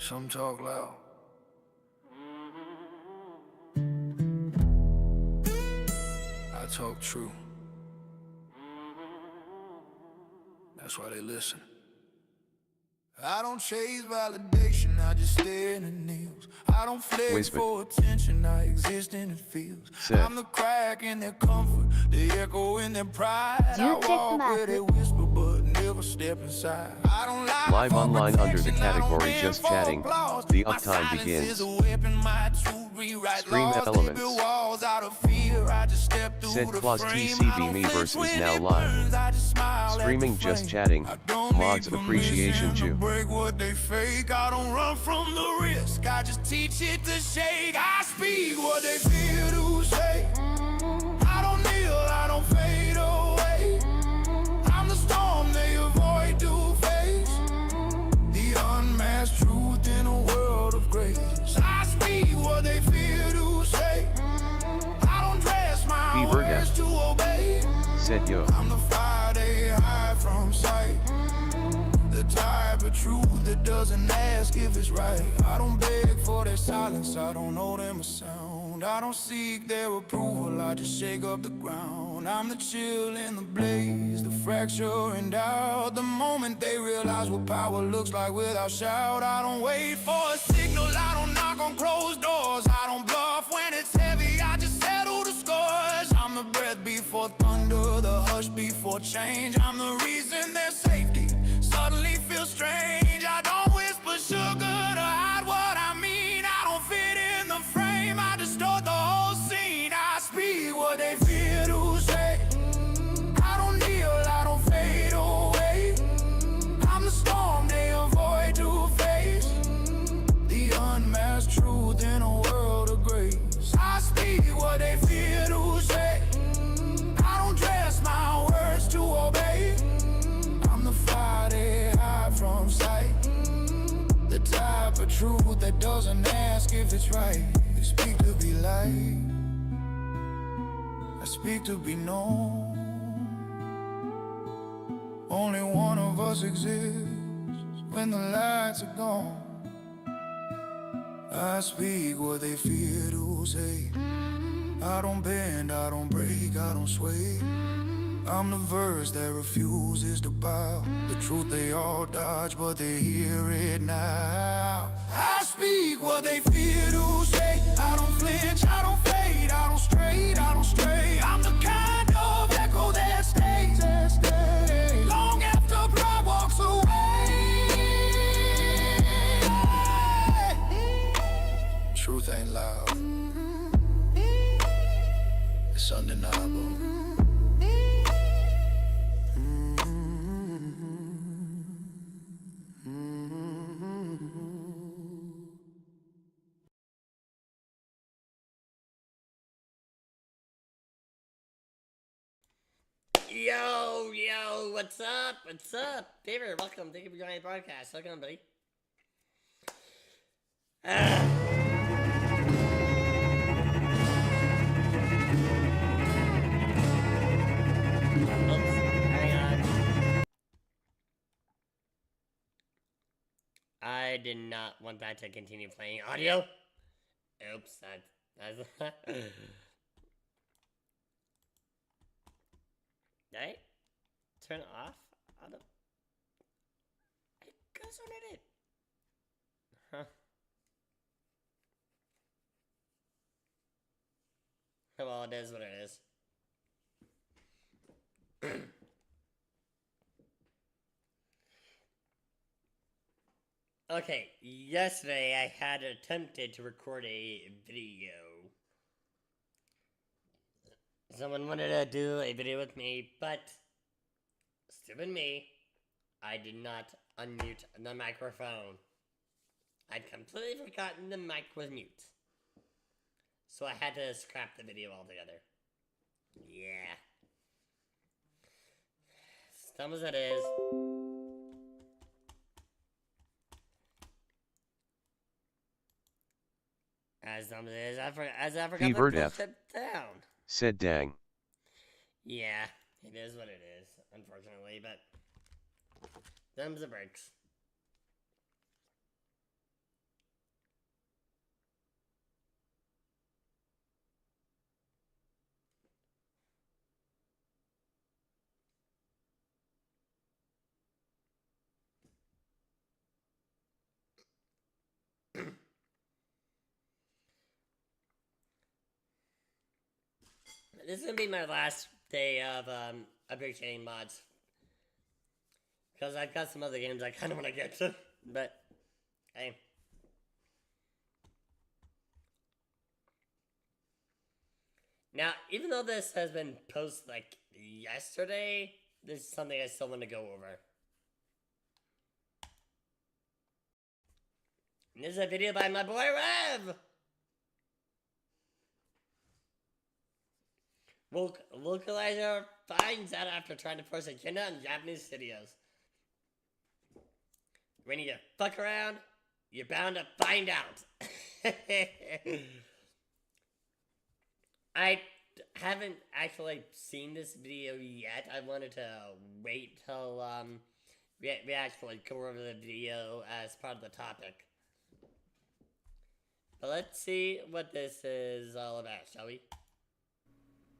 Some talk loud. I talk true. That's why they listen. I don't chase validation, I just stare in the nails. I don't flex for attention, I exist in the fields. I'm the crack in their comfort, the echo in their pride. I walk where they whisper but never step inside. I don't lie. Live online under the category Just Chatting, the uptime begins. Stream elements. Said Claus TCB Me versus now live. Streaming Just Chatting, Mods Appreciation Jew. Break what they fake, I don't run from the risk, I just teach it to shake. I speak what they fear to say. I don't kneel, I don't fade away. I'm the storm they avoid to face. The unmasked truth in a world of grace. I speak what they fear to say. I don't dress my words to obey. Said yo. I'm the fire they hide from sight. The type of truth that doesn't ask if it's right. I don't beg for their silence, I don't owe them a sound. I don't seek their approval, I just shake up the ground. I'm the chill in the blaze, the fracture and doubt. The moment they realize what power looks like without shout. I don't wait for a signal, I don't knock on closed doors. I don't bluff when it's heavy, I just settle the scores. I'm the breath before thunder, the hush before change. I'm the reason there's safety suddenly feels strange. I don't whisper sugar to hide what I mean. I don't fit in the frame, I distort the whole scene. I speak what they fear to say. I don't kneel, I don't fade away. I'm the storm they avoid to face. The unmasked truth in a world of grace. I speak what they fear to say. I don't dress my words to obey. I'm the fire they hide from sight. The type of truth that doesn't ask if it's right. They speak to be light, I speak to be known. Only one of us exists when the lights are gone. I speak what they fear to say. I don't bend, I don't break, I don't sway. I'm the verse that refuses to bow. The truth they all dodge, but they hear it now. I speak what they fear to say. I don't flinch, I don't fade, I don't stray, I don't stray. I'm the kind of echo that stays long after pride walks away. Truth ain't loud, it's undeniable. Yo, what's up? What's up? David, welcome. Thank you for joining the broadcast. Welcome, buddy. Oops, hang on. I did not want that to continue playing audio. Oops, that's Did I turn it off? I guess I did it. Huh. Well, it is what it is. Okay, yesterday I had attempted to record a video. Someone wanted to do a video with me, but stupid me, I did not unmute the microphone. I'd completely forgotten the mic was mute. So I had to scrap the video altogether. Yeah. As dumb as it is. As dumb as it is, I forgot to push it down. Said dang. Yeah, it is what it is, unfortunately, but them's the breaks. This is gonna be my last day of appreciating mods. Because I've got some other games I kind of want to get to. But, hey. Now, even though this has been posted like yesterday, this is something I still want to go over. And this is a video by my boy Rev! Localizer finds out after trying to force agenda on Japanese studios. When you fuck around, you're bound to find out. I haven't actually seen this video yet. I wanted to wait till we actually go over the video as part of the topic. But let's see what this is all about, shall we?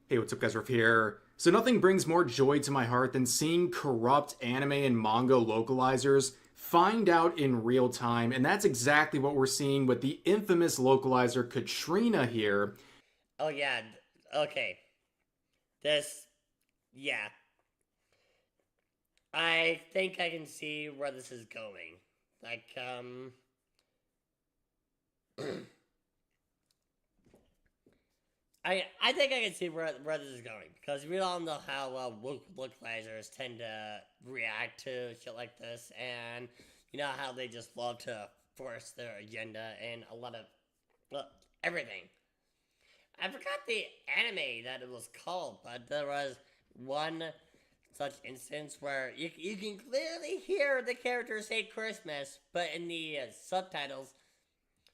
Hey, what's up guys, Riff here. So nothing brings more joy to my heart than seeing corrupt anime and manga localizers find out in real time, and that's exactly what we're seeing with the infamous localizer Katrina here. Oh yeah, okay. Yeah. I think I can see where this is going. Like, I think I can see where this is going, because we all know how localizers tend to react to shit like this, and you know how they just love to force their agenda and a lot of, well, everything. I forgot the anime that it was called, but there was one such instance where you can clearly hear the characters say Christmas, but in the subtitles,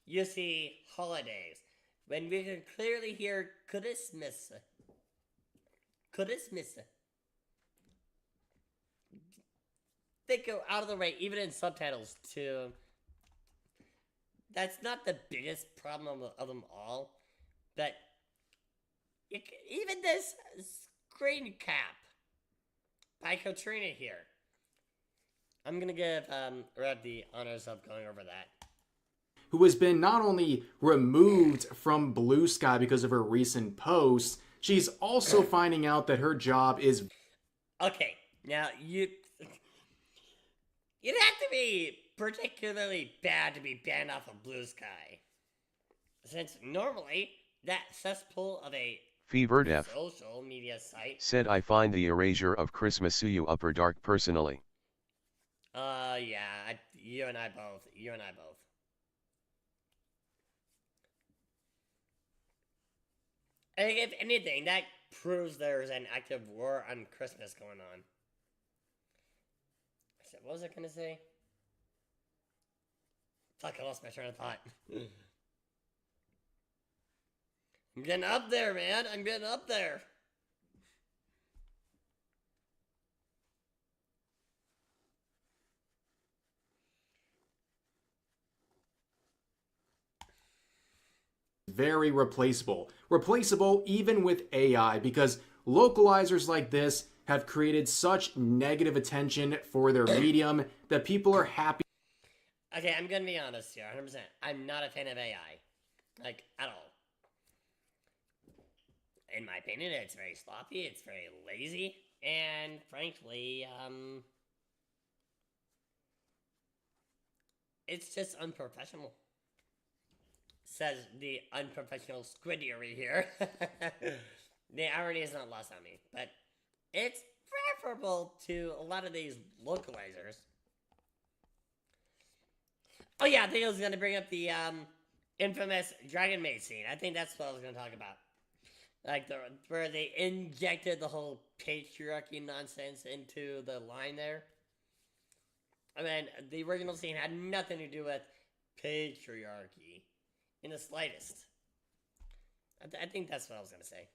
you see holidays. When we can clearly hear Christmas. They go out of the way, even in subtitles, too. That's not the biggest problem of them all, but even this screen cap by Katrina here. I'm gonna give Rev the honors of going over that. Who has been not only removed from Blue Sky because of her recent posts, she's also finding out that her job is... Okay, now you'd have to be particularly bad to be banned off of Blue Sky, since normally that cesspool of a Fevered F social media site said I find the erasure of Christmas Suyu upper dark personally. Yeah, you and I both. I think if anything, that proves there's an active war on Christmas going on. So what was I gonna say? Fuck, I lost my train of thought. I'm getting up there, man. I'm getting up there. very replaceable. Replaceable even with AI, because localizers like this have created such negative attention for their medium that people are happy. Okay, I'm gonna be honest here, 100%. I'm not a fan of AI. Like, at all. In my opinion, it's very sloppy, it's very lazy, and frankly, it's just unprofessional. Says the unprofessional squiddery here. The irony is not lost on me, but it's preferable to a lot of these localizers. Oh yeah, I think I was going to bring up the infamous Dragon Maid scene. I think that's what I was going to talk about. Like, where they injected the whole patriarchy nonsense into the line there. I mean, the original scene had nothing to do with patriarchy in the slightest. I think that's what I was going to say.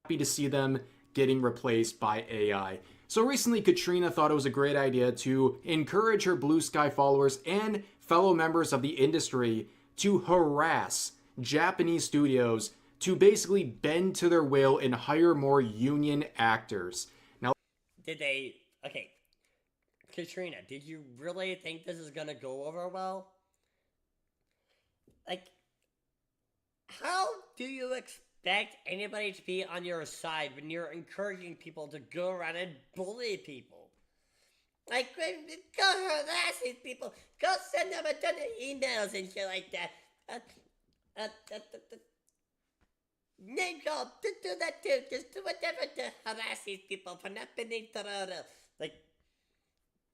Happy to see them getting replaced by AI. So recently, Katrina thought it was a great idea to encourage her Blue Sky followers and fellow members of the industry to harass Japanese studios to basically bend to their will and hire more union actors. Now, did they... Okay, Katrina, did you really think this is gonna go over well? Like, how do you expect expect anybody to be on your side when you're encouraging people to go around and bully people? Like, go harass these people. Go send them a ton of emails and shit like that. Name call. Just do that too. Just do whatever to harass these people for not being Toronto. Like,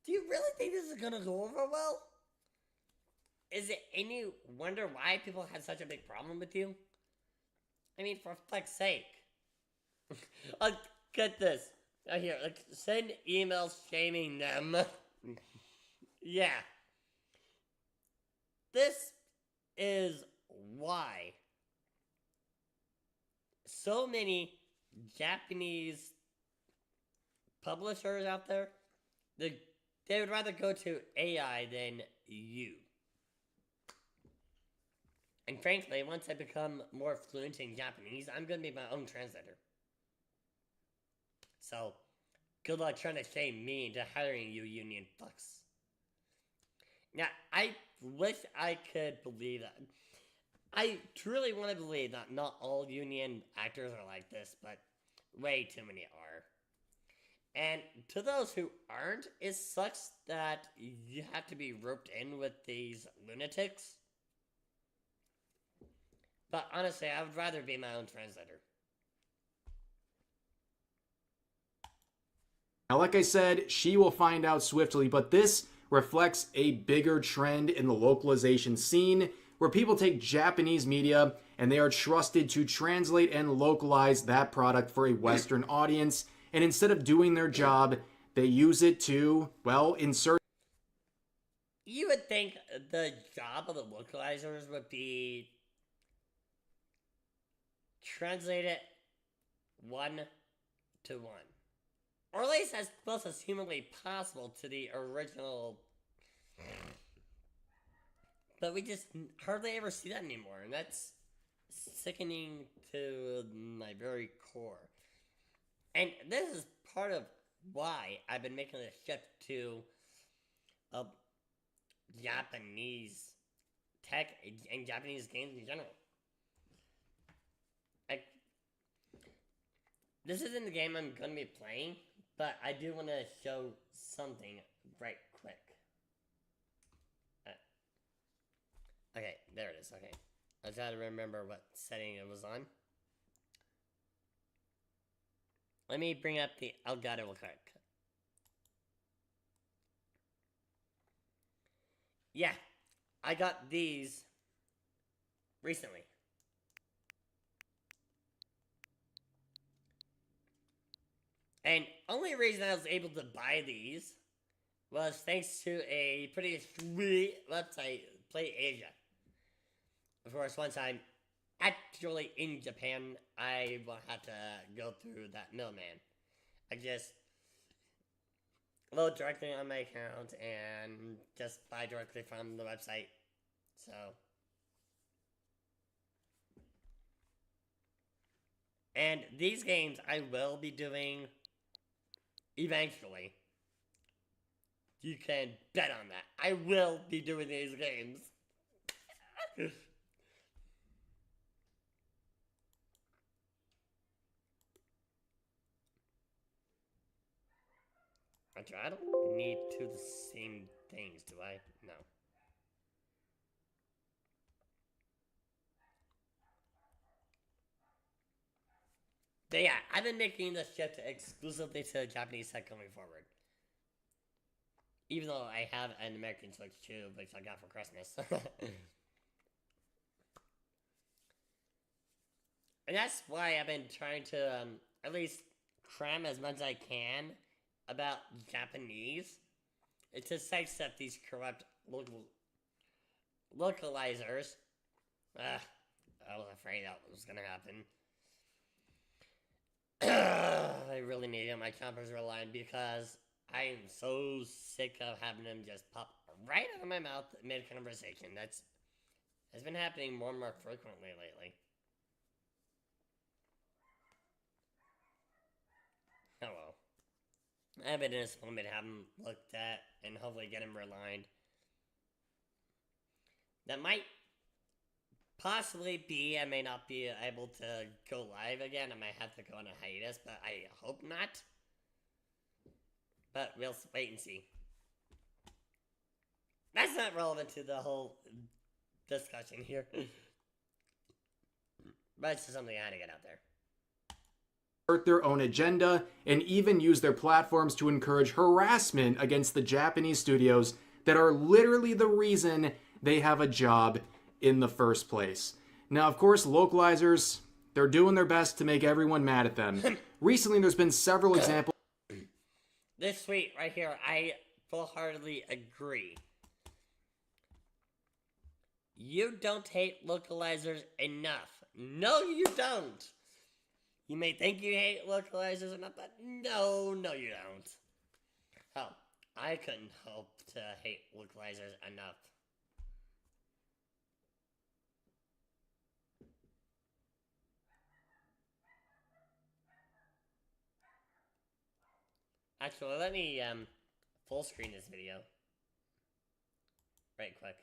do you really think this is gonna go over well? Is it any wonder why people had such a big problem with you? I mean, for fuck's sake. Get this. Here, like, send emails shaming them. Yeah. This is why so many Japanese publishers out there, they would rather go to AI than you. And frankly, once I become more fluent in Japanese, I'm gonna be my own translator. So, good luck trying to shame me into hiring you union fucks. Now, I wish I could believe that. I truly want to believe that not all union actors are like this, but way too many are. And to those who aren't, it sucks that you have to be roped in with these lunatics. But honestly, I would rather be my own translator. Now, like I said, she will find out swiftly, but this reflects a bigger trend in the localization scene where people take Japanese media and they are trusted to translate and localize that product for a Western audience. And instead of doing their job, they use it to, well, insert. You would think the job of the localizers would be translate it 1-to-1. Or at least as close as humanly possible to the original. But we just hardly ever see that anymore, and that's sickening to my very core. And this is part of why I've been making the shift to Japanese tech and Japanese games in general. This isn't the game I'm going to be playing, but I do want to show something right quick. Okay, there it is. Okay. I was trying to remember what setting it was on. Let me bring up the Elgato real quick. Yeah, I got these recently. And only reason I was able to buy these was thanks to a pretty sweet website, Play Asia. Of course, once I'm actually in Japan, I won't have to go through that middleman. I just load directly on my account and just buy directly from the website. So, and these games I will be doing eventually. You can bet on that. I will be doing these games. I don't need to do the same things, do I? No. But yeah, I've been making this shift exclusively to Japanese tech going forward. Even though I have an American Switch too, which I got for Christmas. And that's why I've been trying to at least cram as much as I can about Japanese. It's to sidestep these corrupt localizers. I was afraid that was gonna happen. I really need to get my chompers realigned because I am so sick of having them just pop right out of my mouth mid-conversation. That's been happening more and more frequently lately. Oh well. I've been disappointed to have them looked at and hopefully get them realigned. That might Possibly B, I may not be able to go live again. I might have to go on a hiatus, but I hope not. But we'll wait and see. That's not relevant to the whole discussion here. But it's just something I had to get out there. Their own agenda and even use their platforms to encourage harassment against the Japanese studios that are literally the reason they have a job in the first place. Now, of course, localizers, they're doing their best to make everyone mad at them. Recently, there's been several examples. This tweet right here, I full-heartedly agree. You don't hate localizers enough. No, you don't. You may think you hate localizers enough, but no, you don't. Hell, I couldn't hope to hate localizers enough. Actually, let me full screen this video right quick.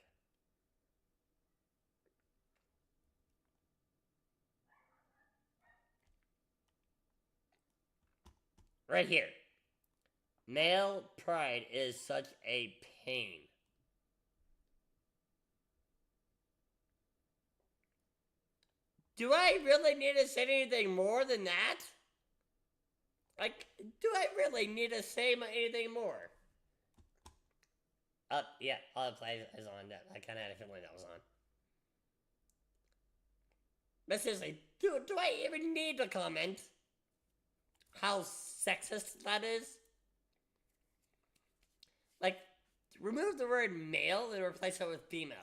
Right here. Male pride is such a pain. Do I really need to say anything more than that? Like, do I really need to say anything more? Yeah, all the play is on. I kind of had a feeling that was on. But seriously, do I even need to comment how sexist that is? Like, remove the word male and replace it with female.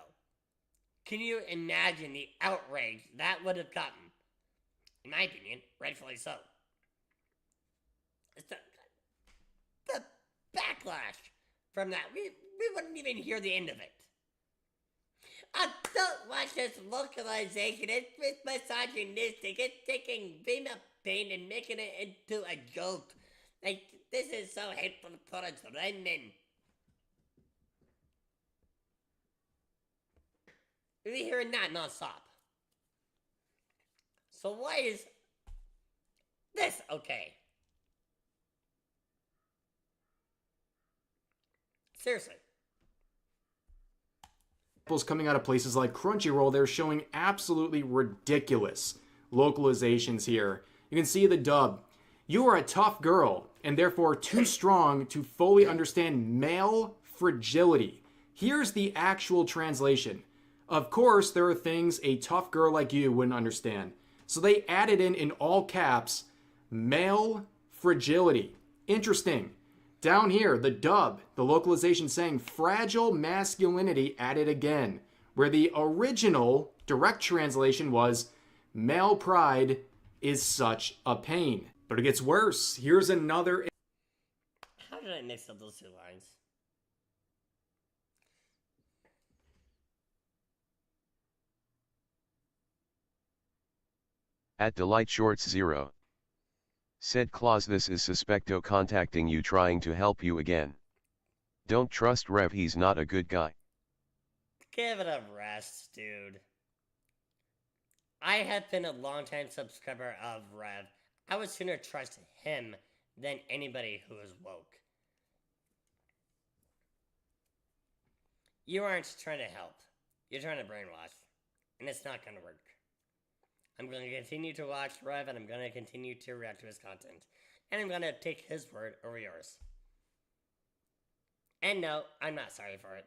Can you imagine the outrage that would have gotten? In my opinion, rightfully so. It's the backlash from that. We wouldn't even hear the end of it. I don't watch this localization. It's misogynistic. It's taking female pain and making it into a joke. Like, this is so hateful towards women. We're hearing that non-stop. So why is this okay? Seriously. Coming out of places like Crunchyroll, they're showing absolutely ridiculous localizations here. You can see the dub. You are a tough girl, and therefore too strong to fully understand male fragility. Here's the actual translation. Of course, there are things a tough girl like you wouldn't understand. So they added in all caps, male fragility. Interesting. Down here, the dub, the localization saying fragile masculinity added again, where the original direct translation was male pride is such a pain. But it gets worse. Here's another. How did I mix up those two lines? At Delight Shorts 0. Said Claus, this is Suspecto contacting you trying to help you again. Don't trust Rev, he's not a good guy. Give it a rest, dude. I have been a longtime subscriber of Rev. I would sooner trust him than anybody who is woke. You aren't trying to help. You're trying to brainwash. And it's not going to work. I'm going to continue to watch Rev, and I'm going to continue to react to his content. And I'm going to take his word over yours. And no, I'm not sorry for it.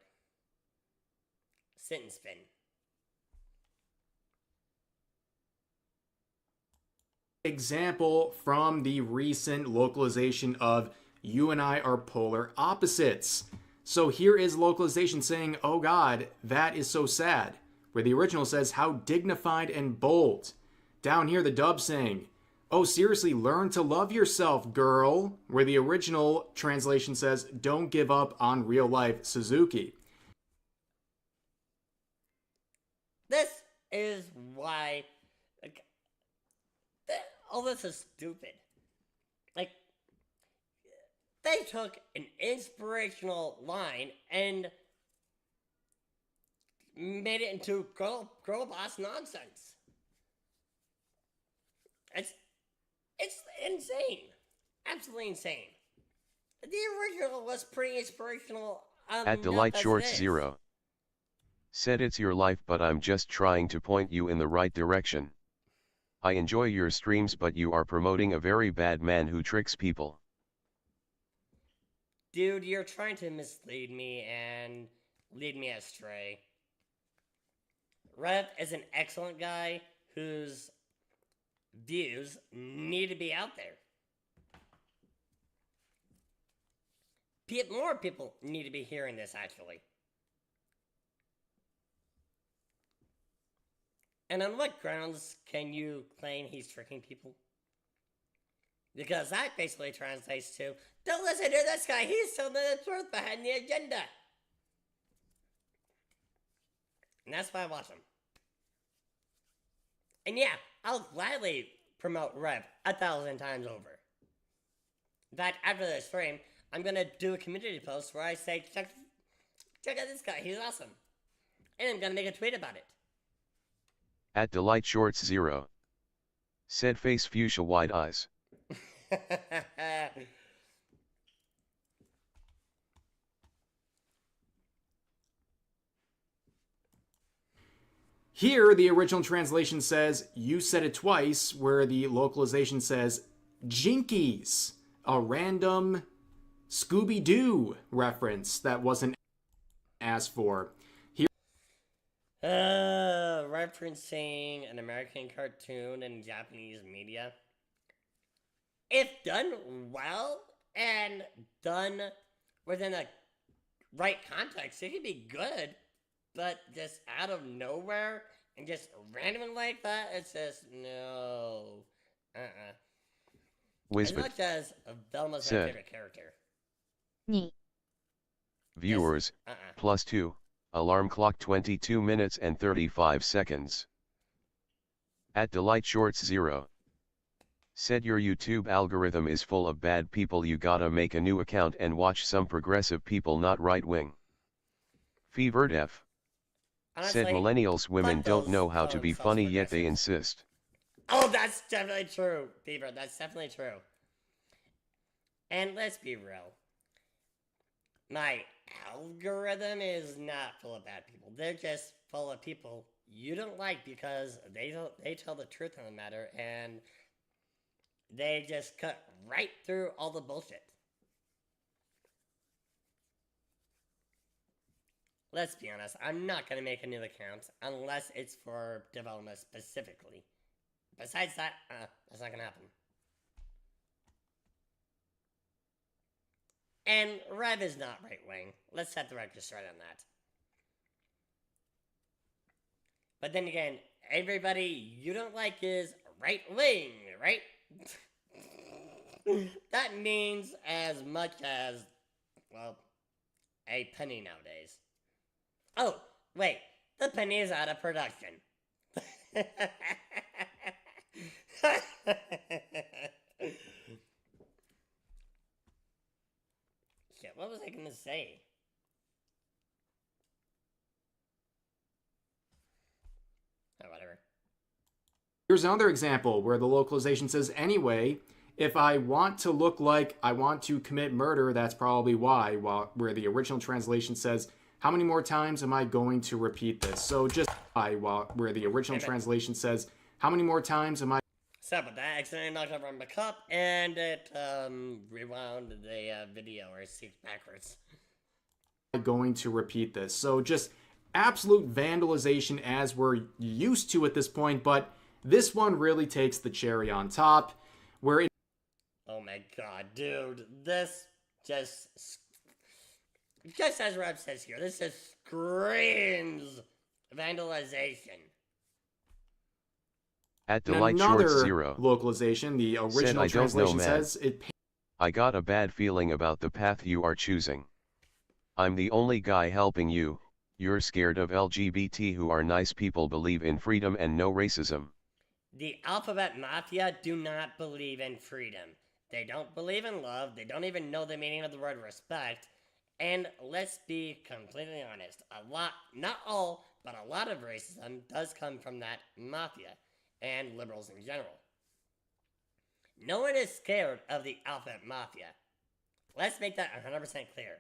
Sit and spin. Example from the recent localization of You and I Are Polar Opposites. So here is localization saying, oh God, that is so sad. Where the original says, how dignified and bold. Down here, the dub saying, oh, seriously, learn to love yourself, girl. Where the original translation says, don't give up on real life, Suzuki. This is why all this is stupid. Like, they took an inspirational line and made it into girl boss nonsense. It's insane. Absolutely insane. The original was pretty inspirational. At Delight Shorts 0. Said it's your life, but I'm just trying to point you in the right direction. I enjoy your streams, but you are promoting a very bad man who tricks people. Dude, you're trying to mislead me and lead me astray. Rev is an excellent guy whose views need to be out there. More people need to be hearing this, actually. And on what grounds can you claim he's tricking people? Because that basically translates to, don't listen to this guy, he's telling the truth behind the agenda. And that's why I watch him. And yeah, I'll gladly promote Rev 1,000 times over. In fact, after this stream, I'm gonna do a community post where I say, check out this guy, he's awesome. And I'm gonna make a tweet about it. At Delight Shorts 0. Said face fuchsia wide eyes. Here, the original translation says, you said it twice, where the localization says, Jinkies, a random Scooby-Doo reference that wasn't asked for. Here, referencing an American cartoon in Japanese media. If done well and done within a right context, it could be good. But just out of nowhere and just randomly like that, it's just no. As Wisbit. much as Velma's my Said. favorite character. 2 Viewers, +2, alarm clock 22 minutes and 35 seconds. At Delight Shorts 0. Said your YouTube algorithm is full of bad people, you gotta make a new account and watch some progressive people, not right wing. Fevered F. Honestly, Said millennials women fuck don't those know how to calling be themselves funny yet they progressives. insist. Oh, that's definitely true, Beaver. That's definitely true. And let's be real. My algorithm is not full of bad people. They're just full of people you don't like because they tell the truth on the matter and they just cut right through all the bullshit. Let's be honest, I'm not going to make a new account unless it's for development specifically. Besides that, that's not going to happen. And Rev is not right-wing. Let's set the record straight on that. But then again, everybody you don't like is right-wing, right? That means as much as, well, a penny nowadays. Oh, wait, the penny is out of production. Shit, what was I gonna say? Oh, whatever. here's another example where the localization says, anyway, if I want to look like I want to commit murder, that's probably why, where the original translation says, how many more times am I going to repeat this? So just where the original translation says, how many more times am I Sorry about that. I accidentally knocked over my cup and it rewound the video or synced backwards. going to repeat this? So just absolute vandalization as we're used to at this point, but this one really takes the cherry on top, where Oh my god, dude. This just as Rob says here, this just screams vandalization. At in Delight Shorts another 0. localization, the Said, original "I don't know, translation man. says it I got a bad feeling about the path you are choosing. I'm the only guy helping you. You're scared of LGBT who are nice people, believe in freedom and no racism. The Alphabet Mafia do not believe in freedom. They don't believe in love. They don't even know the meaning of the word respect. And let's be completely honest. Not all, but a lot of racism does come from that mafia and liberals in general. No one is scared of the Alphabet Mafia. Let's make that 100% clear.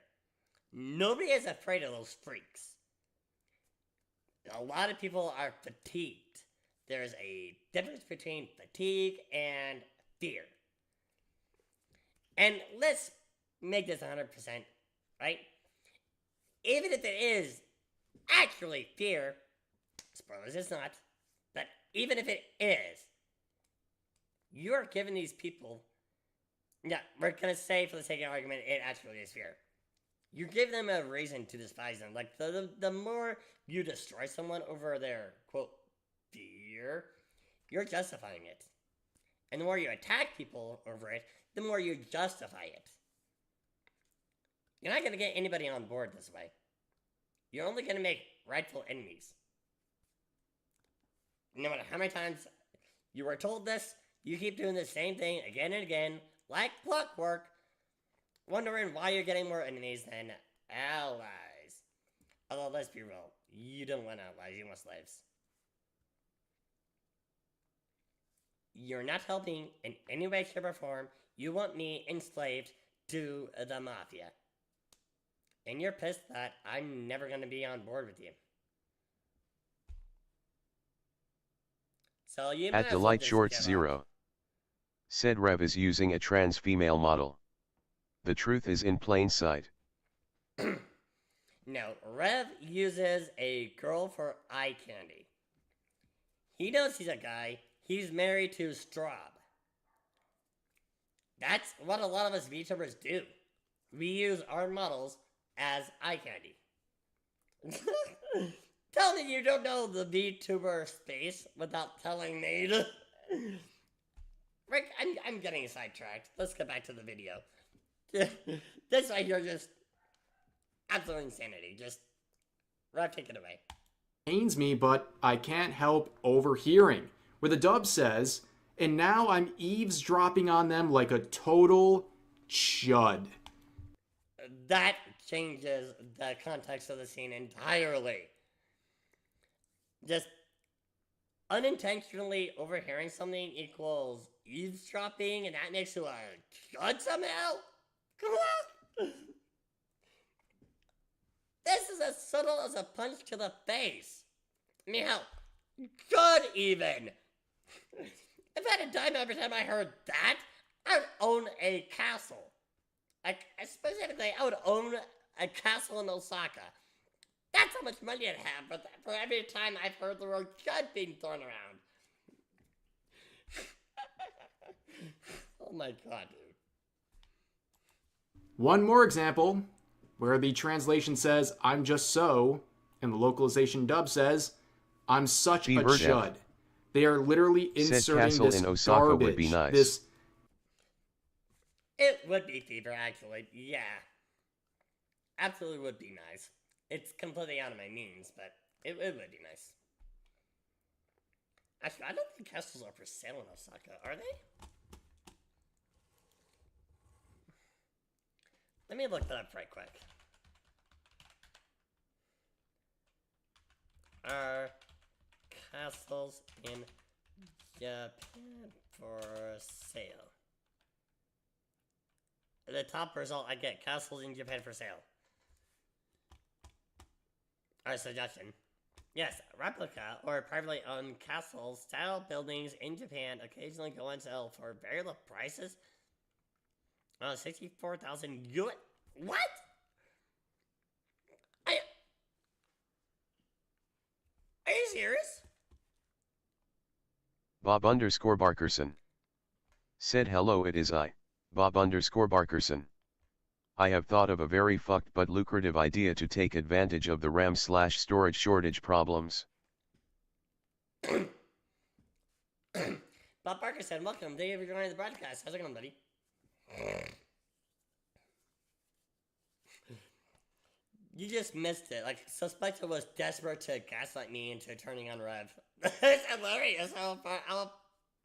Nobody is afraid of those freaks. A lot of people are fatigued. There's a difference between fatigue and fear. And let's make this 100%, right? Even if it is actually fear, spoilers, it's not, but even if it is, you're giving these people, yeah, we're gonna say for the sake of argument, it actually is fear. You give them a reason to despise them. Like, the more you destroy someone over their, quote, fear, you're justifying it. And the more you attack people over it, the more you justify it. You're not going to get anybody on board this way. You're only going to make rightful enemies. No matter how many times you were told this, you keep doing the same thing again and again, like clockwork, wondering why you're getting more enemies than allies. Although, let's be real, you don't want allies, you want slaves. You're not helping in any way, shape, or form. You want me enslaved to the mafia. And you're pissed that I'm never going to be on board with you. So you might At as well Delight just Shorts give up. 0. Said Rev is using a trans female model. The truth is in plain sight. No, Rev uses a girl for eye candy. He knows he's a guy. He's married to Straub. That's what a lot of us VTubers do. We use our models as eye candy. Tell me you don't know the VTuber space without telling me. Rick, I'm getting sidetracked. Let's get back to the video. This right here just absolute insanity. Just Rev, take it away. Pains me, but I can't help overhearing, where the dub says, and now I'm eavesdropping on them like a total chud. That changes the context of the scene entirely. Just unintentionally overhearing something equals eavesdropping, and that makes you a chud somehow? Come on! This is as subtle as a punch to the face. I mean, how good even. If I had a dime every time I heard that, I would own a castle. Specifically, I would own a castle in Osaka. That's how much money I'd have for every time I've heard the word "chud" being thrown around. Oh my god, dude. One more example, where the translation says, I'm just so, and the localization dub says, I'm such a Fever chud. Death. They are literally Said inserting castle this in Osaka garbage. would be nice. This It would be fever, actually. Yeah. Absolutely would be nice. It's completely out of my means, but it would be nice. Actually, I don't think castles are for sale in Osaka, are they? Let me look that up right quick. Are castles in Japan for sale? The top result I get, castles in Japan for sale. Our suggestion. Yes, replica or privately owned castle style buildings in Japan occasionally go on sale for very low prices. 64,000 yuan. What? Are you serious? Bob_Barkerson. Said hello, it is I, Bob_Barkerson. I have thought of a very fucked but lucrative idea to take advantage of the RAM/storage shortage problems. Bob Barker said, welcome, thank you for joining the broadcast. How's it going, buddy? You just missed it. Like, Suspecta was desperate to gaslight me into turning on Rev. It's hilarious how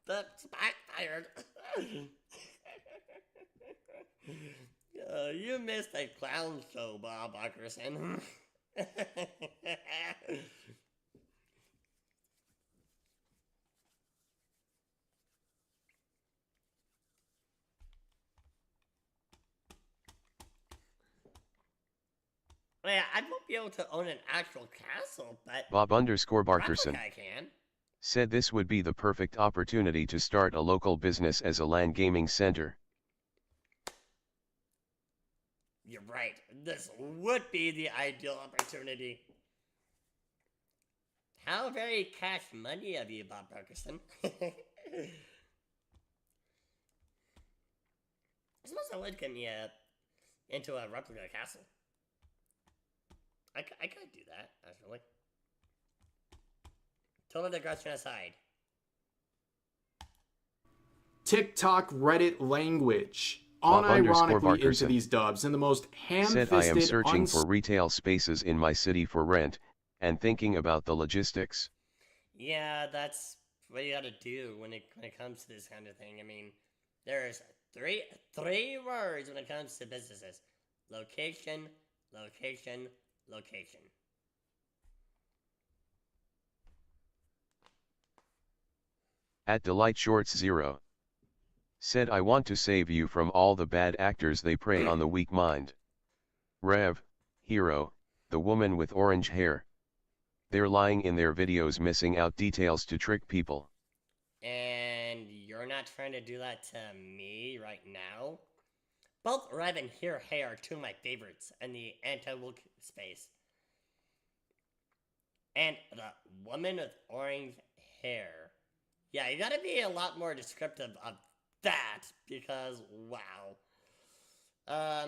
that's backfired. You missed a clown show, Bob Barkerson. Well, I won't be able to own an actual castle, but Bob_Barkerson I can. said this would be the perfect opportunity to start a local business as a LAN gaming center. You're right. This would be the ideal opportunity. How very cash money of you, Bob Parkinson. I suppose that would get me into a replica castle. I could do that, actually. Total digression aside. TikTok Reddit language. Bob_Barkerson Unironically into these dubs in the most ham-fisted, said I am searching for retail spaces in my city for rent, and thinking about the logistics. Yeah, that's what you gotta do when it comes to this kind of thing. I mean, there's three words when it comes to businesses: location, location, location. At Delight Shorts 0 said I want to save you from all the bad actors, they prey on the weak mind. Rev, Hero, the woman with orange hair. They're lying in their videos, missing out details to trick people. And you're not trying to do that to me right now? Both Rev and Hero are two of my favorites in the anti-woke space. And the woman with orange hair. Yeah, you gotta be a lot more descriptive of that, because, wow. That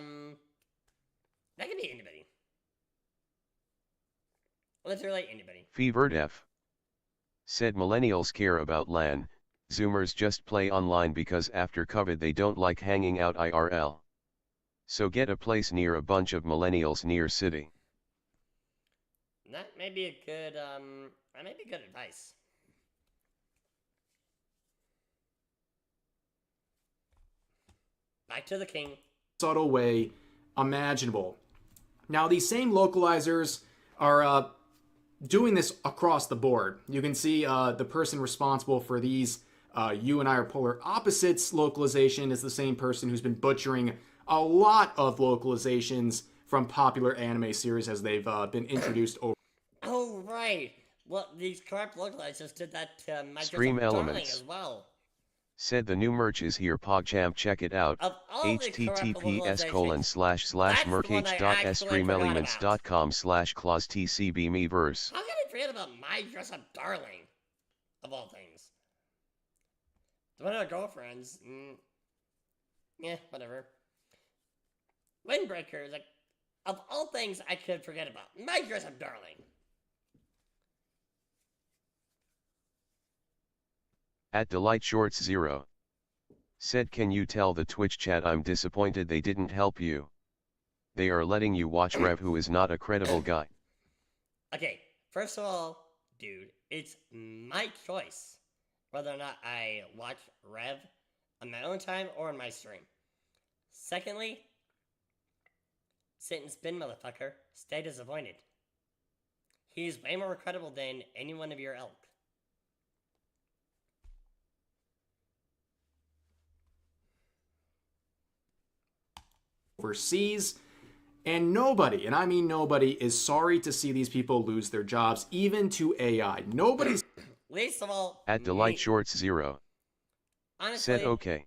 could be anybody. Literally anybody. Fevered F said millennials care about LAN, Zoomers just play online because after COVID they don't like hanging out IRL. So get a place near a bunch of millennials near city. That may be a good, that may be good advice. Back to the king. subtle way imaginable. Now, these same localizers are doing this across the board. You can see the person responsible for these "you and I are polar opposites" localization is the same person who's been butchering a lot of localizations from popular anime series as they've been introduced over. Oh, right. Well, these corrupt localizers did that to Microsoft Stream Darling Elements as well. said the new merch is here, PogChamp, check it out. Of all the corrupt https://merch.streamelements.com/claustcbmeverse. How can I forget about My Dress Up Darling? Of all things. One of our girlfriends. Yeah, whatever. Windbreaker is like, of all things I could forget about. My Dress Up Darling. At Delight Shorts 0 said, can you tell the Twitch chat I'm disappointed they didn't help you? They are letting you watch Rev, who is not a credible guy. Okay, first of all, dude, it's my choice whether or not I watch Rev on my own time or on my stream. Secondly, sit and spin, motherfucker. Stay disappointed. He's way more credible than any one of your ilk. Overseas, and nobody, and I mean nobody, is sorry to see these people lose their jobs, even to AI. Nobody's Least of all, At Delight Shorts 0 honestly, said, okay.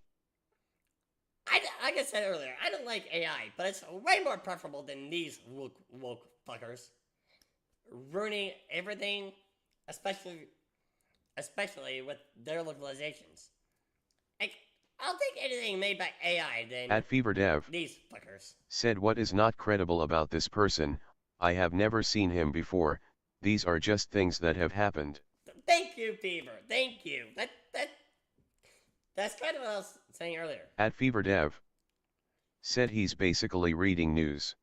Like I said earlier, I don't like AI, but it's way more preferable than these woke fuckers ruining everything, especially with their localizations. Like, I'll take anything made by AI than At FeverDev these fuckers. said, what is not credible about this person? I have never seen him before. These are just things that have happened. Thank you, Fever. Thank you. That's kind of what I was saying earlier. At FeverDev said he's basically reading news.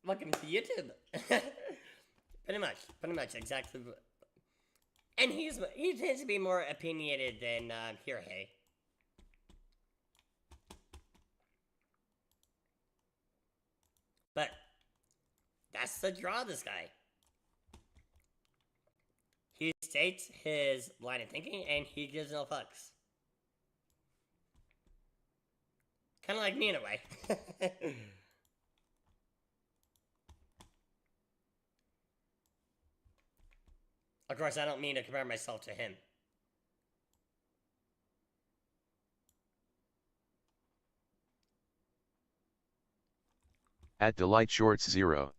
Welcome to YouTube. pretty much, exactly. And he tends to be more opinionated than Hirahei. But that's the draw of this guy. He states his line of thinking, and he gives no fucks. Kind of like me in a way. Of course, I don't mean to compare myself to him. At Delight Shorts 0.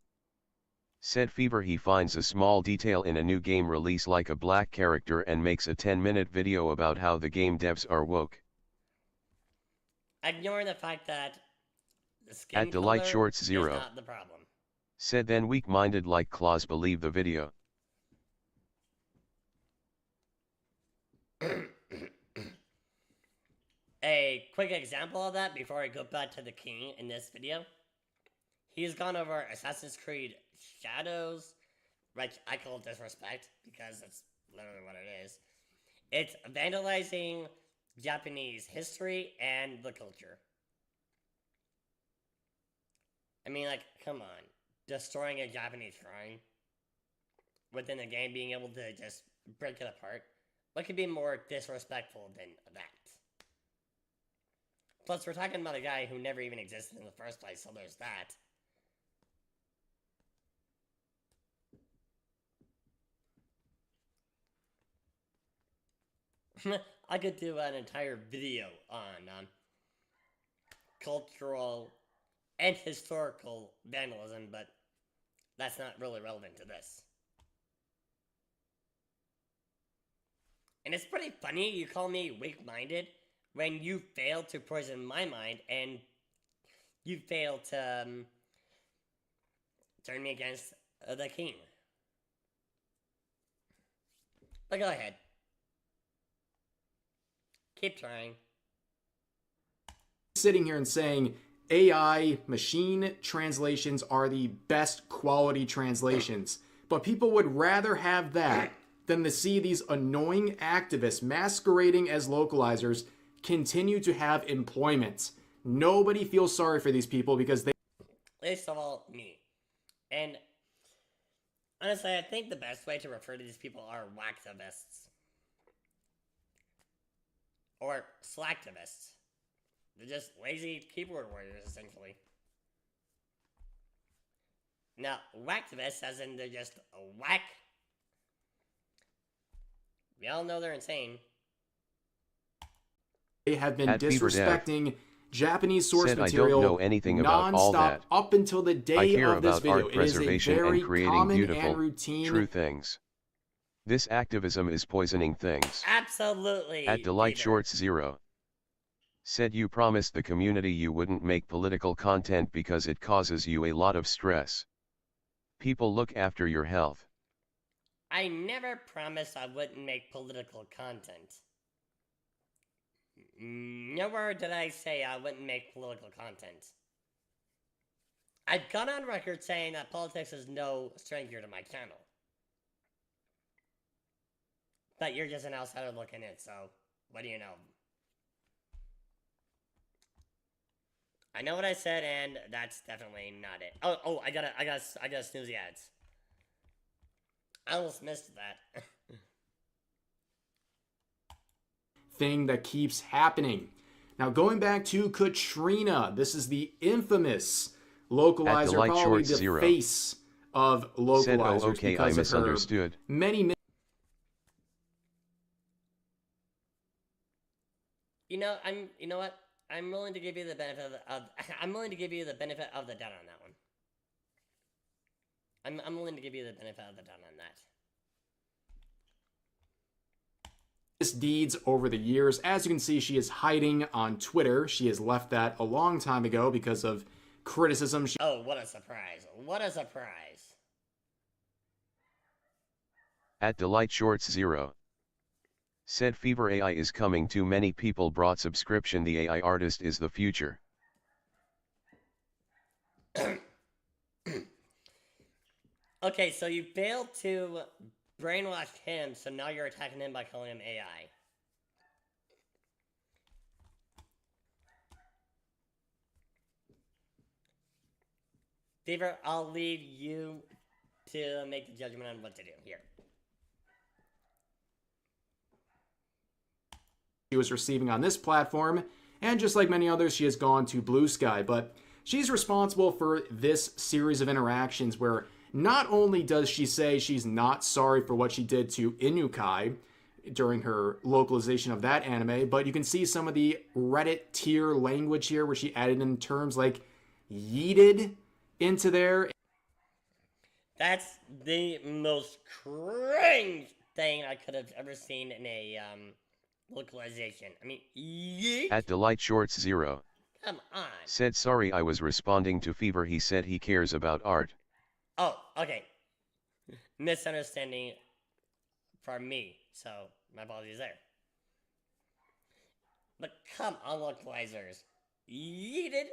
Said Fever he finds a small detail in a new game release like a black character and makes a 10-minute video about how the game devs are woke. Ignoring the fact that the skin At Delight color Shorts is 0. not the problem. Said then weak-minded like Claus believe the video. A quick example of that before I go back to the king in this video. He's gone over Assassin's Creed Shadows, which I call disrespect because that's literally what it is. It's vandalizing Japanese history and the culture. I mean, like, come on. Destroying a Japanese shrine within the game, being able to just break it apart. What could be more disrespectful than that? Plus, we're talking about a guy who never even existed in the first place, so there's that. I could do an entire video on cultural and historical vandalism, but that's not really relevant to this. And it's pretty funny you call me weak-minded when you failed to poison my mind and you failed to turn me against the king. But go ahead. Keep trying. Sitting here and saying AI machine translations are the best quality translations, but people would rather have that than to see these annoying activists masquerading as localizers continue to have employment. Nobody feels sorry for these people because they... Least of all, me. And honestly, I think the best way to refer to these people are whacktivists. Or slacktivists. They're just lazy keyboard warriors, essentially. Now, whacktivists, as in they're just a whack. We all know they're insane. They have been At Fever Dev. disrespecting Japanese source Said, material I don't know anything about all nonstop that. up until the I day care of this about video. art It is a preservation very and creating common beautiful, and routine. true things. This activism is poisoning things. Absolutely. At Delight Peter. Shorts 0. Said you promised the community you wouldn't make political content because it causes you a lot of stress. People look after your health. I never promised I wouldn't make political content. Nowhere did I say I wouldn't make political content. I've gone on record saying that politics is no stranger to my channel. But you're just an outsider looking in, so what do you know? I know what I said, and that's definitely not it. Oh, I gotta snooze the ads. I almost missed that. Thing that keeps happening. Now, going back to Katrina, this is the infamous localizer, Delight probably Shorts the 0. face of localizers. Said, oh, okay, I because of her misunderstood. many. You know what? I'm willing to give you the benefit I'm willing to give you the benefit of the doubt on that one. I'm willing to give you the benefit of the doubt on that. Deeds over the years. As you can see, she is hiding on Twitter. She has left that a long time ago because of criticism. Oh, what a surprise. What a surprise. At Delight Shorts 0. Said Fever AI is coming too many people brought subscription the AI artist is the future. Okay, so you failed to brainwash him, so now you're attacking him by calling him AI. Fever, I'll leave you to make the judgment on what to do here. She was receiving on this platform, And just like many others, she has gone to Blue Sky. But she's responsible for this series of interactions where not only does she say she's not sorry for what she did to Inukai during her localization of that anime, but you can see some of the Reddit tier language here where she added in terms like yeeted into there. That's the most cringe thing I could have ever seen in a localization. I mean, yeet. At Delight Shorts 0. Come on. Said sorry I was responding to Fever. He said he cares about art. Oh, okay. Misunderstanding from me, so my apologies there. But come on, localizers. Yeeted.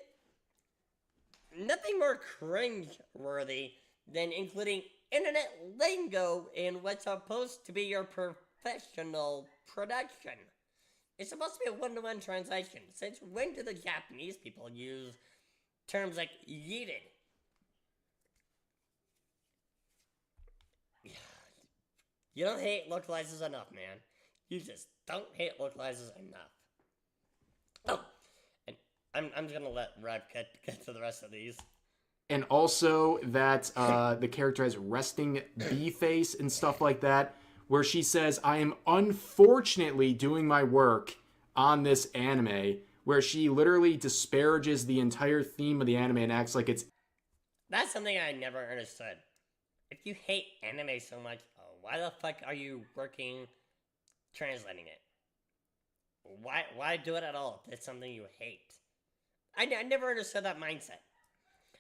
Nothing more cringe-worthy than including internet lingo in what's supposed to be your professional production. It's supposed to be a one-to-one translation. Since when do the Japanese people use terms like yeeted? You don't hate localizers enough, man. You just don't hate localizers enough. Oh, and I'm just gonna let Rev get to the rest of these. And also that the character has resting bee face and stuff like that, where she says, I am unfortunately doing my work on this anime, where she literally disparages the entire theme of the anime and acts like it's... That's something I never understood. If you hate anime so much, why the fuck are you working translating it? Why do it at all if it's something you hate? I never understood that mindset.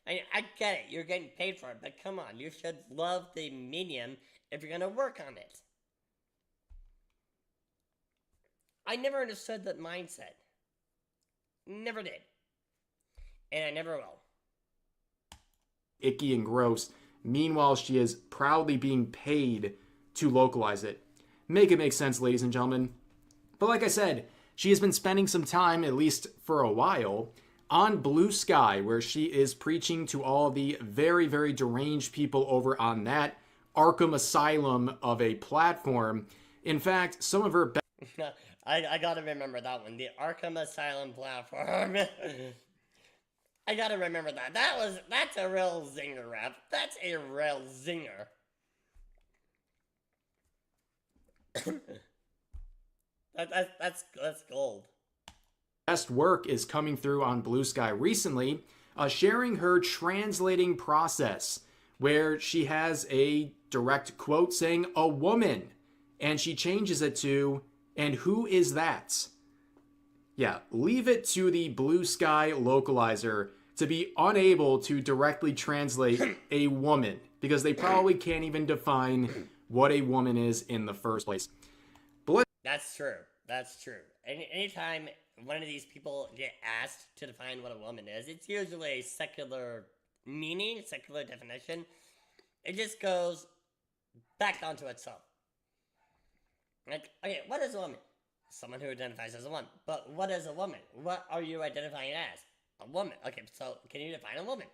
I get it, you're getting paid for it, but come on, you should love the medium if you're gonna work on it. I never understood that mindset. Never did. And I never will. Icky and gross. Meanwhile, she is proudly being paid to localize it. Make it make sense, ladies and gentlemen. But like I said, she has been spending some time, at least for a while, on Blue Sky, where she is preaching to all the very, very deranged people over on that Arkham Asylum of a platform. In fact, some of her I gotta remember that one. The Arkham Asylum platform. I gotta remember that. That's a real zinger rap. That's a real zinger. That's gold. best work is coming through on Blue Sky recently, sharing her translating process, where she has a direct quote saying "a woman," and she changes it to "and who is that?" Yeah, leave it to the Blue Sky localizer to be unable to directly translate a woman, because they probably can't even define what a woman is in the first place. That's true. That's true. Anytime one of these people get asked to define what a woman is, it's usually a secular meaning, secular definition. It just goes back onto itself. Like, okay, what is a woman? Someone who identifies as a woman. But what is a woman? What are you identifying as? A woman. Okay, so can you define a woman?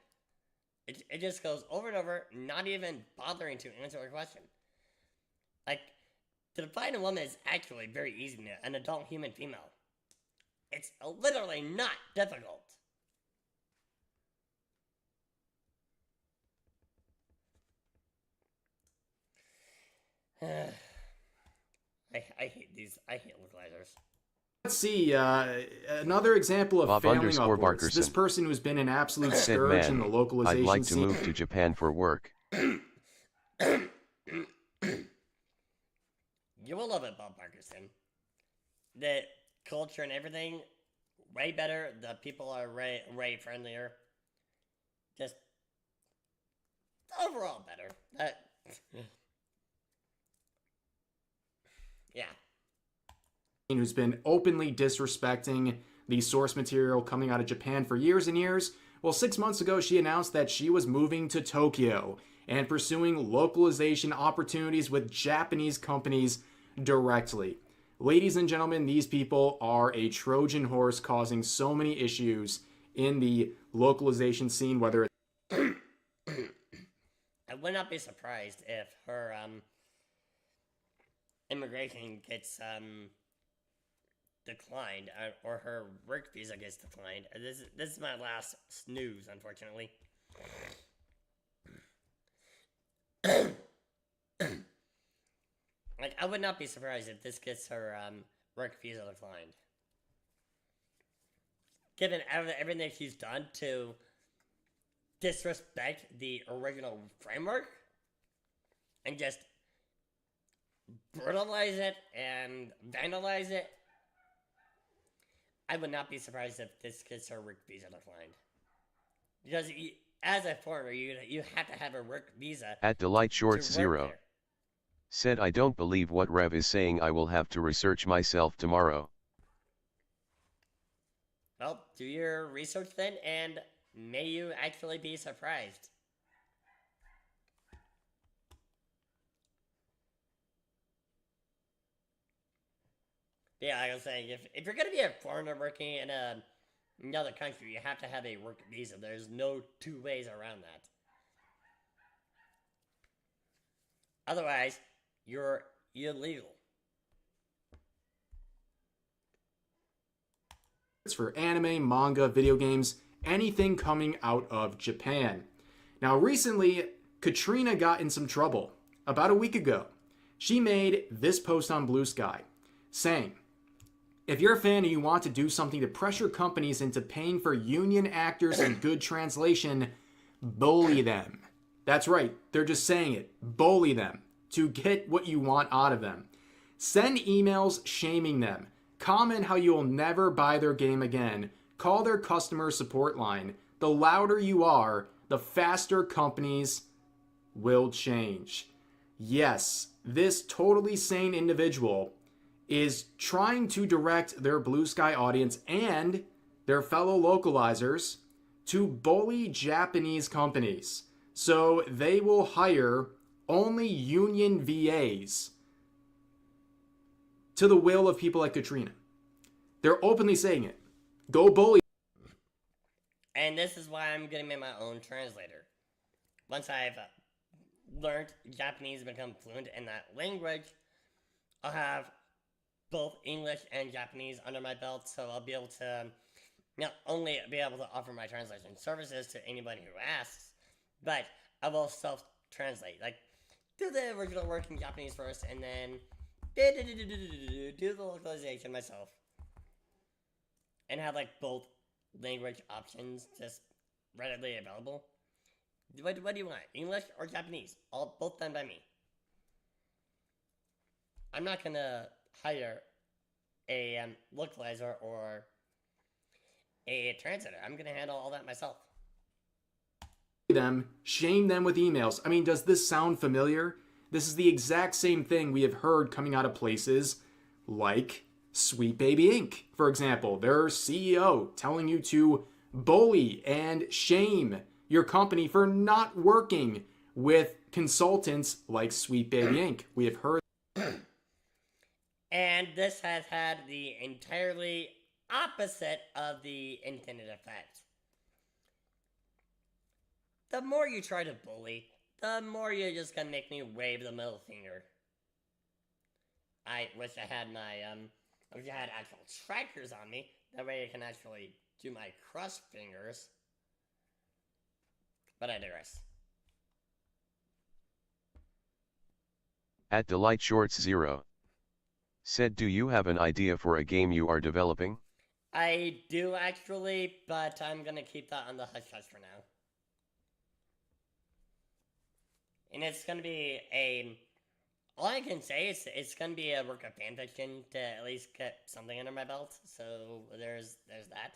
It just goes over and over, not even bothering to answer a question. Like, to define a woman is actually very easy now, an adult human female. It's literally not difficult. I hate these. I hate localizers. Let's see, another example of Bob failing _Barkerson. upwards. This person who's been an absolute Said, scourge in the "Man, localization I'd like to scene. move to Japan for work." You will love it, Bob Parkerson. The culture and everything, way better. The people are way friendlier. Just overall better. Yeah. Who's been openly disrespecting the source material coming out of Japan for years and years. Well, 6 months ago, she announced that she was moving to Tokyo and pursuing localization opportunities with Japanese companies directly. Ladies and gentlemen, these people are a Trojan horse causing so many issues in the localization scene, whether it's I would not be surprised if her immigration gets declined, or her work visa gets declined. This is my last snooze, unfortunately. Like, I would not be surprised if this gets her work visa declined. Given everything she's done to disrespect the original framework and just brutalize it and vandalize it, I would not be surprised if this gets her work visa declined. Because as a foreigner, you have to have a work visa. At Delight Shorts to work 0 there. said, I don't believe what Rev is saying. I will have to research myself tomorrow. Well, do your research then, and may you actually be surprised. Yeah, like I was saying, if you're gonna be a foreigner working in another country, you have to have a work visa. There's no two ways around that. Otherwise, you're illegal. It's for anime, manga, video games, anything coming out of Japan. Now, recently, Katrina got in some trouble. About a week ago, she made this post on Blue Sky saying, if you're a fan and you want to do something to pressure companies into paying for union actors in good translation, bully them. That's right, they're just saying it. Bully them to get what you want out of them. Send emails shaming them. Comment how you will never buy their game again. Call their customer support line. The louder you are, the faster companies will change. Yes, this totally sane individual is trying to direct their Blue Sky audience and their fellow localizers to bully Japanese companies. So they will hire only union VAs to the will of people like Katrina. They're openly saying it. Go bully. And this is why I'm getting my own translator. Once I've learned Japanese and become fluent in that language, I'll have both English and Japanese under my belt, so I'll be able to not only be able to offer my translation services to anybody who asks, but I will self-translate. Like, do the original work in Japanese first, and then do the localization myself. And have, like, both language options just readily available. What do you want? English or Japanese? Both done by me. I'm not gonna hire a localizer or a translator. I'm gonna handle all that myself. Them, shame them with emails. I mean, does this sound familiar? This is the exact same thing we have heard coming out of places like Sweet Baby Inc., for example. Their CEO telling you to bully and shame your company for not working with consultants like Sweet Baby Inc. We have heard. And this has had the entirely opposite of the intended effect. The more you try to bully, the more you're just gonna make me wave the middle finger. I wish I had I wish I had actual trackers on me. That way I can actually do my cross fingers. But I digress. At Delight Shorts 0 said, do you have an idea for a game you are developing? I do actually, but I'm gonna keep that on the hush-hush for now. And it's gonna be all I can say is it's gonna be a work of fanfiction to at least get something under my belt. So there's that.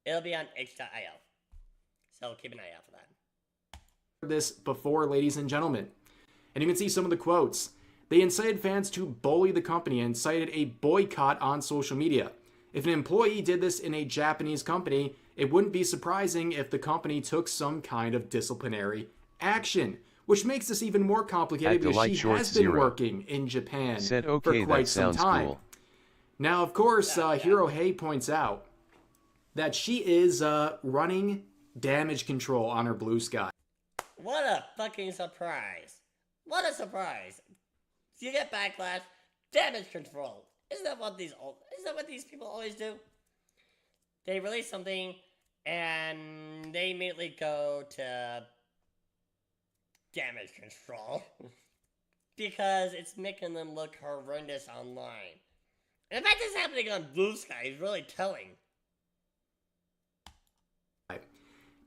It'll be on itch.io. So keep an eye out for that. This before, ladies and gentlemen. And you can see some of the quotes. They incited fans to bully the company and cited a boycott on social media. If an employee did this in a Japanese company, it wouldn't be surprising if the company took some kind of disciplinary action, which makes this even more complicated because she has been working in Japan for quite some time. Cool. Now, of course, Hiro Hey points out that she is running damage control on her Blue Sky. What a fucking surprise. What a surprise. You get backlash, damage control. Isn't that what these people always do? They release something and they immediately go to damage control because it's making them look horrendous online. And the fact it's happening on Blue Sky is really telling.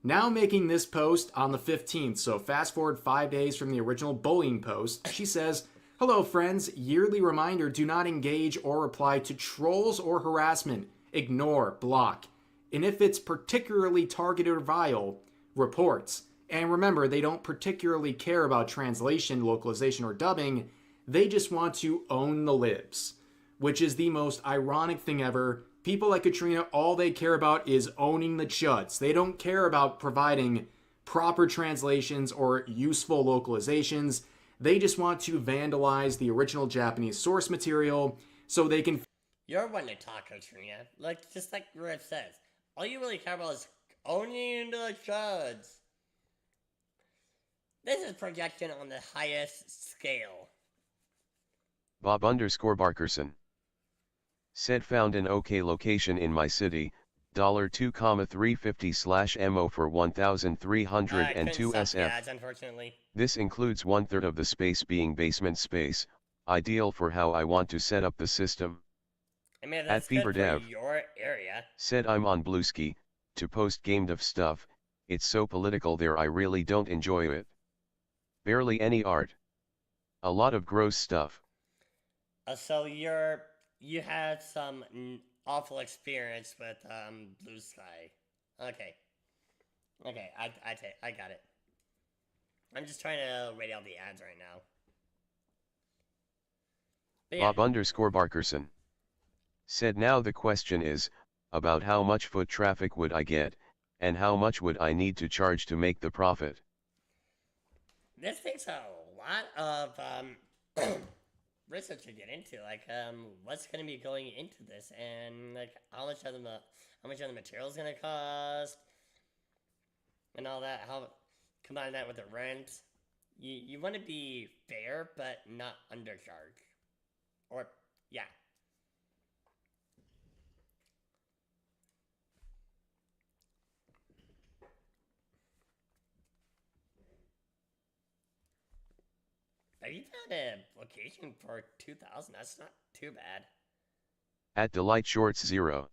Now making this post on the 15th, so fast forward 5 days from the original bullying post, she says, "Hello friends, yearly reminder, do not engage or reply to trolls or harassment. Ignore, block. And if it's particularly targeted or vile, reports. And remember, they don't particularly care about translation, localization, or dubbing. They just want to own the libs." Which is the most ironic thing ever. People like Katrina, all they care about is owning the chuds. They don't care about providing proper translations or useful localizations. They just want to vandalize the original Japanese source material so they can... You're one to talk, Katrina. Like, just like Riff says. All you really care about is owning the chuds. This is projection on the highest scale. Bob_Barkerson said found an OK location in my city, $2,350/MO for 1,302 SF. Ads, unfortunately. This includes 1/3 of the space being basement space, ideal for how I want to set up the system. I mean, At that's good for FeverDev your area. said I'm on Bluesky to post game dev stuff. It's so political there I really don't enjoy it. Barely any art. A lot of gross stuff. So you had some awful experience with Blue Sky. Okay, I got it. I'm just trying to rate out the ads right now. But yeah, Bob_Barkerson said now the question is, about how much foot traffic would I get, and how much would I need to charge to make the profit? this takes a lot of research to get into, like what's going to be going into this, and like how much of the material is going to cost, and all that. How combine that with the rent. You want to be fair, but not undercharge, or yeah. Have you found a location for 2,000? That's not too bad. At Delight Shorts 0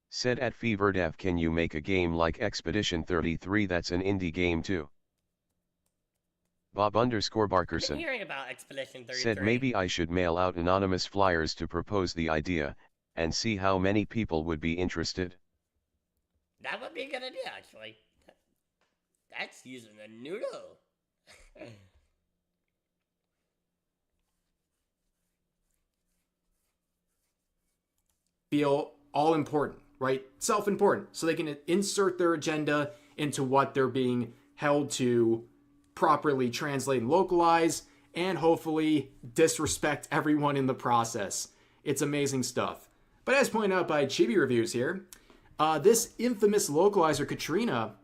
said at FeverDev can you make a game like Expedition 33 that's an indie game too? I've been Bob_Barkerson hearing about Expedition 33. said maybe I should mail out anonymous flyers to propose the idea, and see how many people would be interested. That would be a good idea, actually. That's using a noodle. feel all important, right? Self-important. So they can insert their agenda into what they're being held to properly translate and localize, and hopefully disrespect everyone in the process. It's amazing stuff. But as pointed out by Chibi Reviews here, this infamous localizer, Katrina,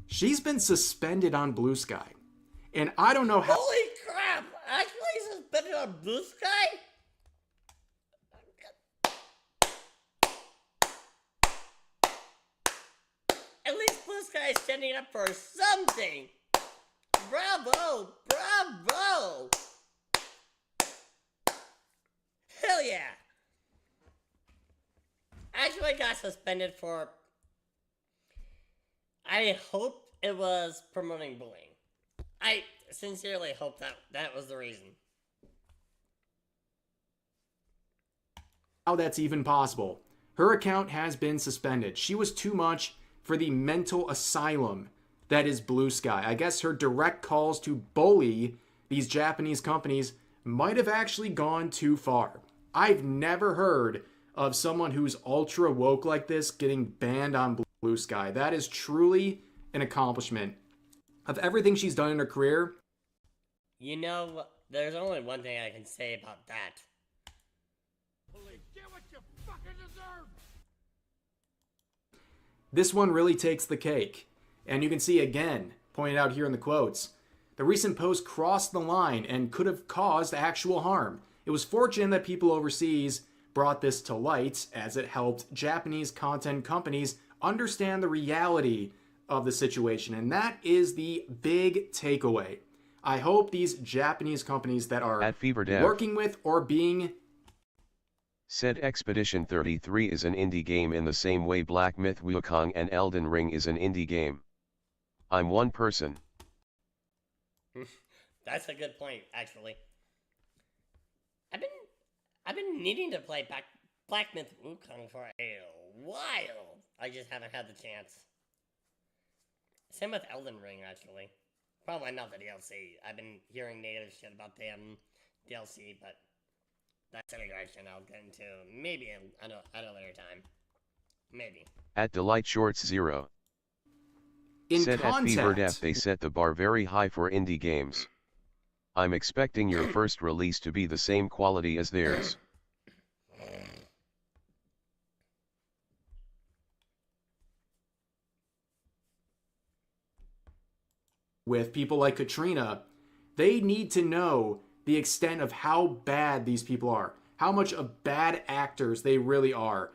she's been suspended on Blue Sky. And I don't know how... Holy crap! Actually suspended on Blue Sky? At least Blue Sky is standing up for something! Bravo! Bravo! Hell yeah! Actually got suspended for... I hope it was promoting bullying. I sincerely hope that was the reason. How that's even possible. Her account has been suspended. She was too much for the mental asylum that is Blue Sky. I guess her direct calls to bully these Japanese companies might have actually gone too far. I've never heard of someone who's ultra woke like this getting banned on Blue Sky. That is truly an accomplishment. Of everything she's done in her career, You know, there's only one thing I can say about that. Get what you fucking deserve! this one really takes the cake. And you can see again, pointed out here in the quotes, the recent post crossed the line and could have caused actual harm. It was fortunate that people overseas brought this to light, as it helped Japanese content companies understand the reality of the situation. And that is the big takeaway. I hope these Japanese companies that are At FeverDev working with or being said Expedition 33 is an indie game in the same way Black Myth Wukong and Elden Ring is an indie game. I'm one person. That's a good point, actually. I've been needing to play Black Myth Wukong for a while. I just haven't had the chance. Same with Elden Ring, actually. Probably not the DLC. I've been hearing negative shit about the DLC, but that's a digression I'll get into maybe at a later time. Maybe. At Delight Shorts 0 in said at FeverDev contact. they set the bar very high for indie games. I'm expecting your first release to be the same quality as theirs. With people like Katrina, they need to know the extent of how bad these people are, how much of bad actors they really are.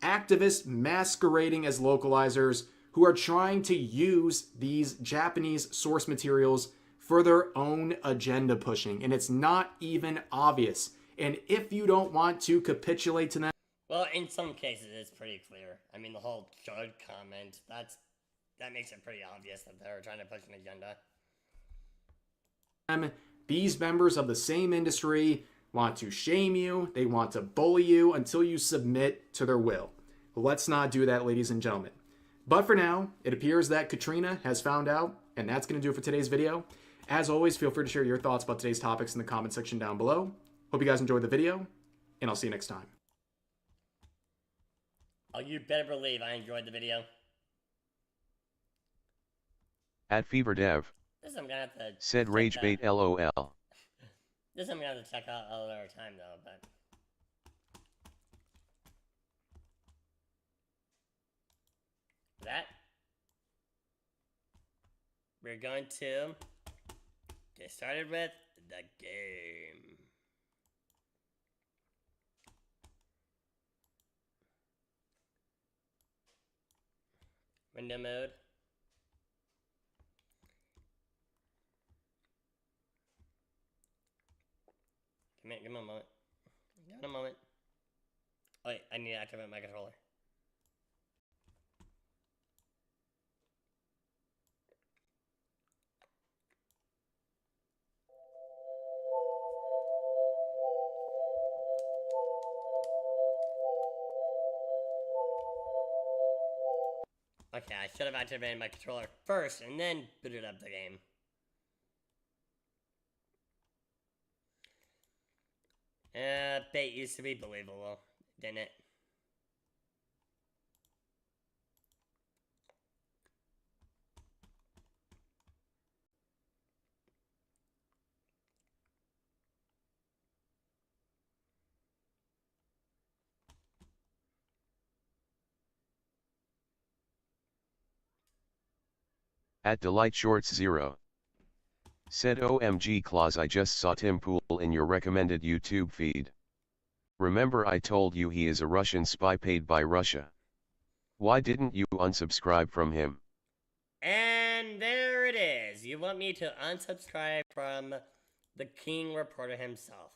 Activists masquerading as localizers who are trying to use these Japanese source materials for their own agenda pushing, and it's not even obvious. And if you don't want to capitulate to them, Well, in some cases, it's pretty clear. I mean, the whole Judd comment, that makes it pretty obvious that they're trying to push an agenda. these members of the same industry want to shame you, they want to bully you until you submit to their will. Let's not do that, ladies and gentlemen. But for now, it appears that Katrina has found out, and that's going to do it for today's video. As always, feel free to share your thoughts about today's topics in the comment section down below. Hope you guys enjoyed the video, and I'll see you next time. Oh, you better believe I enjoyed the video. At FeverDev This I'm gonna have to said check Ragebait out. LOL. This I'm gonna have to check out another time though, but that we're going to get started with the game. Window mode. Give me a moment. Give me a moment. Oh, wait, I need to activate my controller. Okay, I should have activated my controller first and then booted up the game. Bait used to be believable, didn't it? At Delight Shorts 0 said OMG Claus, I just saw Tim Pool in your recommended YouTube feed. Remember I told you he is a Russian spy paid by Russia. Why didn't you unsubscribe from him? And there it is. You want me to unsubscribe from the King Reporter himself.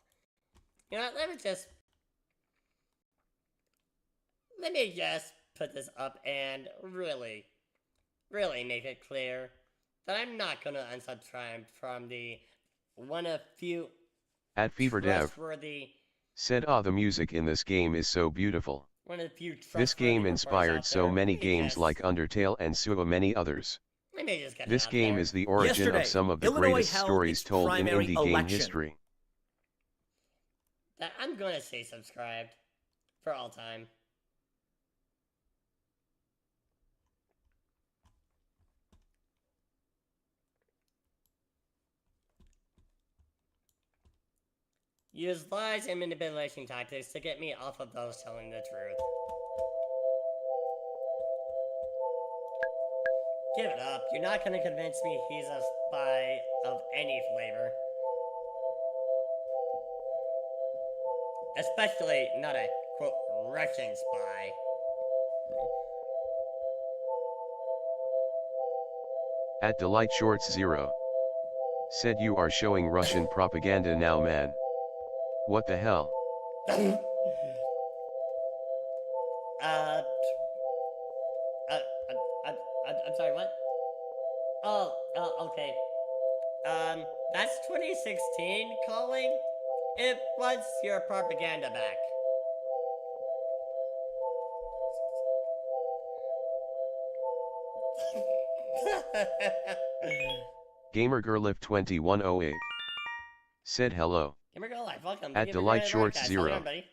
You know what, let me just put this up and really make it clear that I'm not gonna unsubscribe from the one of few At FeverDev trustworthy said the music in this game is so beautiful. one of the few This game trustworthy inspired reporters out so there. many Let me games just- like Undertale and so many others. let me just get it This out game there. is the origin Yesterday, of some of the Illinois greatest held stories its told in primary indie game election. history. That I'm gonna stay subscribed for all time. Use lies and manipulation tactics to get me off of those telling the truth. Give it up. You're not gonna convince me he's a spy of any flavor. Especially not a, quote, Russian spy. At Delight Shorts 0. Said you are showing Russian propaganda now, man. What the hell? uh, I'm sorry, what? Oh, okay. That's 2016 calling. It was your propaganda back. GamerGirlif2108 said hello. Gamergirl Life, welcome. At Delight Shorts How's it 0. going, buddy?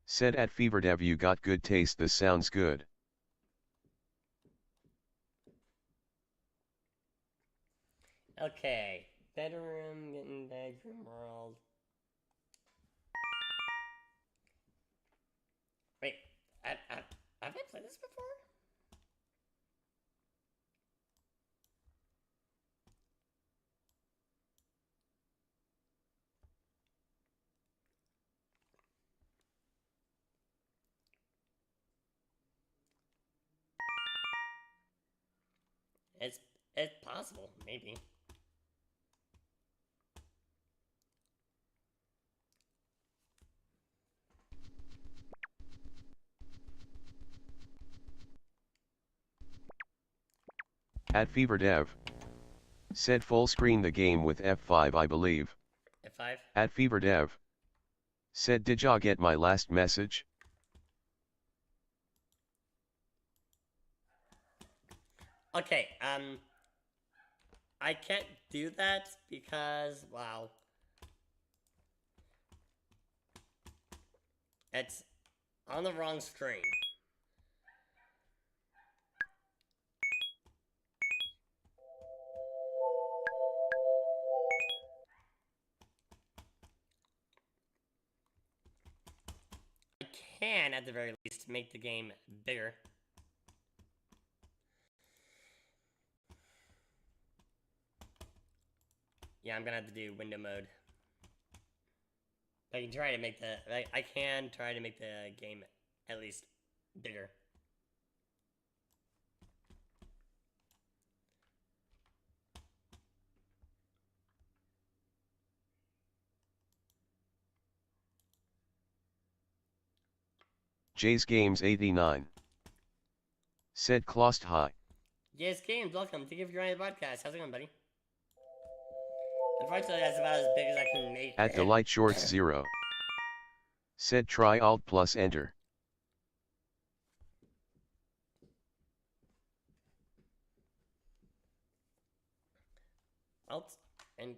Said at FeverDev you got good taste, this sounds good. Okay. Bedroom, getting bedroom world. Wait, have I played this before? It's possible, maybe. At FeverDev. Said full screen the game with F5 I believe. F5? At FeverDev. Said did ya get my last message? Okay, I can't do that because, wow. It's on the wrong screen. I can, at the very least, make the game bigger. Yeah, I'm gonna have to do window mode. I can try to make I can try to make the game at least bigger. Jay's Games 89. Said Clost hi. Yes, Games, welcome. Thank you for joining the podcast. How's it going, buddy? Unfortunately, that's about as big as I can make At it. Delight Shorts 0. Said try Alt plus Enter. Alt and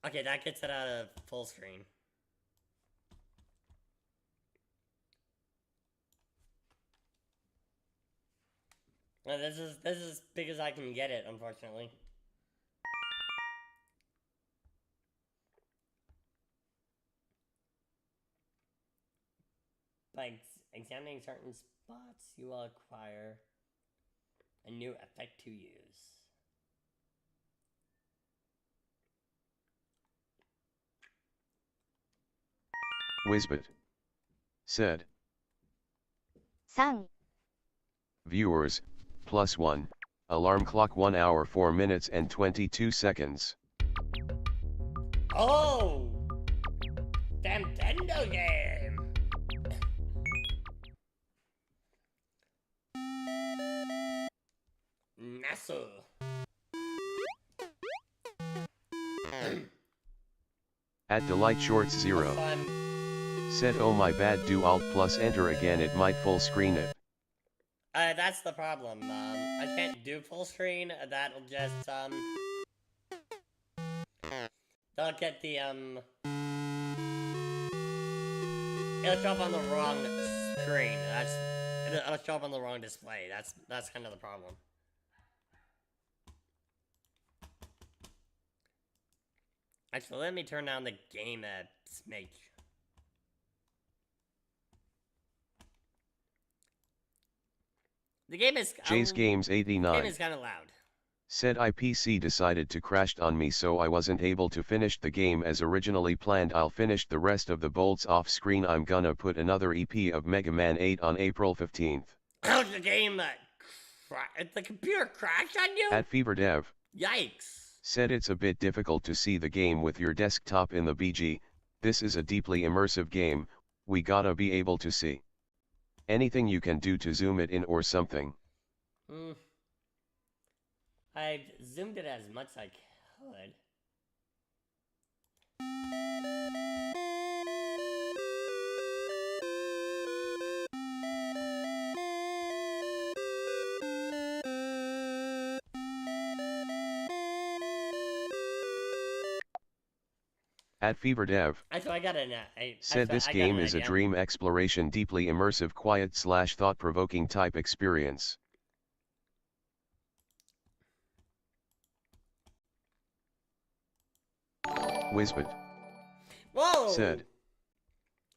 okay, that gets it out of full screen. This is as big as I can get it, unfortunately. By examining certain spots, you will acquire a new effect to use. Wizbit. Said. 3 Viewers, +1. Alarm clock 1 hour 4 minutes and 22 seconds. Oh! Nintendo game! NASA. At Delight Shorts 0. Said oh my bad, do Alt plus Enter again, it might full screen it. That's the problem. I can't do full screen. That'll just, that'll get the, it'll show up on the wrong screen. It'll show up on the wrong display. That's kind of the problem. Actually, let me turn down the game smake. The game is Jay's Games 89. The game is kind of loud. Said IPC decided to crashed on me, so I wasn't able to finish the game as originally planned. I'll finish the rest of the bolts off screen. I'm gonna put another EP of Mega Man 8 on April 15th. How's the game the computer crashed on you? At FeverDev. Yikes. Said it's a bit difficult to see the game with your desktop in the BG. This is a deeply immersive game, we gotta be able to see anything you can do to zoom it in or something. I've zoomed it as much as I could. At FeverDev. So I got it. Said this game is a dream exploration, deeply immersive, quiet / thought-provoking type experience. Wizbit. Whoa! Said.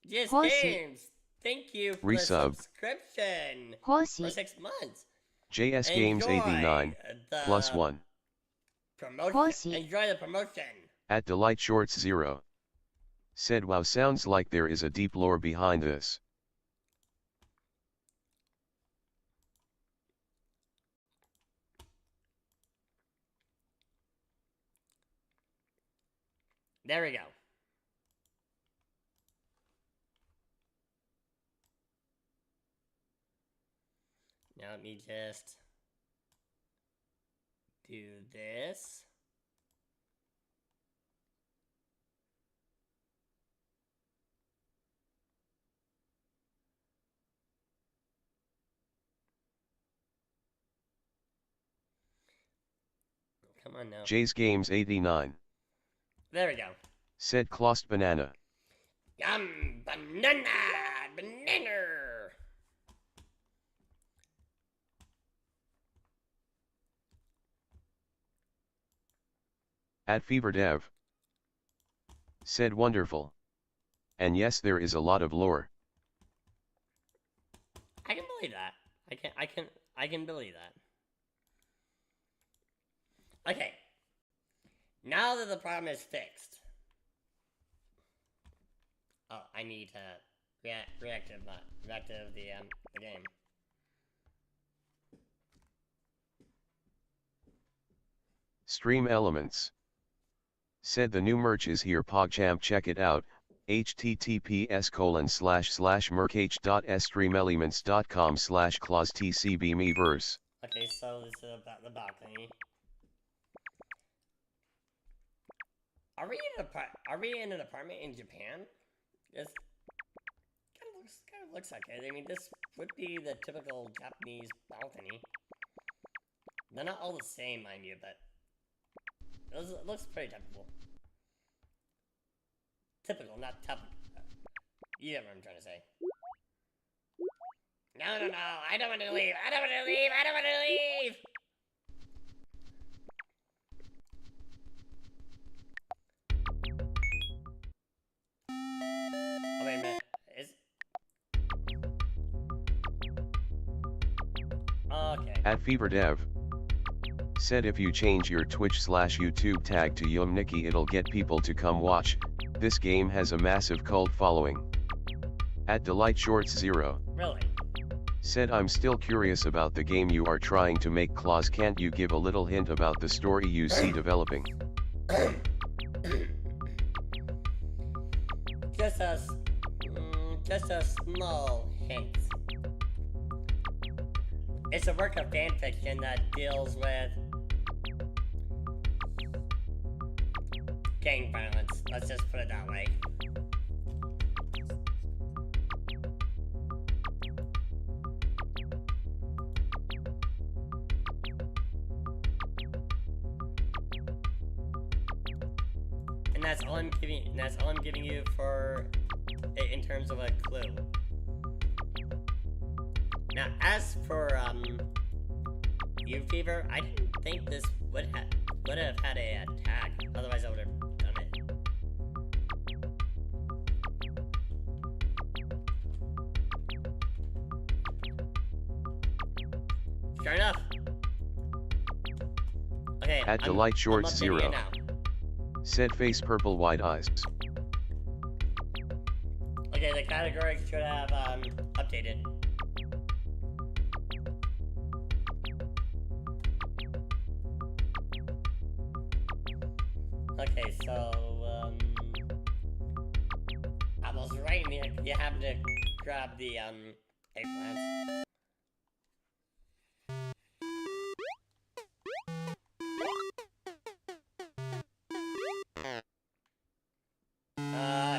Just Horsey. Games. Thank you for the Resub. subscription. Horsey. For 6 months. JS Games Enjoy 89 the plus 1. Promotion. Horsey. Enjoy the promotion. At Delight Shorts 0. Said wow, sounds like there is a deep lore behind this. There we go. Now let me just do this. Come on now. J's Games 89. There we go. Said Clost Banana. Yum, banana, banana. At FeverDev. Said wonderful. And yes, there is a lot of lore. I can believe that. I can believe that. Okay. Now that the problem is fixed. Oh, I need to reactive the game. Stream Elements. Said the new merch is here, PogChamp, check it out. https://merch.streamelements.com/claustcbmeverse. Okay, so this is about the balcony. Are we in an apartment in Japan? This kind of looks like it. I mean, this would be the typical Japanese balcony. They're not all the same, mind you, but it looks pretty typical. Typical, not typical. You know what I'm trying to say. No, I don't want to leave. I don't want to leave. Oh, wait a minute. Okay. At FeverDev. Said if you change your Twitch/YouTube tag to Yumniki, it'll get people to come watch. This game has a massive cult following. At Delight Shorts 0. Really? Said I'm still curious about the game you are trying to make, Claus. Can't you give a little hint about the story you see developing? Just a small hint. It's a work of fanfiction that deals with gang violence. Let's just put it that way. And that's all I'm giving you for in terms of a clue. Now, as for you, Fever, I didn't think this would have had a tag. Otherwise, I would have done it. Sure enough. Okay. At Delight Shorts I'm updating 0. it now. Said face purple wide eyes. Okay, the category should have updated. Okay, so I was right. You have to grab the eggplants.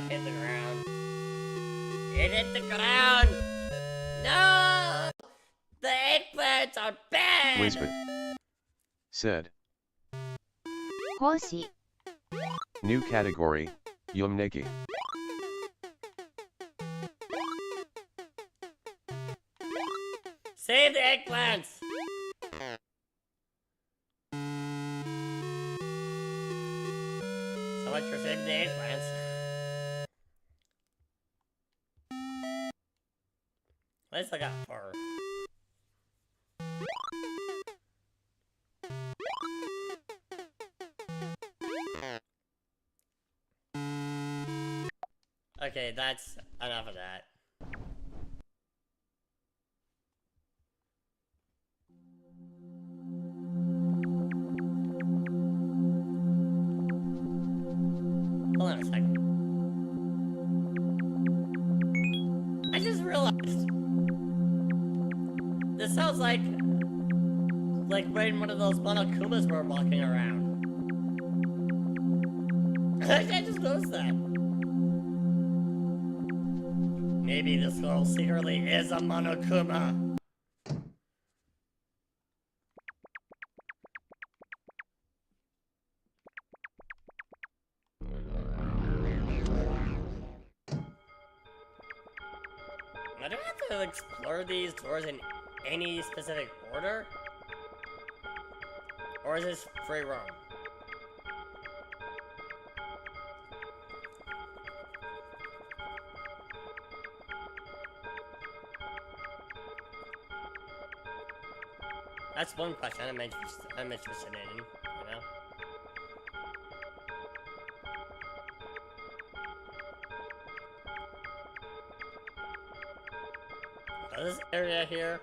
Hit the ground. It hit the ground! No! The eggplants are bad! Wisbit. Said. 講師 New category, Yumneki. Save the eggplants! So much for saving the eggplants. At least I got fur. Okay, that's enough of that. Hold on a second. I just realized this sounds like when one of those Monokumas were walking around. I just noticed that. Maybe this girl secretly is a Monokuma. Now, do I have to explore these doors in any specific order? Or is this free roam? That's one question I'm interested in, you know? Oh, this area here.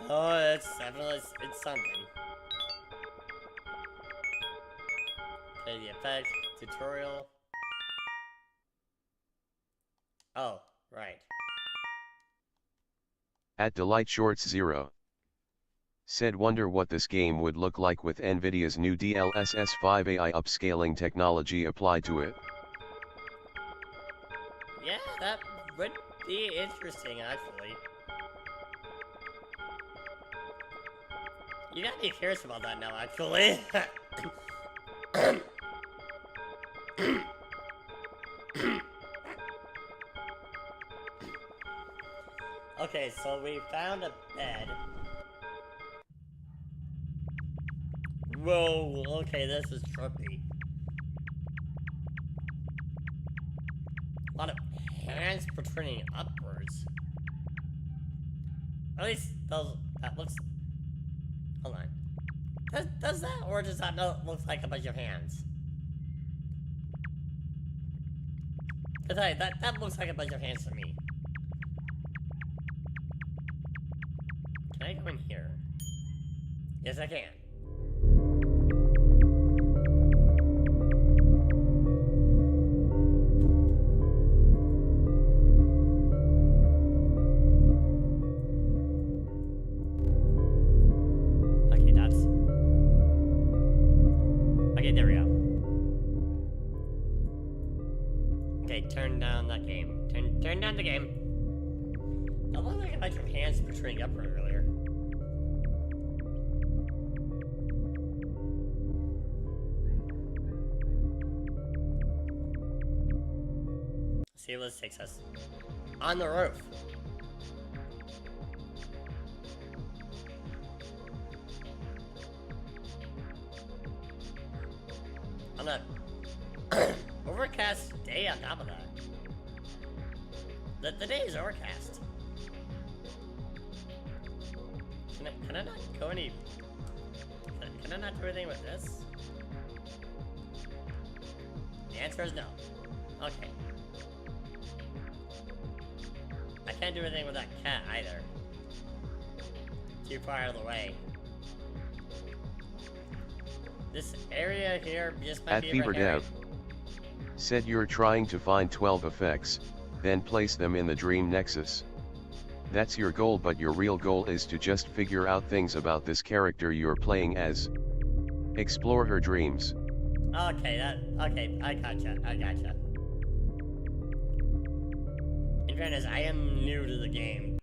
Oh, it's definitely, it's something. Okay, the effects, tutorial. Oh, right. At Delight Shorts 0. Said wonder what this game would look like with Nvidia's new DLSS 5 AI upscaling technology applied to it. Yeah, that would be interesting, actually. You got me curious about that now, actually. Okay, so we found a bed. Whoa, okay, this is trippy. A lot of hands protruding upwards. At least those, that looks, hold on. Does that, or does that not look like a bunch of hands? I tell you, that looks like a bunch of hands to me. Can I go in here? Yes, I can. Okay, that's... Okay, there we go. Okay, turn down that game. Turn down the game. That looked like a bunch of hands protruding upward earlier. See where this takes us. On the roof. On a overcast day on top of that. The day is overcast. Can I not go any Can I not do anything with this? The answer is no. Okay. I can't do anything with that cat either. Too far out of the way. This area here just might At be Fever red herring. Dev said you're trying to find 12 effects, then place them in the Dream Nexus. That's your goal, but your real goal is to just figure out things about this character you're playing as. Explore her dreams. Okay, I gotcha. In fairness, I am new to the game,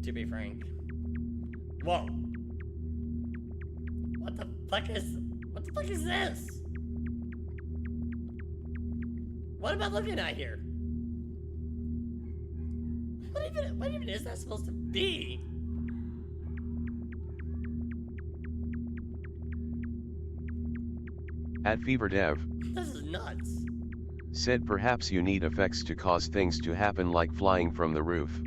to be frank. Whoa. What the fuck is this? What am I looking at here? What even is that supposed to be? At Fever Dev This is nuts. said perhaps you need effects to cause things to happen, like flying from the roof.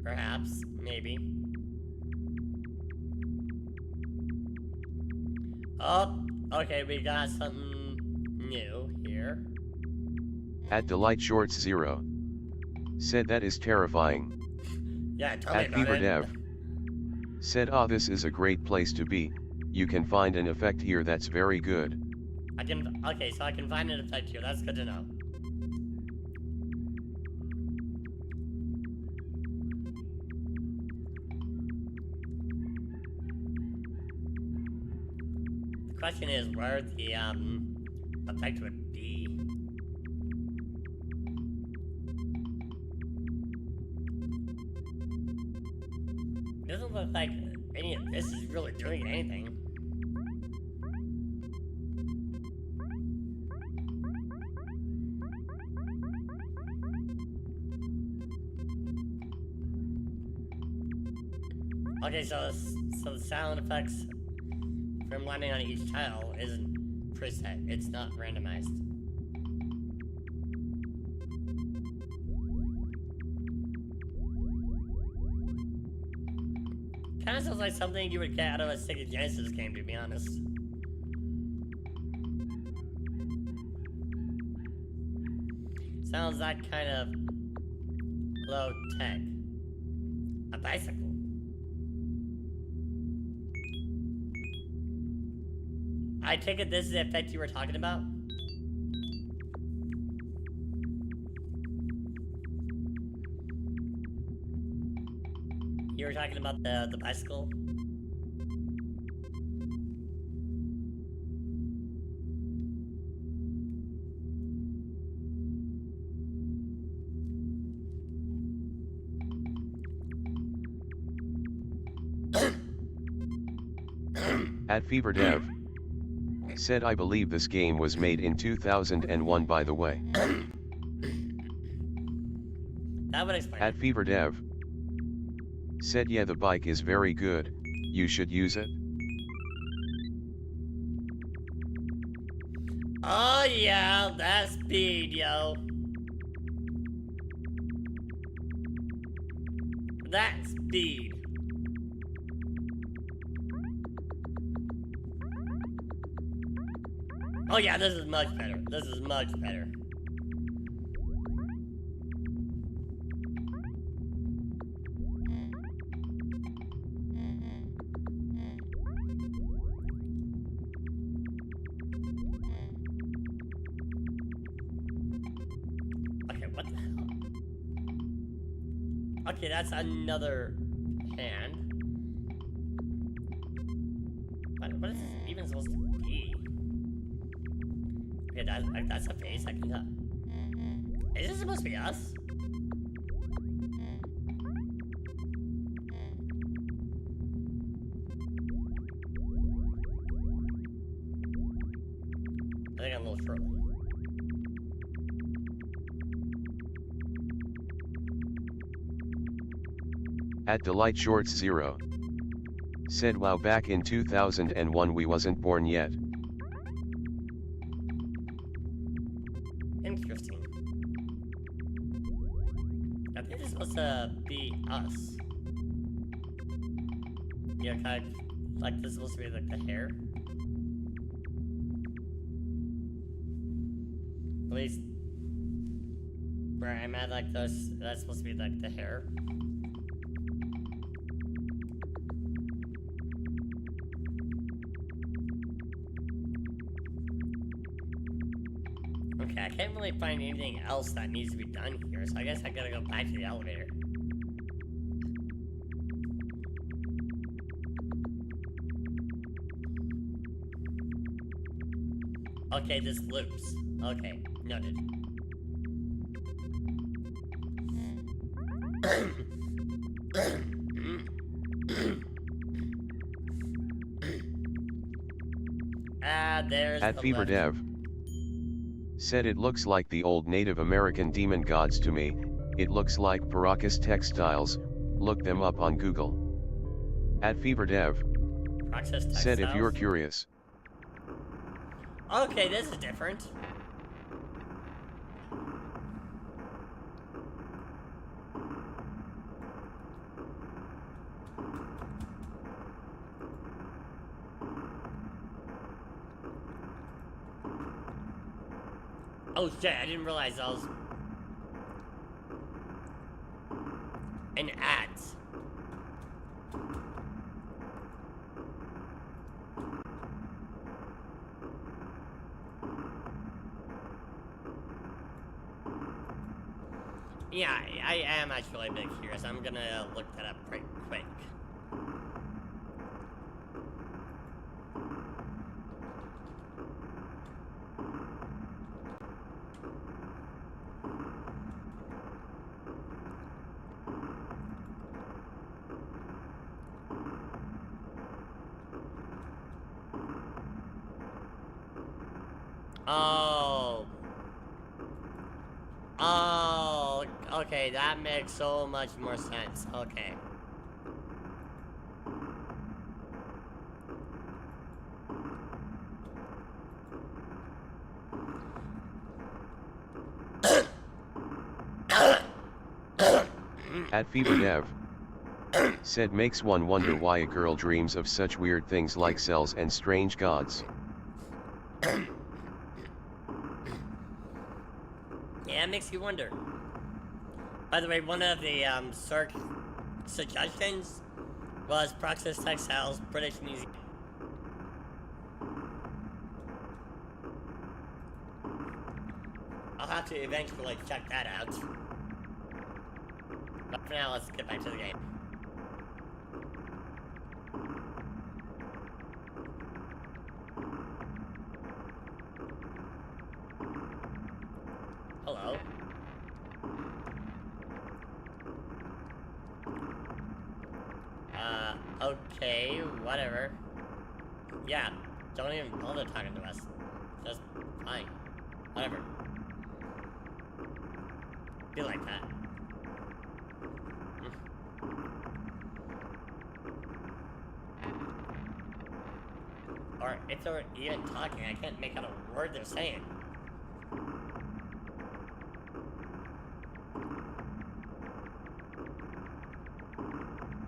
Perhaps, maybe. Oh, okay, we got something new here. At Delight Shorts 0 said that is terrifying. Yeah, tell me At about Fever it. Dev said, "Ah, this is a great place to be. You can find an effect here that's very good." Okay, so I can find an effect here. That's good to know. The question is where the effect would be. It doesn't look like any of this is really doing anything. Okay, so the sound effects from landing on each tile isn't preset. It's not randomized. Kinda sounds like something you would get out of a Sega Genesis game, to be honest. Sounds that kind of low tech. A bicycle. I take it this is the effect you were talking about? You were talking about the bicycle? At Fever Dev said, "I believe this game was made in 2001, by the way." That would explain At it. Fever Dev said, "Yeah, the bike is very good. You should use it." Oh yeah, that speed, yo. That speed. Oh yeah, this is much better. This is much better. Okay, what the hell? Okay, that's another hand. What is this even supposed to be? Okay, that's a face, I can tell. Is this supposed to be us? I think I'm a little short. At Delight Shorts 0 said, "Wow, back in 2001 we wasn't born yet." Interesting. I think it's supposed to be us. Yeah, kind of like this is supposed to be like the hair. At least where I'm at, like this, that's supposed to be like the hair. Okay, I can't really find anything else that needs to be done here, so I guess I gotta go back to the elevator. Okay, this loops. Okay, noted. There's At the Fever lift. Dev said it looks like the old Native American demon gods to me. It looks like Paracas Textiles. Look them up on Google. At Fever Dev Roxas said if you're Textiles? curious. Okay, this is different. Oh shit, I didn't realize that was an ads. Yeah, I am actually a bit curious. I'm gonna look that up right quick. Oh. Oh, okay, that makes so much more sense. Okay. At Fever Dev said makes one wonder why a girl dreams of such weird things like cells and strange gods. Yeah, it makes you wonder. By the way, one of the search suggestions was Praxis Textiles, British Museum. I'll have to eventually check that out. But for now, let's get back to the game. Hello. Okay, whatever. Yeah, don't even bother talking to us. Just fine. Whatever. Be like that. Or if they're even talking, I can't make out a word they're saying.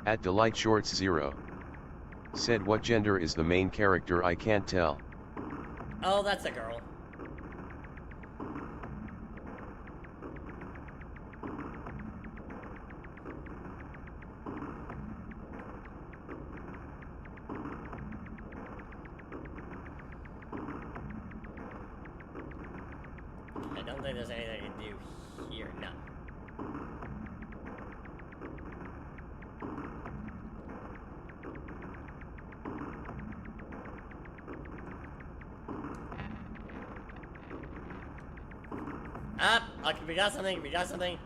At Delight Shorts 0 said what gender is the main character, I can't tell. Oh, that's a girl. I don't think there's anything to do here, no. Up! Okay, we got something, we got something.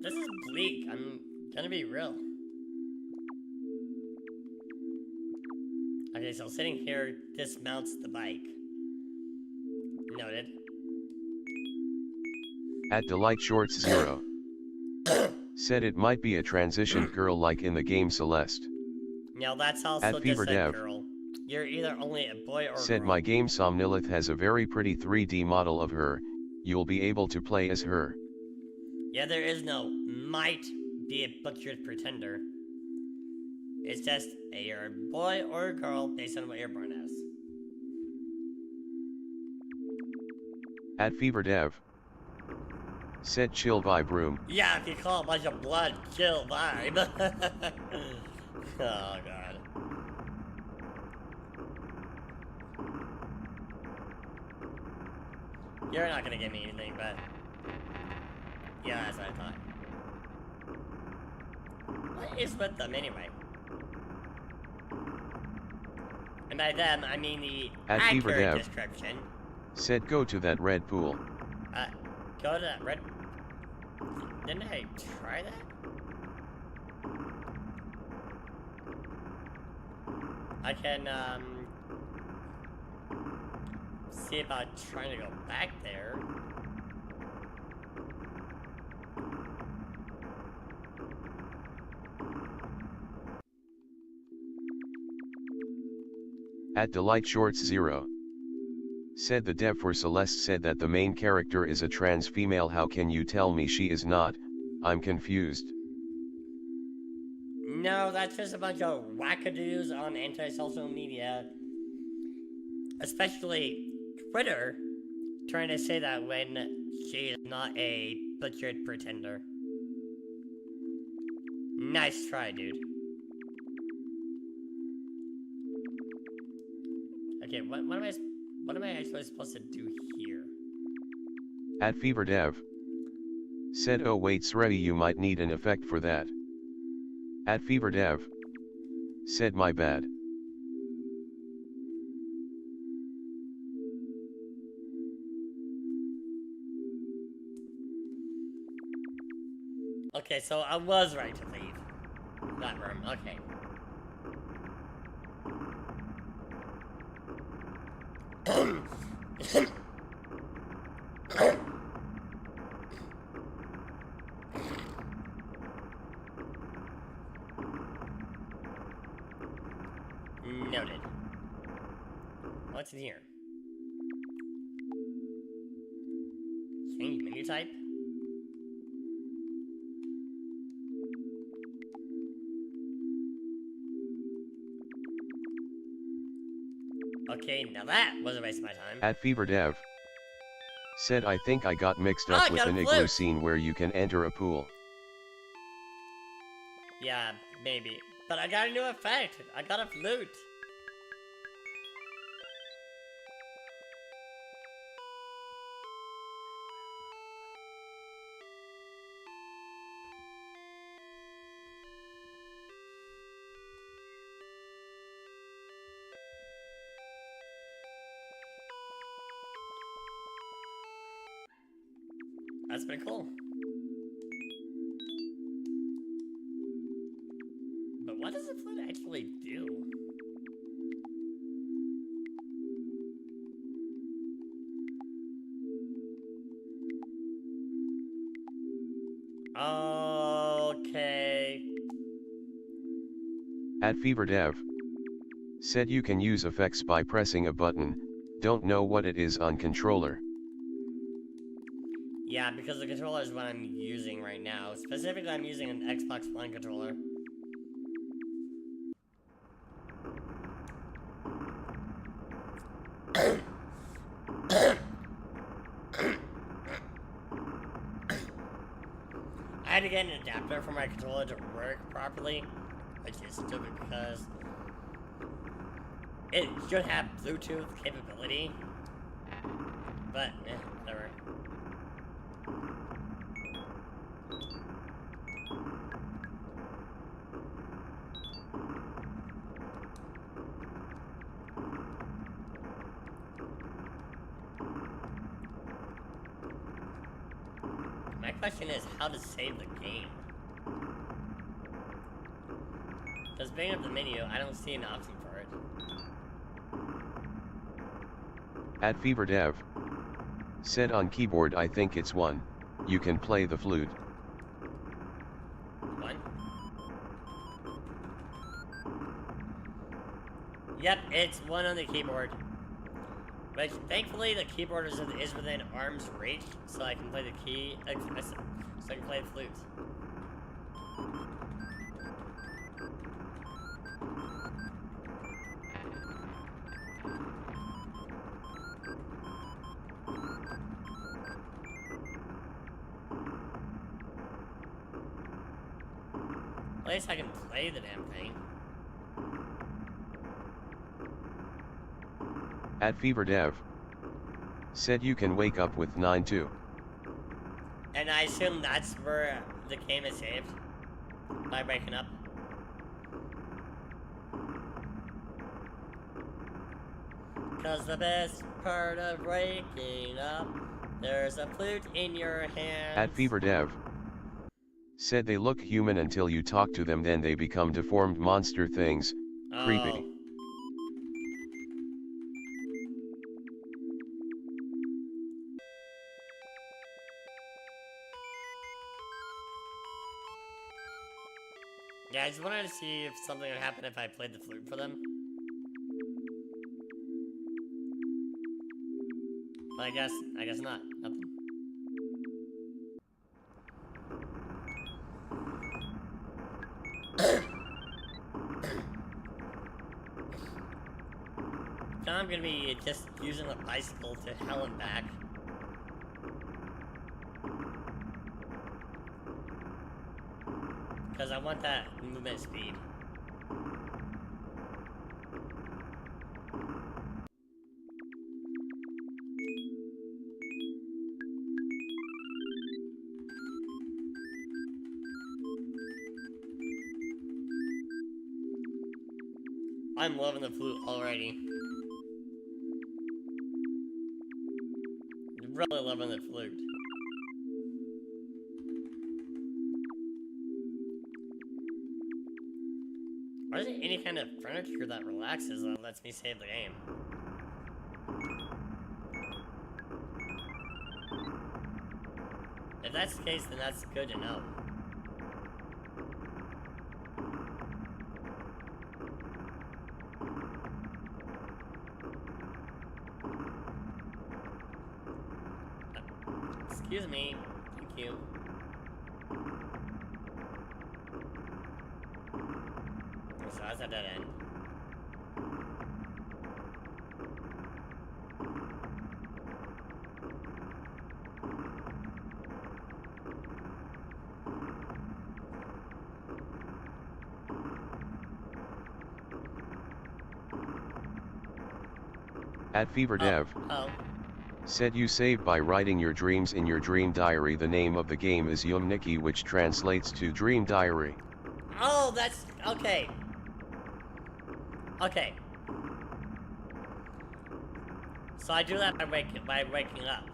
This is bleak, I'm gonna be real. Okay, so sitting here dismounts the bike. Noted. At Delight Shorts 0 said it might be a transition girl like in the game Celeste. Now that's also At just Fever a Dev girl. You're either only a boy or Said girl. my game Somnolith has a very pretty 3D model of her, you'll be able to play as her. Yeah, there is no might be a butchered pretender. It's just you're a boy or a girl based on what you're born as. At FeverDev. Said chill vibe room. Yeah, if you call a bunch of blood, chill vibe. Oh god. You're not gonna give me anything, but yeah, that's what I thought. What is with them anyway? And by them, I mean the At accurate FeverDev. description. Said go to that red pool. Go to that red. Didn't I try that? I can see about trying to go back there. At Delight Shorts 0. Said the dev for Celeste said that the main character is a trans female. How can you tell me she is not? I'm confused. No, that's just a bunch of wackadoos on anti-social media. Especially Twitter, trying to say that when she is not a butchered pretender. Nice try, dude. Okay, what am I actually supposed to do here? At FeverDev. Said oh wait Srey, you might need an effect for that. At FeverDev. Said my bad. Okay, so I was right to leave that room. Okay. Noted. What's in here? Change menu type? Okay, now that was a waste of my time. At FeverDev. Said I think I got mixed up I with got a an igloo flute. scene where you can enter a pool. Yeah, maybe. But I got a new effect. I got a flute. That's pretty cool. But what does the flute actually do? Okay. At FeverDev. Said you can use effects by pressing a button, don't know what it is on controller. Yeah, because the controller is what I'm using right now. Specifically, I'm using an Xbox One controller. I had to get an adapter for my controller to work properly, which is stupid because it should have Bluetooth capability. But, whatever. My question is how to save the game. Because bringing up the menu, I don't see an option for it. At FeverDev. Said on keyboard I think it's 1, you can play the flute. One. Yep, it's one on the keyboard. But thankfully, the keyboard is within arm's reach, so I can play the key. So I can play the flute. At least I can play the damn thing. At FeverDev. Said you can wake up with 9-2. And I assume that's where the game is saved. By waking up. Cause the best part of waking up, there's a flute in your hand. At FeverDev. Said they look human until you talk to them, then they become deformed monster things. Creepy. Oh. Yeah, I just wanted to see if something would happen if I played the flute for them. But I guess not. Nothing. Now I'm gonna be just using the bicycle to hell and back. Because I want that movement speed. I'm loving the flute already. Really loving the flute. Or is there any kind of furniture that relaxes that lets me save the game? If that's the case, then that's good to know. Excuse me. Thank you. So that's at that end. At FeverDev. Oh. Said you save by writing your dreams in your dream diary. The name of the game is Yumniki, which translates to dream diary. Oh, that's okay. Okay. So I do that by waking up.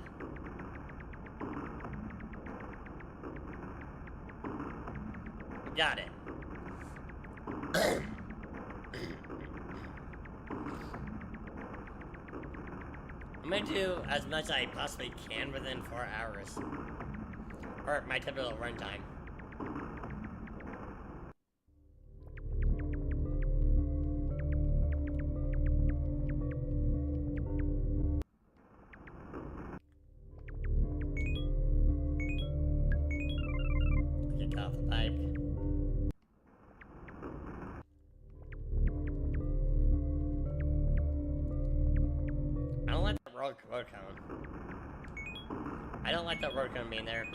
Got it. I'm gonna do as much as I possibly can within 4 hours. Or my typical runtime. Get off the bike. I don't like that road cone. I don't like that road cone being there.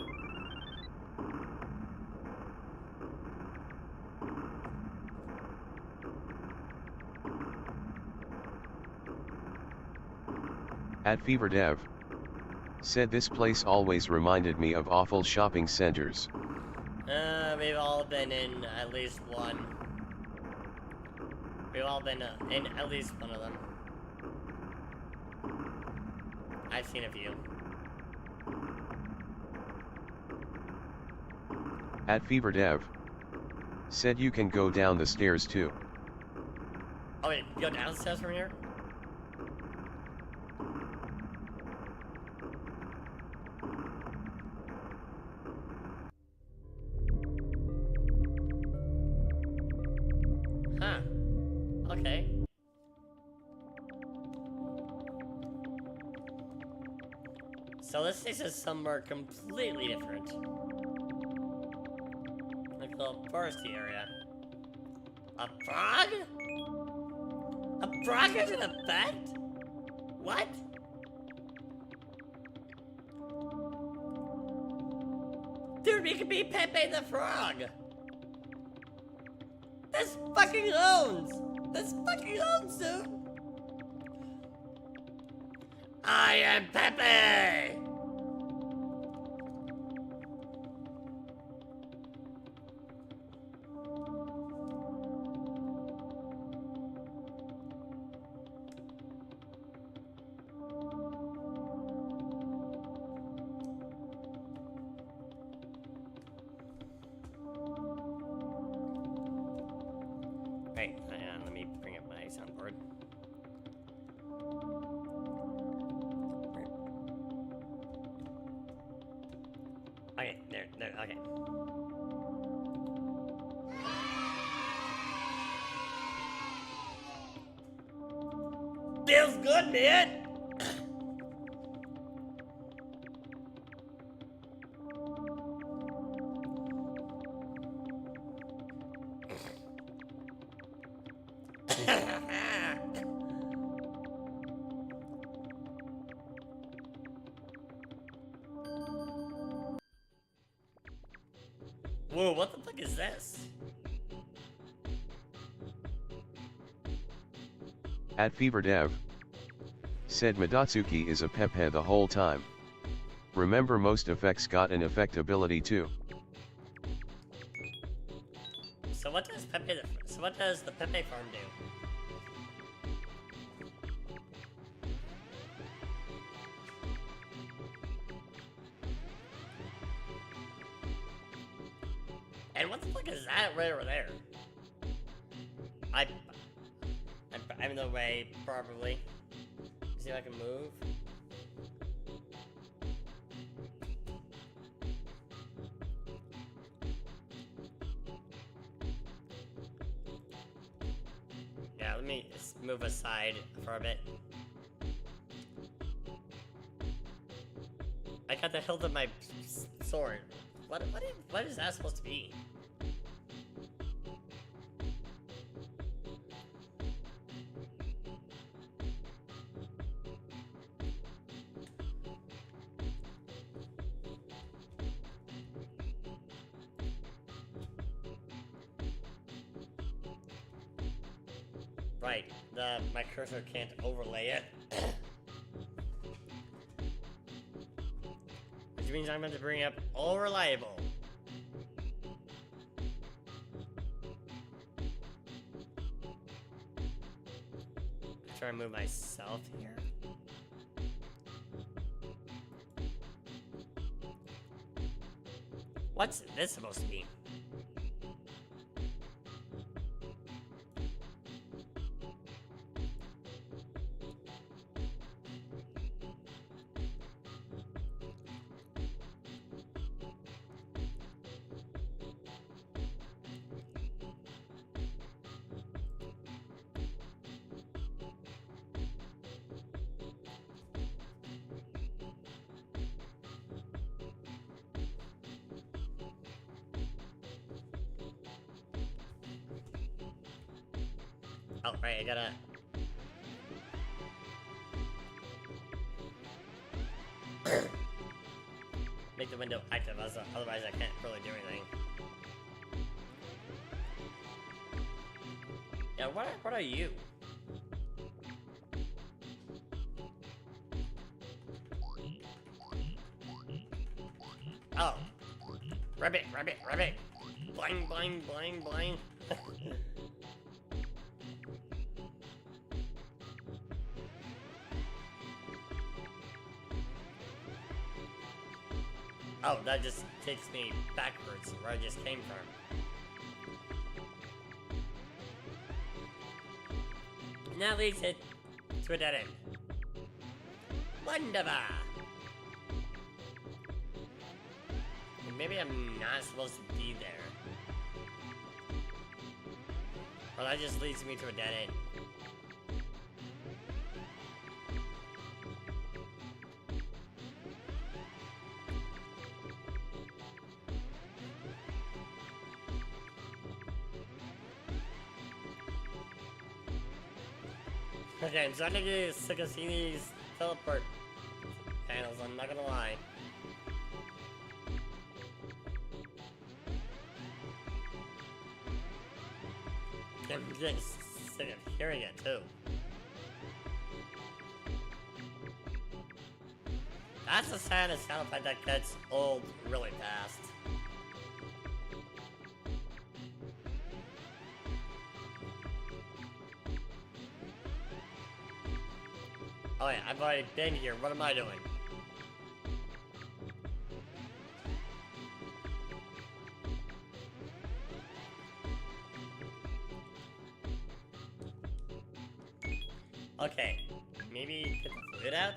At FeverDev. Said this place always reminded me of awful shopping centers. We've all been in at least one. We've all been in at least one of them. I've seen a few. At FeverDev. Said you can go down the stairs too. Oh wait, go downstairs from here? Huh. Okay. So this takes us somewhere completely different. Like a little foresty area. A frog? A frog has an effect? What? Dude, we could be Pepe the Frog! This fucking owns! This fucking owns, dude! I am Pepe! Wait, hang on, let me bring up my soundboard. Okay, there, okay. Feels good, man! Whoa, what the fuck is this? At FeverDev said Madatsuki is a Pepe the whole time. Remember most effects got an effect ability too. So what does the Pepe farm do? And what the fuck is that right over there? I'm in the way, probably. See if I can move. Yeah, let me move aside for a bit. I got the hilt of my sword. What is that supposed to be? Right, my cursor can't overlay it. Which means I'm going to bring up all reliable. Try to move myself here. What's this supposed to be? Oh, right, I gotta... make the window active, otherwise I can't really do anything. Yeah, what are you? Oh. Rabbit. Bling, bling, bling, bling. Oh, that just takes me backwards where I just came from. And that leads it to a dead end. Wonderful! And maybe I'm not supposed to be there. Well, that just leads me to a dead end. Okay, I'm starting to get sick of seeing these teleport panels, I'm not gonna lie. I'm getting sick of hearing it too. That's the sound effect that gets old really fast. Oh yeah, I've already been here. What am I doing? Okay, maybe get the fluid out?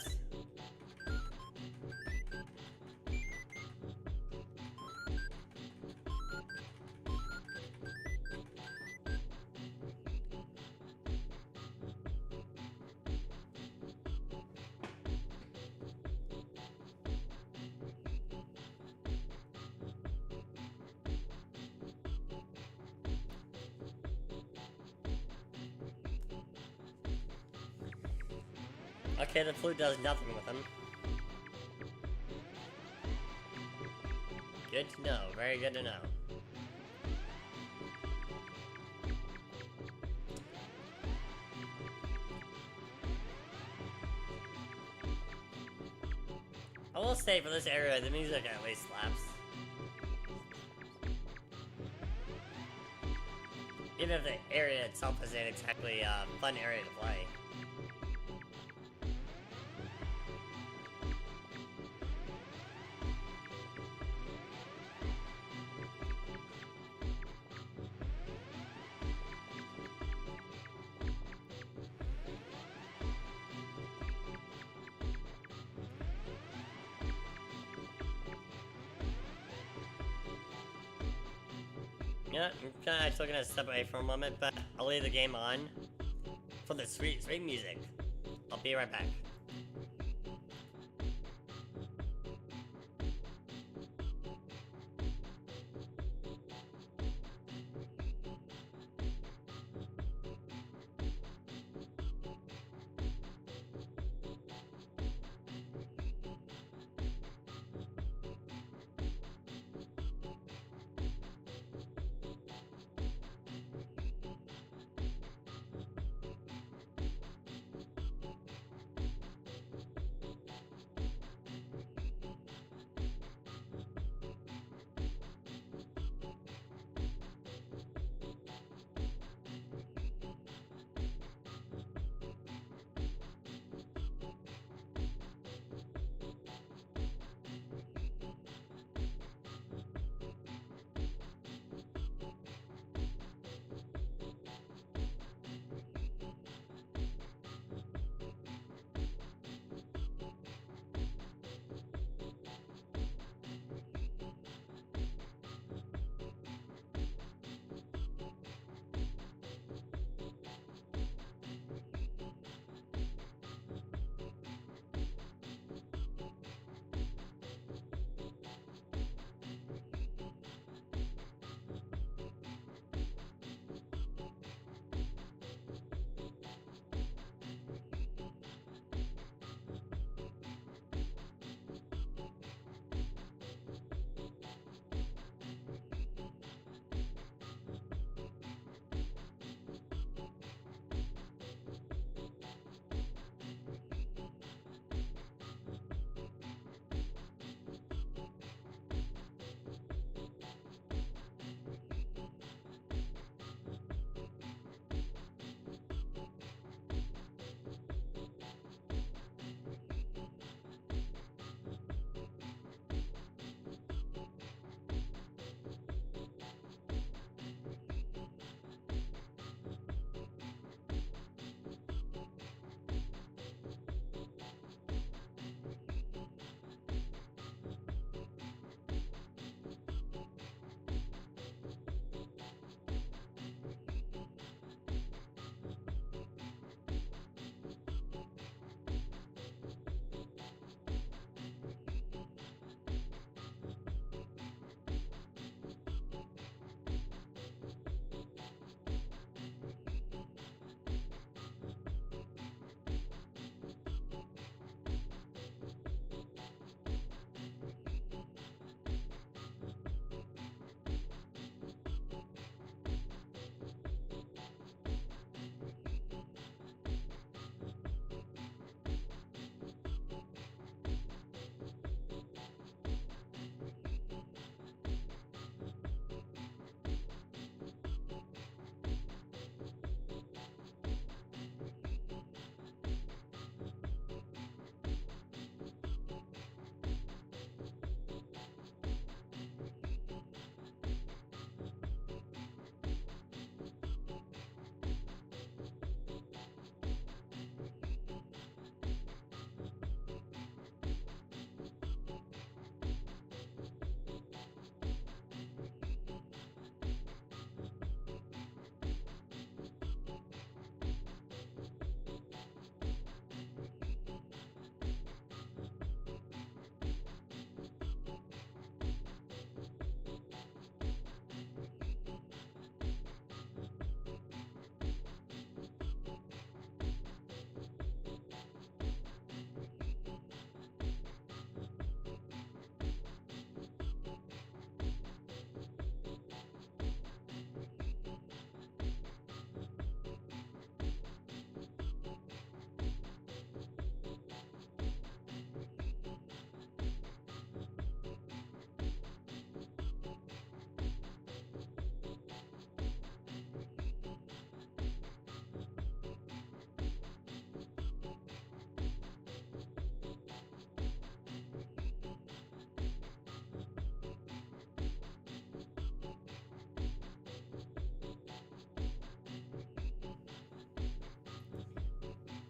Okay, the flute does nothing with him. Good to know, very good to know. I will say for this area, the music at least slaps. Even if the area itself isn't exactly a fun area to play. Yeah, I'm kinda actually gonna step away for a moment, but I'll leave the game on for the sweet, sweet music. I'll be right back.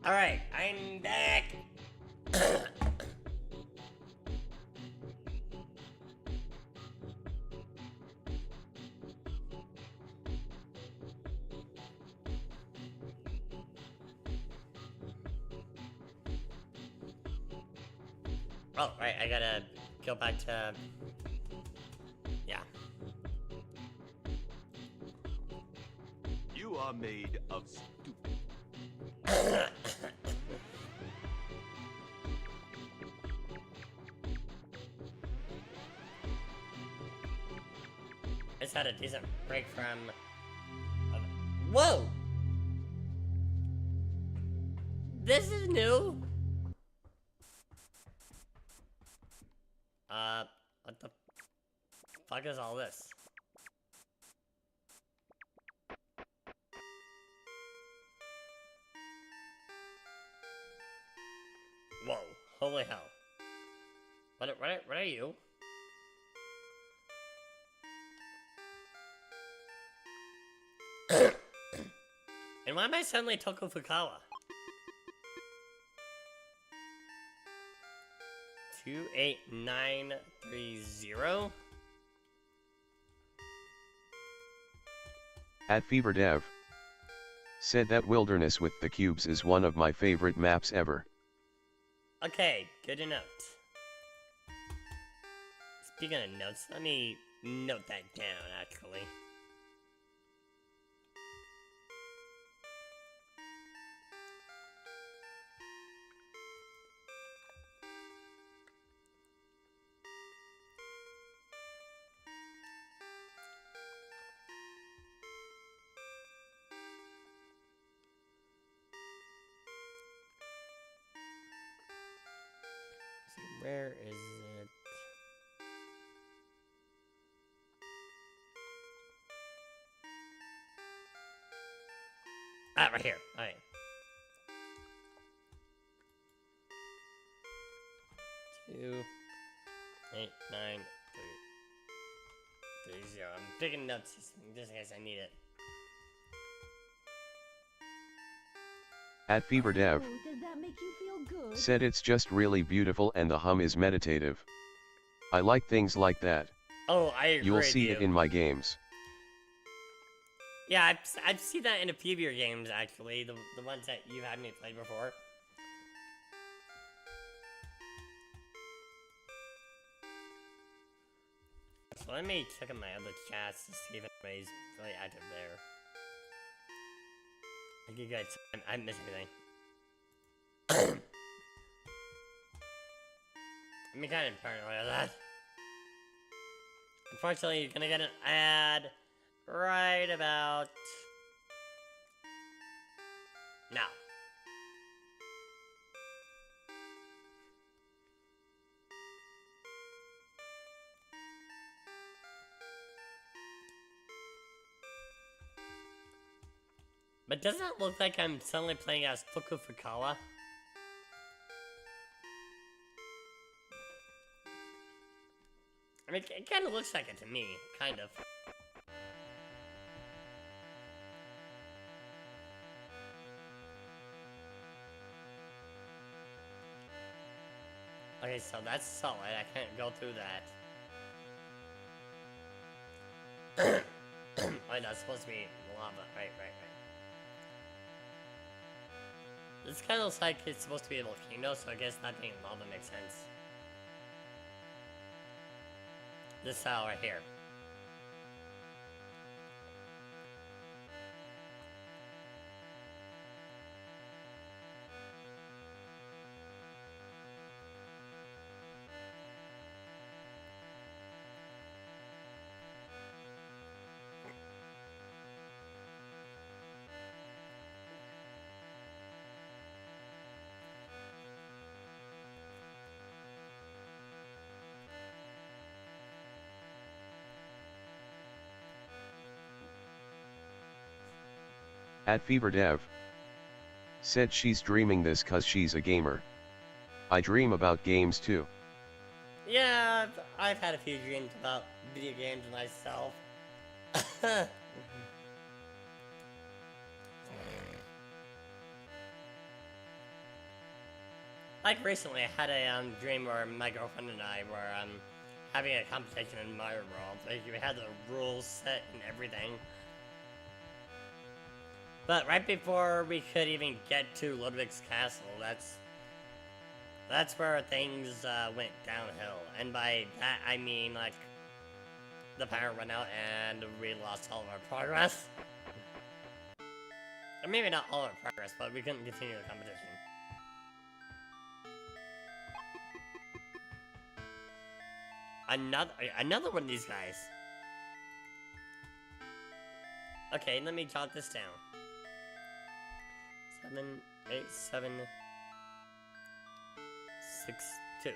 Alright, I'm back. Oh, right, I gotta go back to... Yeah. You are made of stupid. Just had a decent break from... Whoa! This is new! What the fuck is all this? Whoa, holy hell. What are you? And why am I suddenly Toko Fukawa? 28930? At FeverDev. Said that Wilderness with the cubes is one of my favorite maps ever. Okay, good to note. Speaking of notes, let me note that down, actually. Where is it? Ah, right here. Alright. 28930. I'm taking notes just in case I need it. At FeverDev. Oh, does that make you feel good? Said it's just really beautiful and the hum is meditative. I like things like that. Oh, I agree. You'll see with it you. in my games. Yeah, I've seen that in a few of your games, actually. The ones that you had me play before. So let me check on my other chats to see if anybody's really active there. Thank you guys. I missed anything. I'm kind of paranoid of that. Unfortunately, you're gonna get an ad right about now. But doesn't it look like I'm suddenly playing as Toko Fukawa? I mean, it kind of looks like it to me, kind of. Okay, so that's solid. I can't go through that. Oh, that's supposed to be lava. Right. This kind of looks like it's supposed to be a volcano, so I guess that being lava makes sense. This style right here. At FeverDev. Said she's dreaming this cause she's a gamer. I dream about games too. Yeah, I've had a few dreams about video games myself. Like recently, I had a dream where my girlfriend and I were having a competition in Mario World. Like, we had the rules set and everything. But right before we could even get to Ludwig's castle, that's where things went downhill. And by that I mean, like, the power went out and we lost all of our progress. Or maybe not all of our progress, but we couldn't continue the competition. Another one of these guys. Okay, let me jot this down. 78762.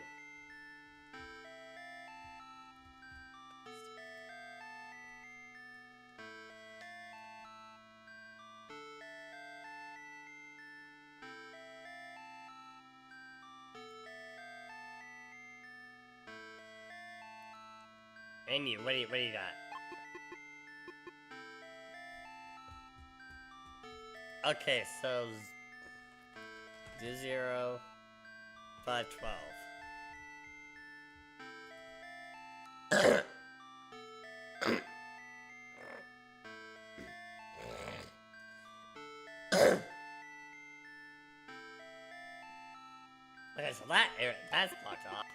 And you, what do you got? Okay, so 0, 5, 12. Okay, so that's blocked off.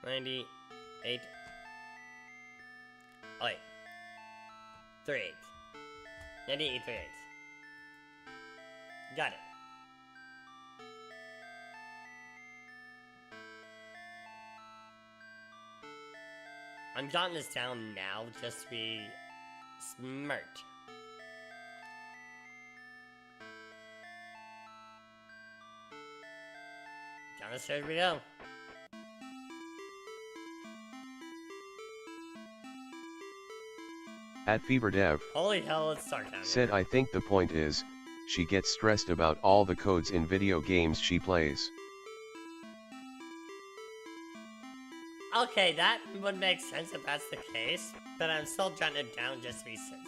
$98. Oh wait. 38. 98, 38. Got it. I'm jotting this down now just to be smart. Down the stairs we go. At FeverDev Holy hell, it's start time. said I think the point is, she gets stressed about all the codes in video games she plays. Okay, that would make sense if that's the case, but I'm still jotting it down just to be sure.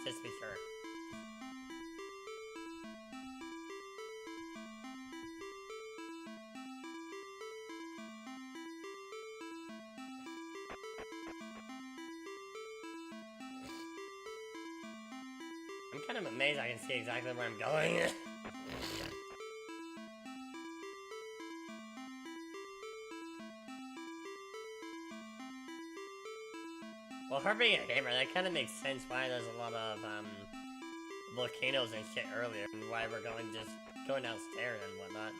I'm kind of amazed I can see exactly where I'm going. Well, her being a gamer, that kind of makes sense why there's a lot of volcanoes and shit earlier, and why we're going downstairs and whatnot.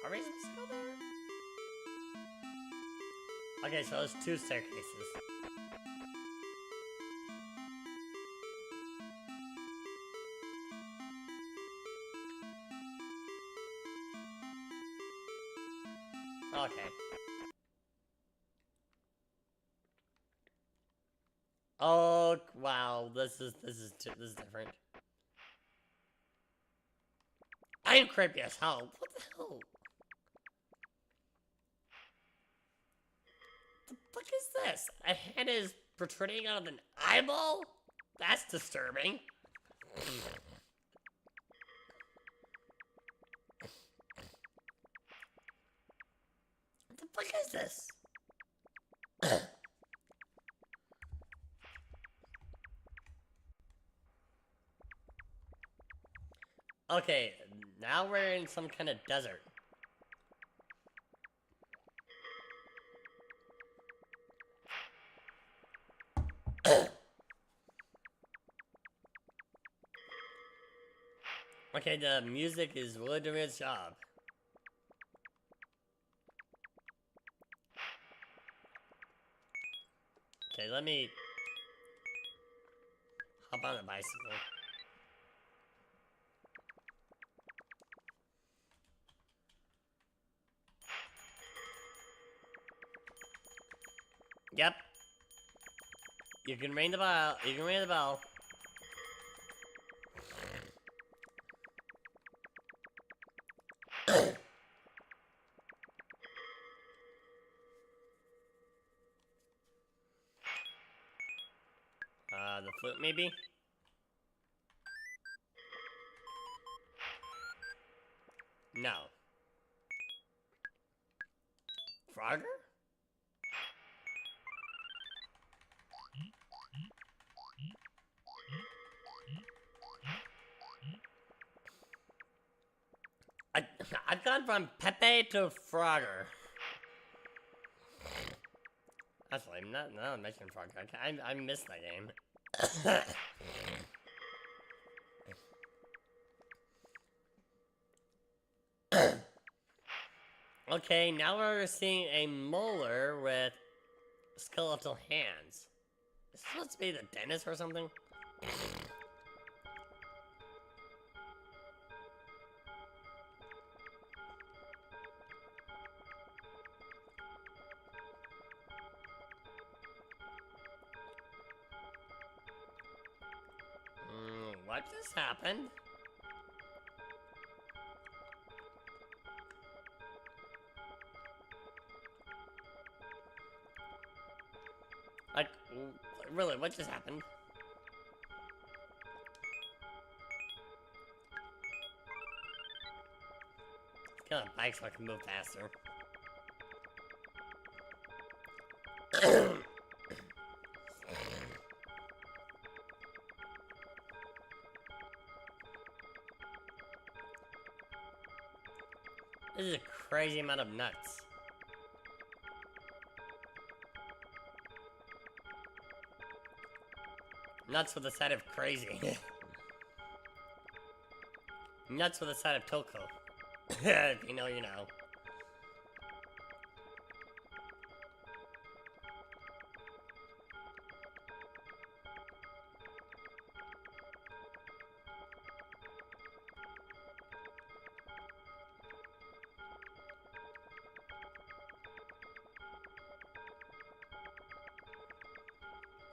Are we still there? Okay, so there's 2 staircases. Okay. Oh wow, this is different. I am creepy as hell. What the hell? The fuck is this? A head is protruding out of an eyeball? That's disturbing. What the fuck is this? Okay, now we're in some kind of desert. Okay, the music is really doing its job. Okay, let me hop on a bicycle. Yep. You can ring the bell. You can ring the bell. The flute maybe? No. Frogger? I've gone from Pepe to Frogger. Actually, not mentioning Frogger. I missed that game. Okay, now we're seeing a molar with skeletal hands. Is this supposed to be the dentist or something? What just happened? Like, really, what just happened? Let's get on a bike so I can move faster. This is a crazy amount of nuts. Nuts with a side of crazy. Nuts with a side of Toko. If you know, you know.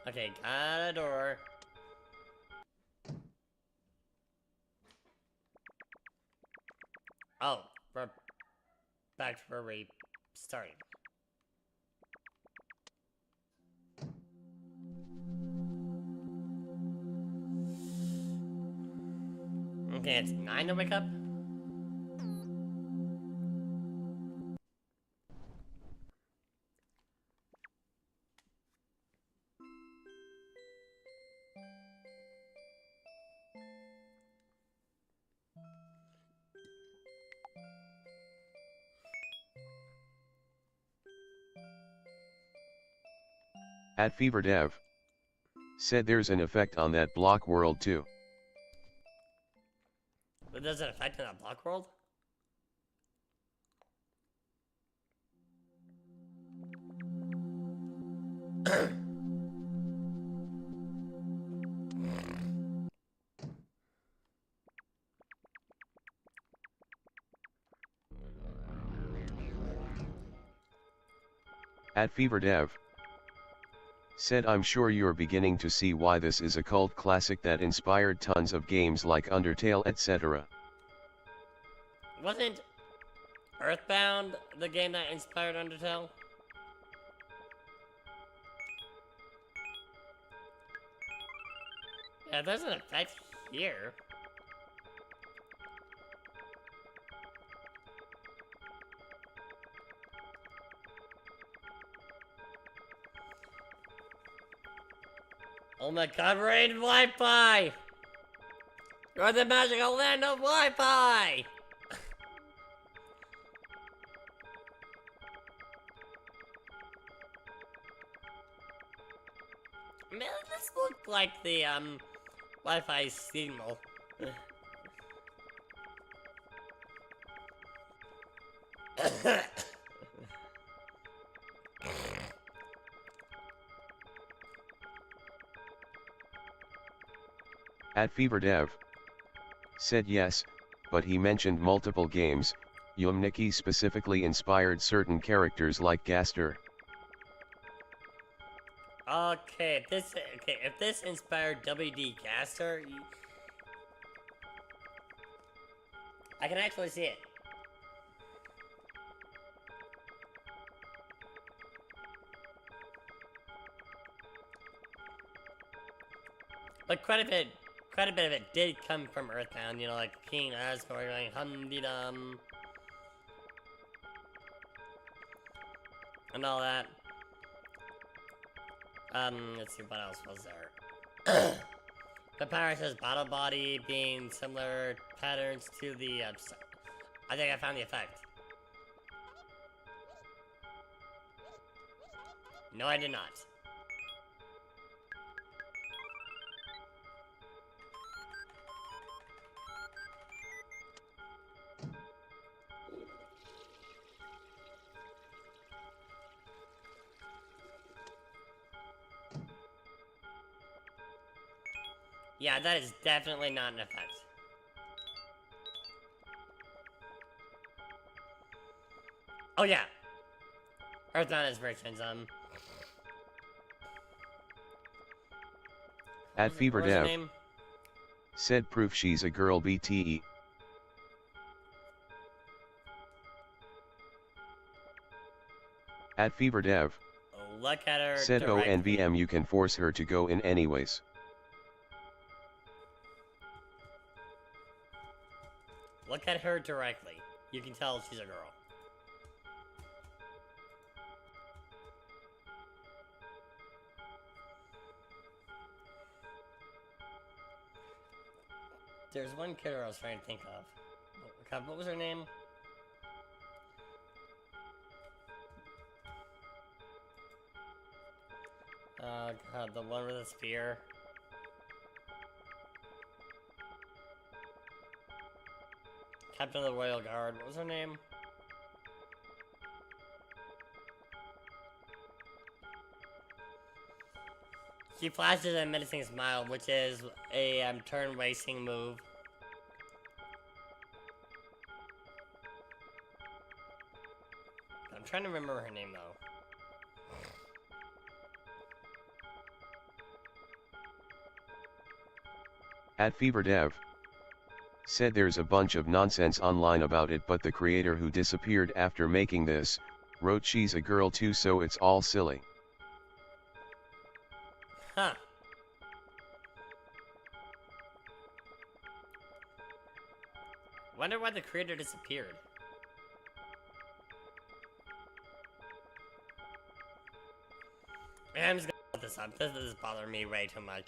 Okay, got a door. Oh, we're back to where we started. Okay, it's 9 to wake up. At FeverDev said there's an effect on that block world too. But does it affect in that block world? At FeverDev said I'm sure you're beginning to see why this is a cult classic that inspired tons of games like Undertale etc. Wasn't Earthbound the game that inspired Undertale? Yeah, there's an effect here. Oh my god, we're in Wi-Fi! You're the magical land of Wi-Fi! Man, this looked like the, Wi-Fi signal. At FeverDev said yes, but he mentioned multiple games. Yumniki specifically inspired certain characters like Gaster. Okay, if this inspired WD Gaster, I can actually see it. But quite a bit of it did come from Earthbound, you know, like King Asgore going hum-de-dum. And all that. Let's see, what else was there? Papyrus's battle body being similar patterns to the, I think I found the effect. No, I did not. Yeah, that is definitely not an effect. Oh yeah. Earthbound Inspirations, At Fever what was her Dev name? said proof she's a girl BTE. At Fever Dev Look at her said directly. ONVM you can force her to go in anyways. Look at her directly. You can tell she's a girl. There's one killer I was trying to think of. God, what was her name? God, the one with the spear. Captain of the Royal Guard. What was her name? She flashes a menacing smile, which is a turn wasting move. I'm trying to remember her name though. At Fever Dev said there's a bunch of nonsense online about it, but the creator who disappeared after making this wrote she's a girl too, so it's all silly. Huh. Wonder why the creator disappeared. I'm just gonna put this up. This is bothering me way too much.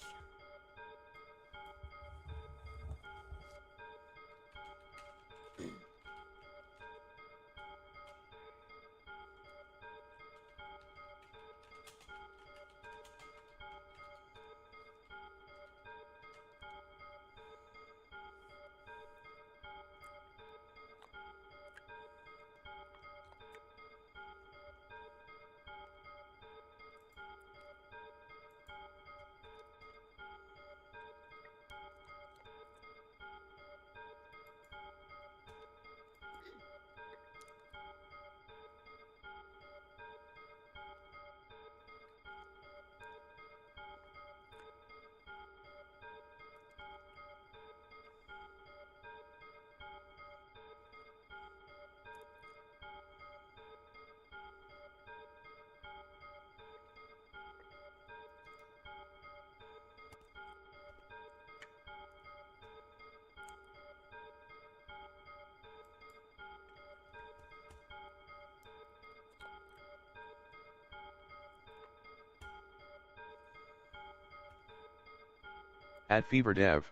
At Fever Dev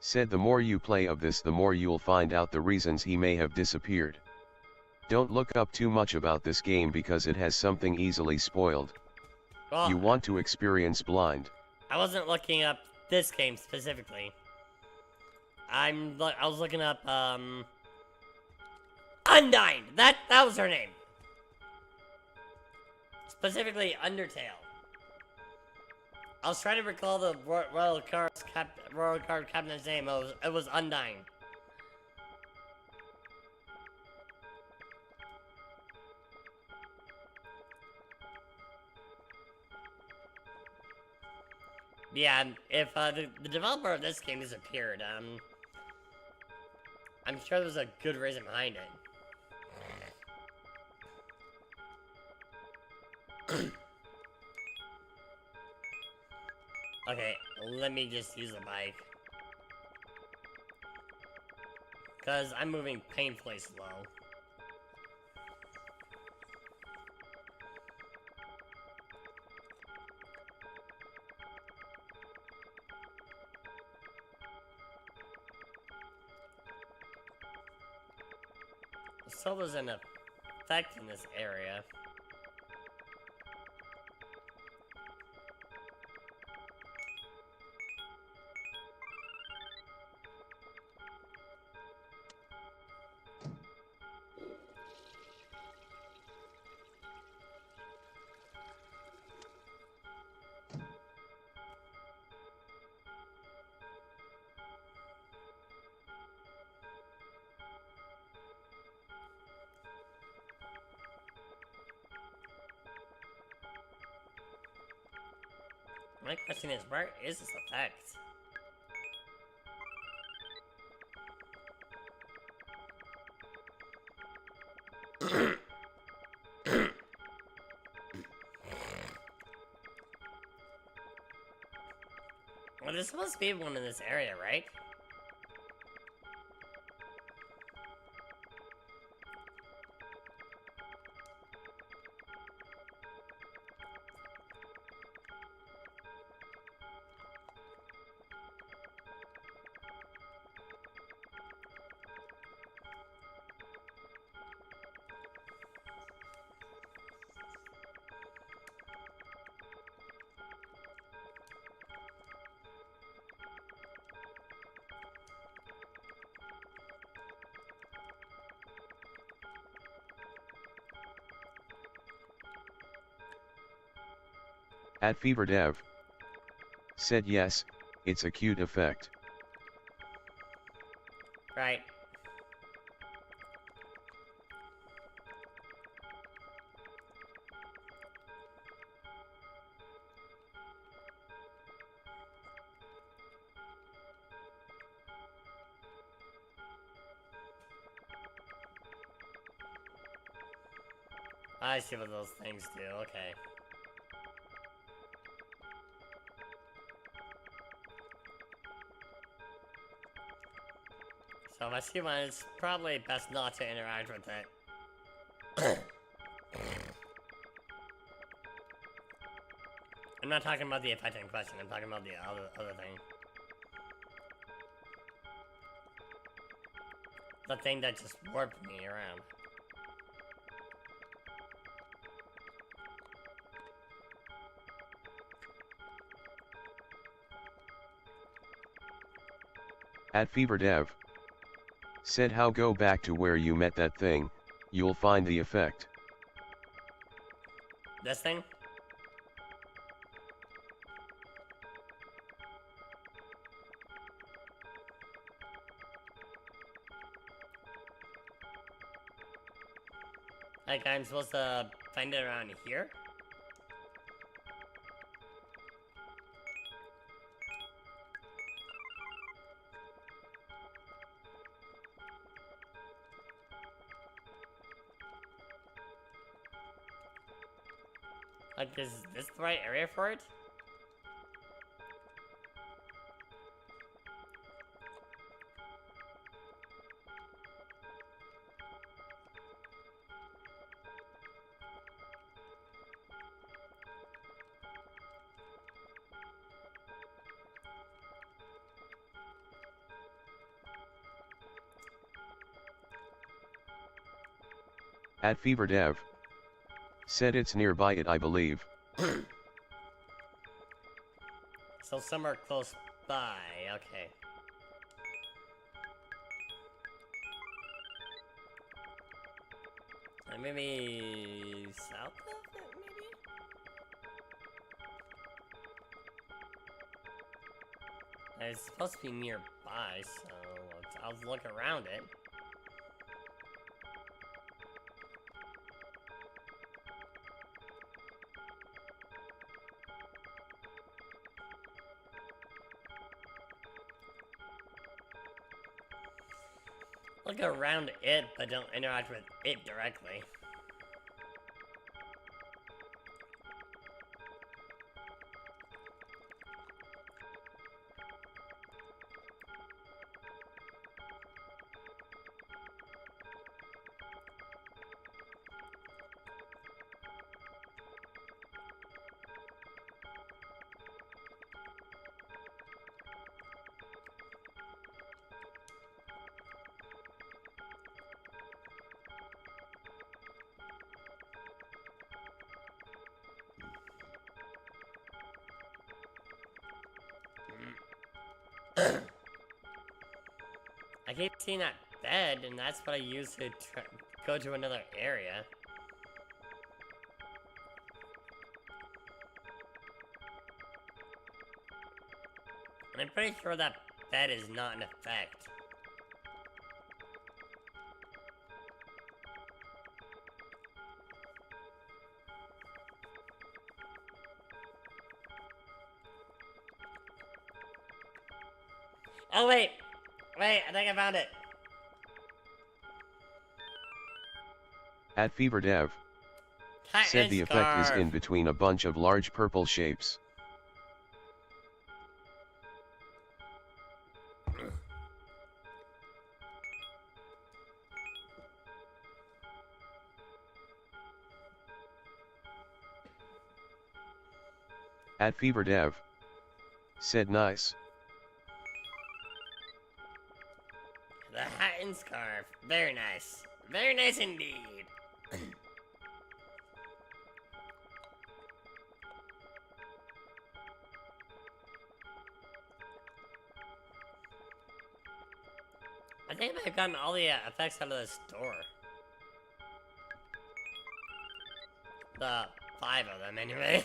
said the more you play of this, the more you'll find out the reasons he may have disappeared. Don't look up too much about this game because it has something easily spoiled. Well, You want to experience blind. I wasn't looking up this game specifically. I was looking up Undyne. That was her name. Specifically Undertale. I was trying to recall the Royal Card Captain's name. It was Undyne. Yeah, if the developer of this game disappeared, I'm sure there's a good reason behind it. Okay, let me just use the bike. Because I'm moving painfully slow. So there's an effect in this area. My question is, where is this effect? Well, there's supposed to be one in this area, right? At FeverDev. Said yes, it's a cute effect. Right. I see what those things do, okay. So if I see one, it's probably best not to interact with it. I'm not talking about the effect in question, I'm talking about the other thing. The thing that just warped me around. At FeverDev. Said how go back to where you met that thing, you'll find the effect. This thing? Like I'm supposed to find it around here? Like, is this the right area for it? At FeverDev. Said it's nearby it, I believe. So somewhere close by, okay. Maybe south of it, maybe? It's supposed to be nearby, so I'll look around it. Look around it, but don't interact with it directly. I keep seeing that bed, and that's what I use to go to another area. And I'm pretty sure that bed is not in effect. Oh wait! Wait, I think I found it! At FeverDev. Said the effect is in between a bunch of large purple shapes. At FeverDev. Said nice. The hat and scarf. Very nice. Very nice indeed. I think I've gotten all the effects out of the store. The 5 of them, anyway.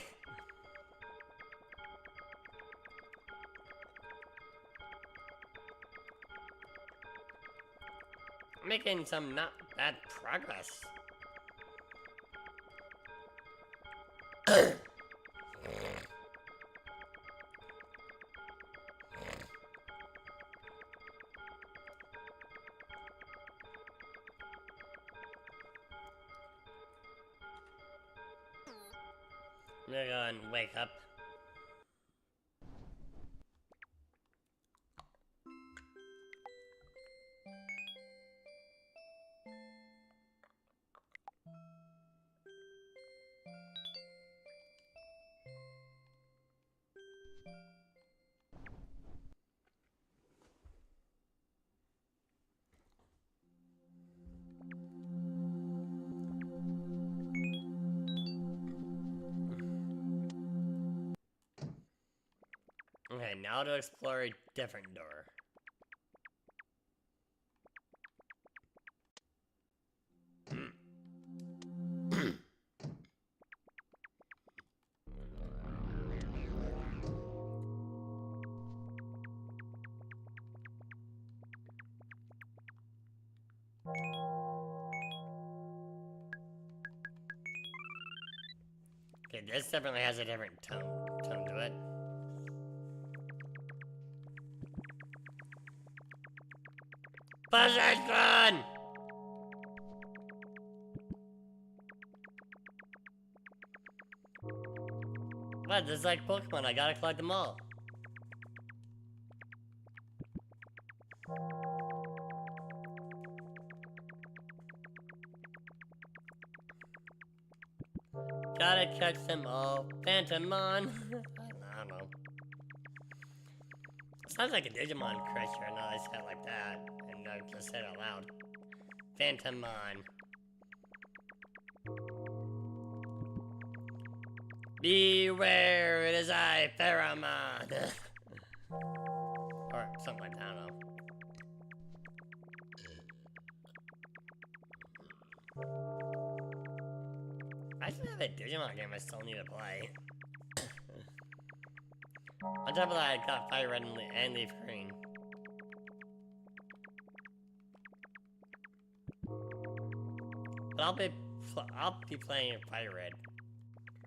I'm making some not bad progress. I'm gonna go and wake up. Okay, now to explore a different door. Okay, this definitely has a different tone to it. Position! What? This is like Pokemon. I gotta collect them all. Gotta catch them all. Phantomon. I don't know. Sounds like a Digimon creature. No, I said it like that. And I just said it out loud. Phantomon. Beware, it is I, Pheromon. Or something like that, I don't know. I should have a Digimon game I still need to play. On top of that, I got Fire Red and Leaf Green. But I'll be playing Fire Red.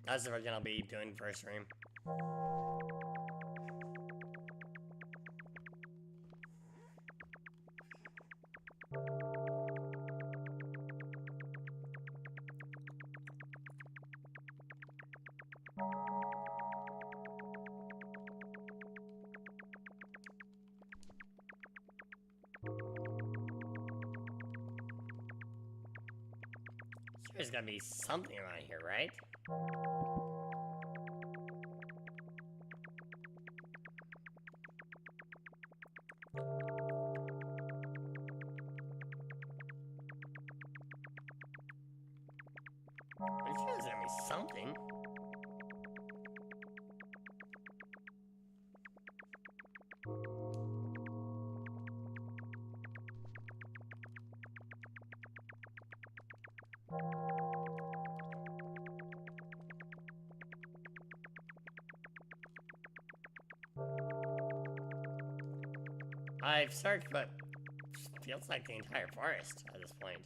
That's the version I'll be doing first stream. There's gotta be something around here, right? I'm sure there's gonna be something. I've searched, but it feels like the entire forest at this point.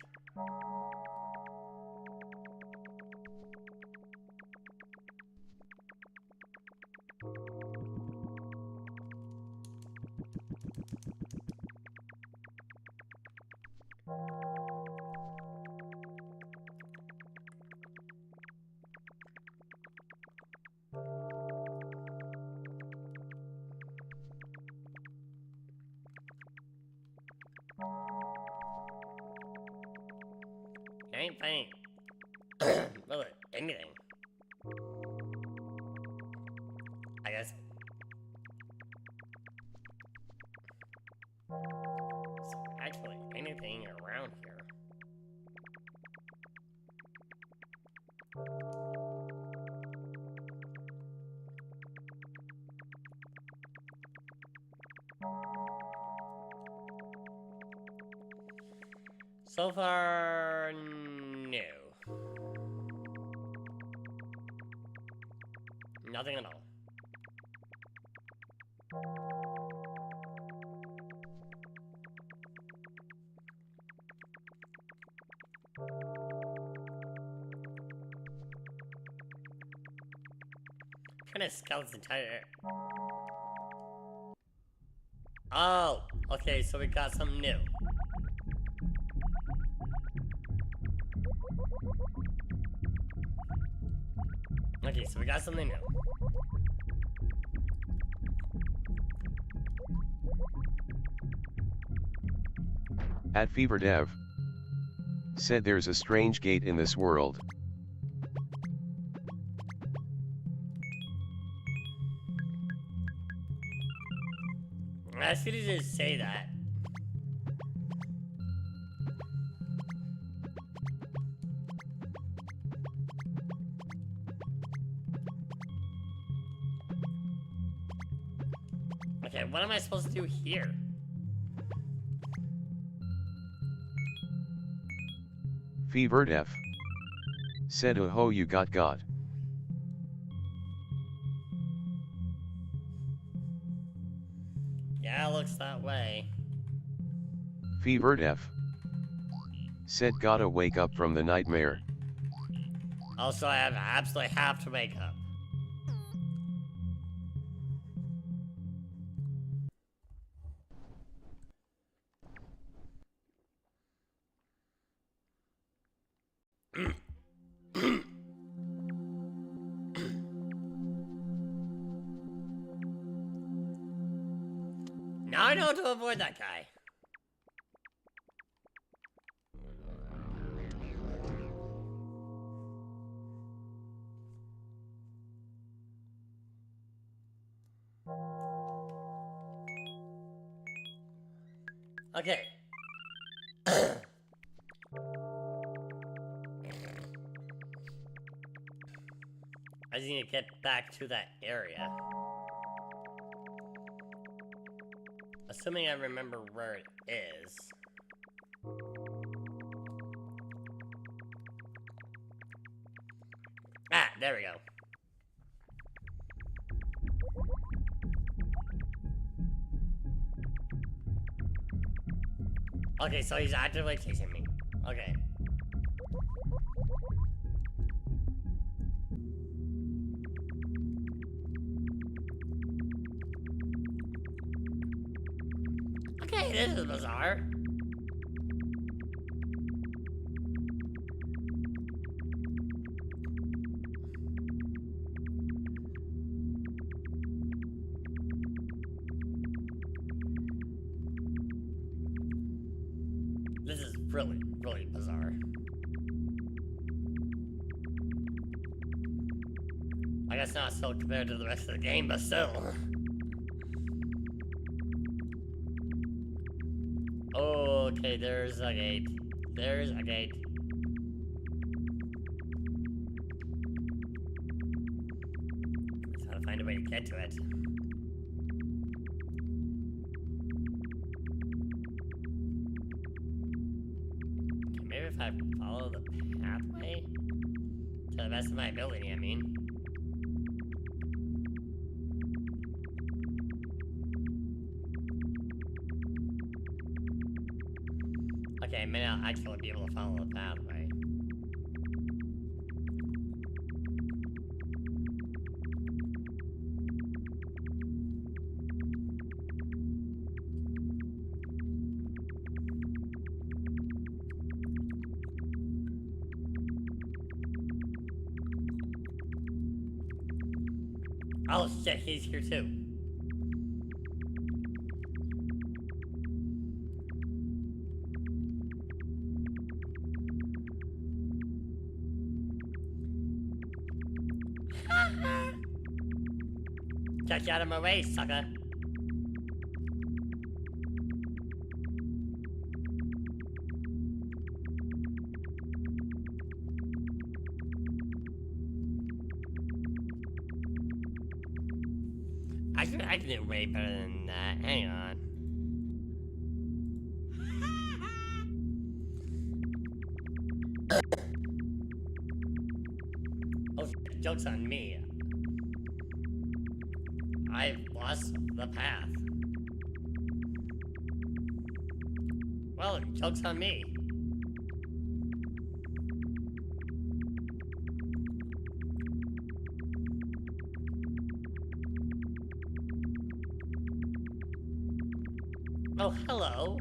I ain't finding really anything. I guess. Is there actually anything around here? So far, no. Nothing at all. Trying to scout this entire. Oh, okay, so we got something new. Okay, so we got something new. At FeverDev said there's a strange gate in this world. I should just say that. Okay, what am I supposed to do here? FeverDev said, oh ho, you got God. Yeah, it looks that way. FeverDev said, gotta wake up from the nightmare. Also, I absolutely have to wake up. Now I know how to avoid that guy. Okay. I just need to get back to that area. Assuming I remember where it is. Ah, there we go. Okay, so he's actively chasing me. Okay. Okay, this is bizarre. This is really, really bizarre. I guess not still compared to the rest of the game, but still. Okay, there's a gate. There's a gate. Just gotta find a way to get to it. Okay, maybe if I follow the pathway to the best of my ability, I mean. Okay, I may not actually be able to follow the pathway. Oh shit, he's here too. Get out of my way, sucker. I can do way better than that. Hang on. Oh, shit, joke's on me. I've lost the path. Well, joke's on me. Oh, hello.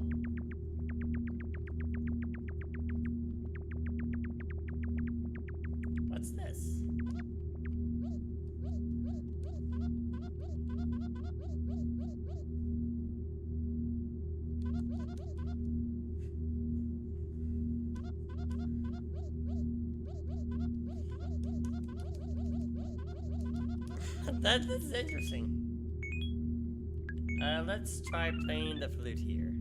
What's this? That's interesting. Let's try playing the flute here.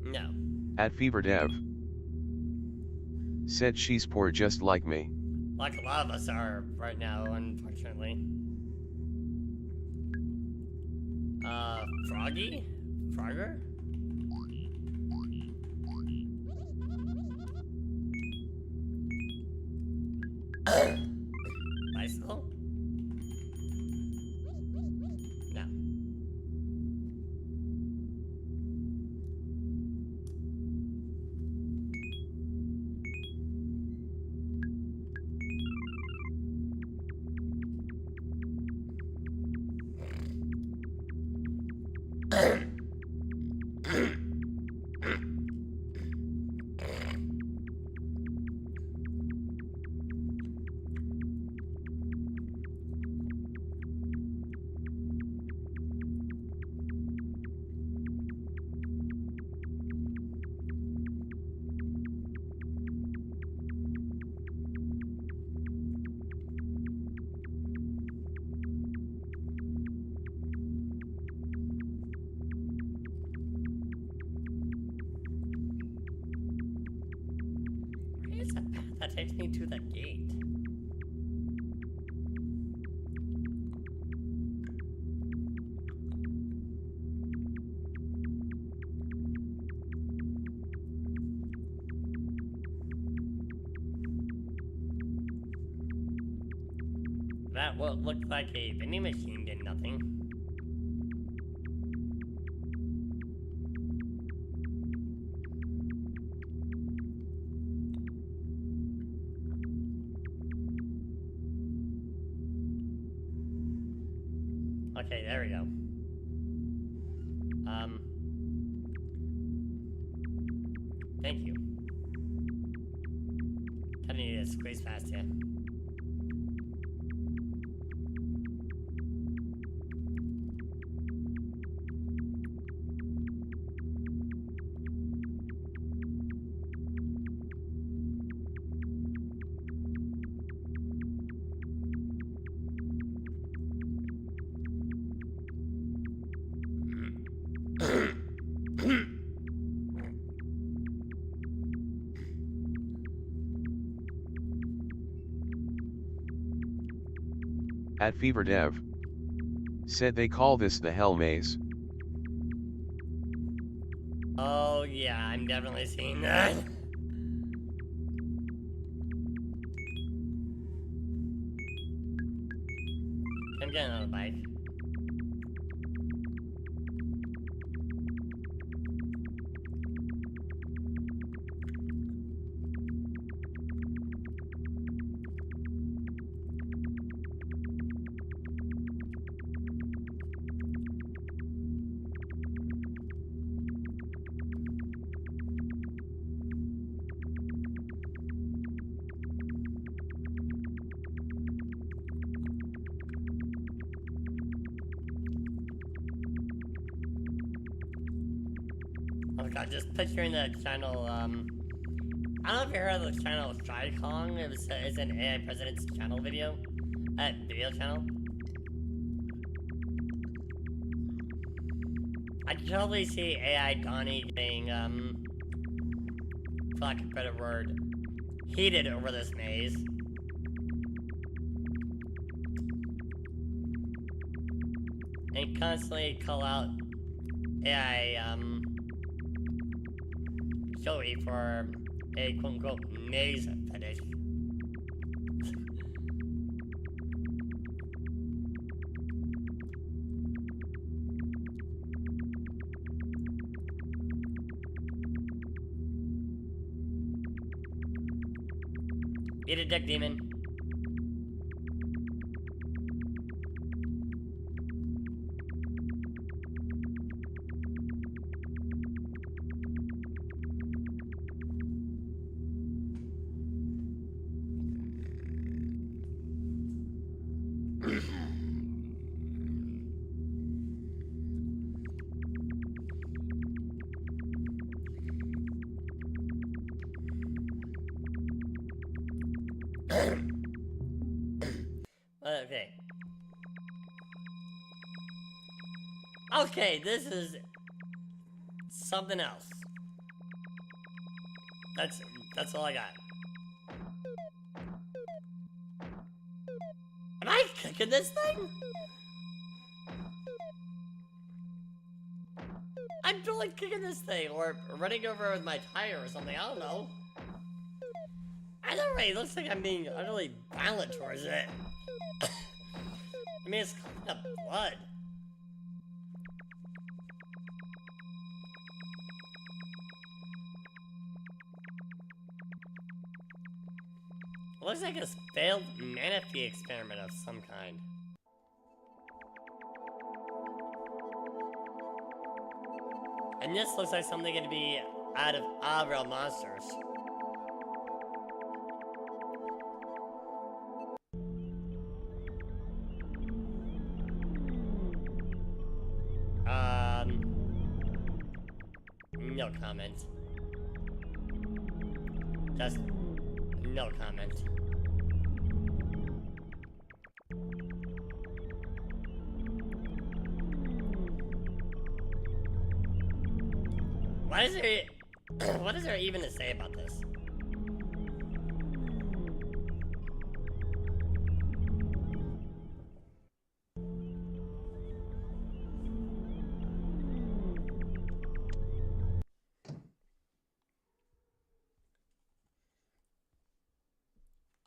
No. At FeverDev. Said she's poor just like me. Like a lot of us are right now, unfortunately. Froggy? Frogger? Bicycle? No. Where's the path that takes me to the gate? That what looked like a vending machine did nothing. Okay, there we go. Thank you. gonna need to squeeze past you. At FeverDev. Said they call this the Hell Maze. Oh yeah, I'm definitely seeing that. I'm getting on a bike. Oh god, just picturing the channel, I don't know if you heard of the channel Strikong. It's an AI President's channel video. Video channel. I can totally see AI Donnie getting, for lack of a better word, heated over this maze. And constantly call out AI, Joey for a quote-unquote maze fetish. Eat a dick, demon. Okay. Okay, this is something else. That's all I got. Am I kicking this thing? I'm totally kicking this thing, or running over with my tire or something, I don't know. Either way, it looks like I'm being utterly violent towards it. I mean, it's coughing up blood. It looks like a failed manatee experiment of some kind. And this looks like something going to be out of Real Monsters. No comment. Just no comment. What is there even to say about this?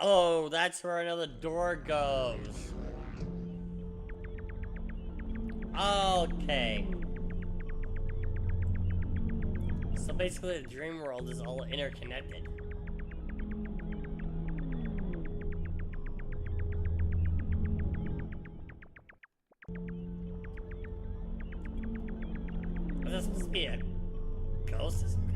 Oh, that's where another door goes. Okay. So basically the dream world is all interconnected. Was this supposed to be a ghost of some kind?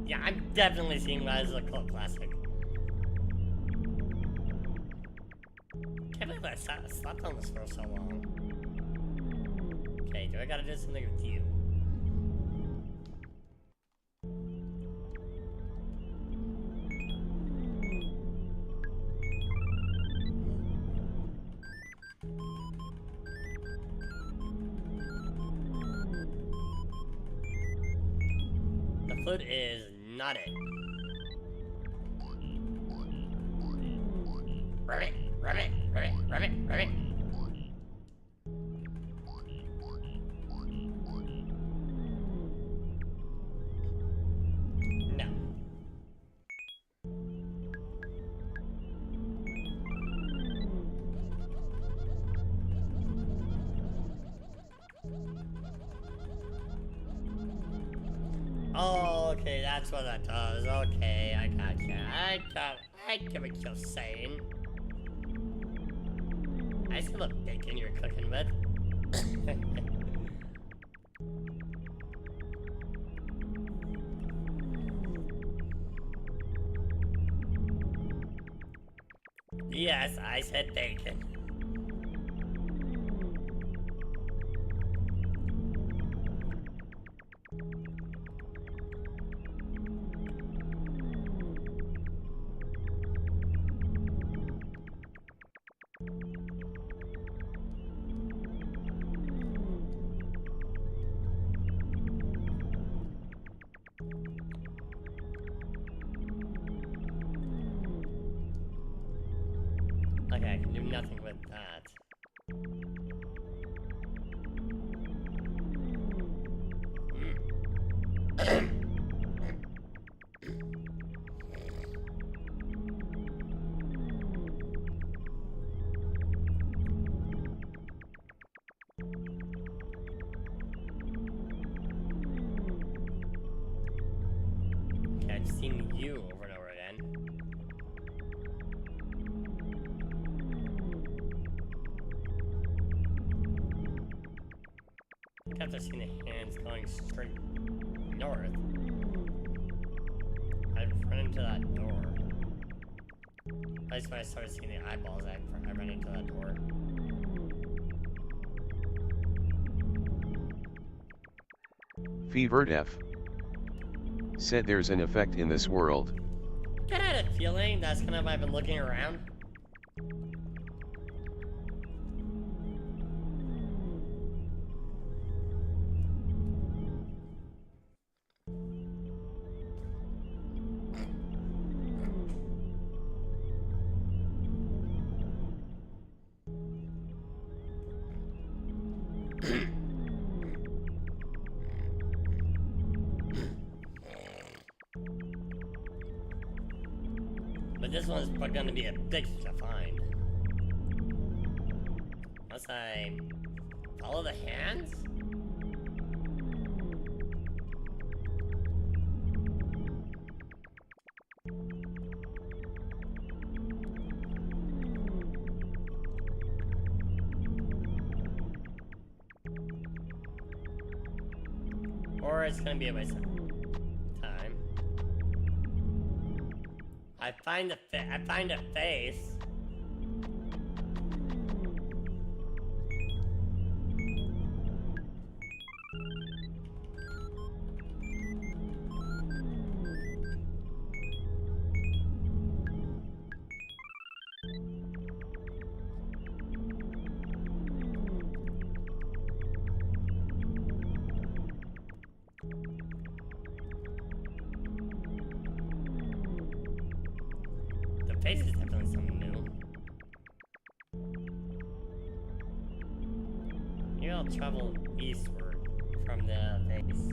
Yeah, I'm definitely seeing that as a cult classic. Can't believe I slept on this for so long. Okay, do I gotta do something with you? The flute is not it. Rabbit, rabbit, rabbit, rabbit, rabbit. No. Oh, okay, that's what that does. Okay, I gotcha. I get what you're saying. I see the bacon you're cooking with. Yes, I said bacon. Okay, I can do nothing with that. Okay, I've seen you over and over again. I think after seeing the hands going straight north, I've run into that door. At least when I started seeing the eyeballs, I ran into that door. Fevered F said there's an effect in this world. I had a feeling that's kind of why I've been looking around. But this one's going to be a bitch to find. Unless I follow the hands? Or it's going to be a waste of time. I find a face. The face is definitely something new. Maybe I'll travel eastward from the face.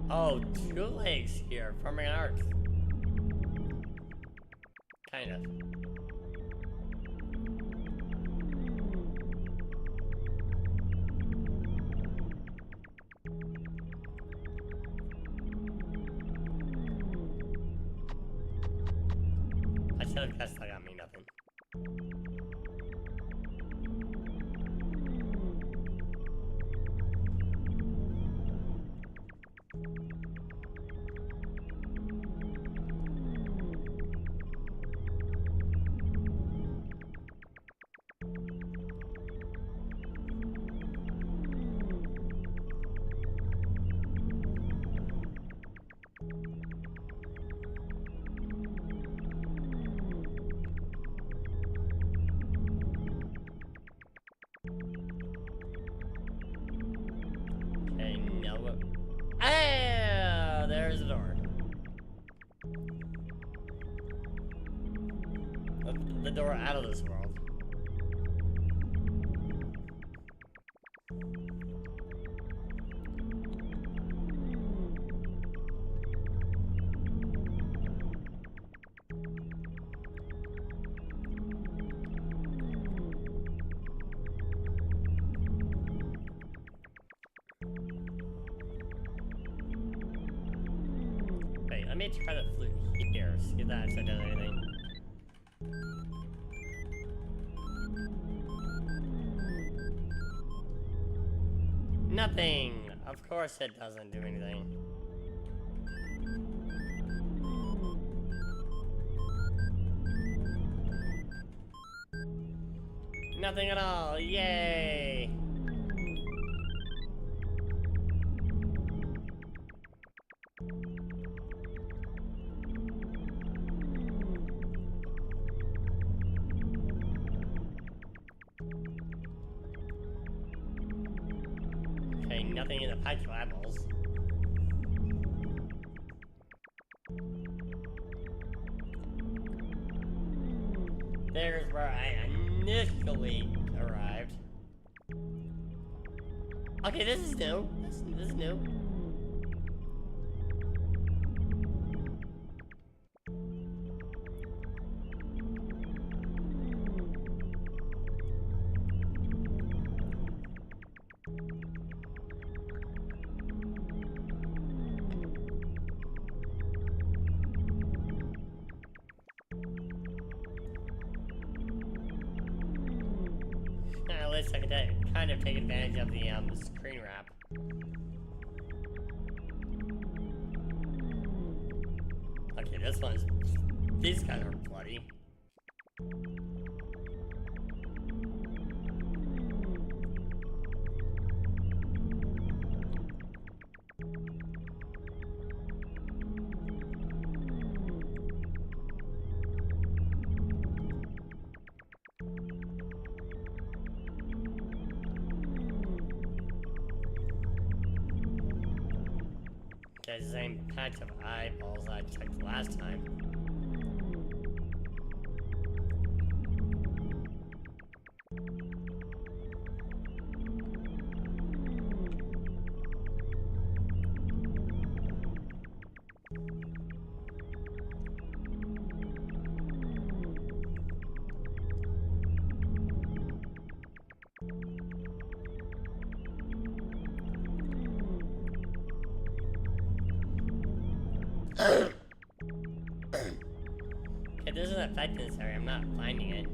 Oh, 2 legs here, forming an arc. Kind of. I should have guessed that got me nothing. know. Ah, there's the door. The door out of this world. Wait, let me try the flute here. See if that actually does anything. Nothing! Of course it doesn't do anything. Nothing at all! Yay! Okay, nothing in the patch of eyeballs. There's where I initially arrived. Okay, this is new. This is new. At least I can kind of take advantage of the screen wrap. Okay, this one's... These guys are bloody. Okay, same patch of eyeballs I checked last time. Okay, there's an effect in this area. I'm not finding it.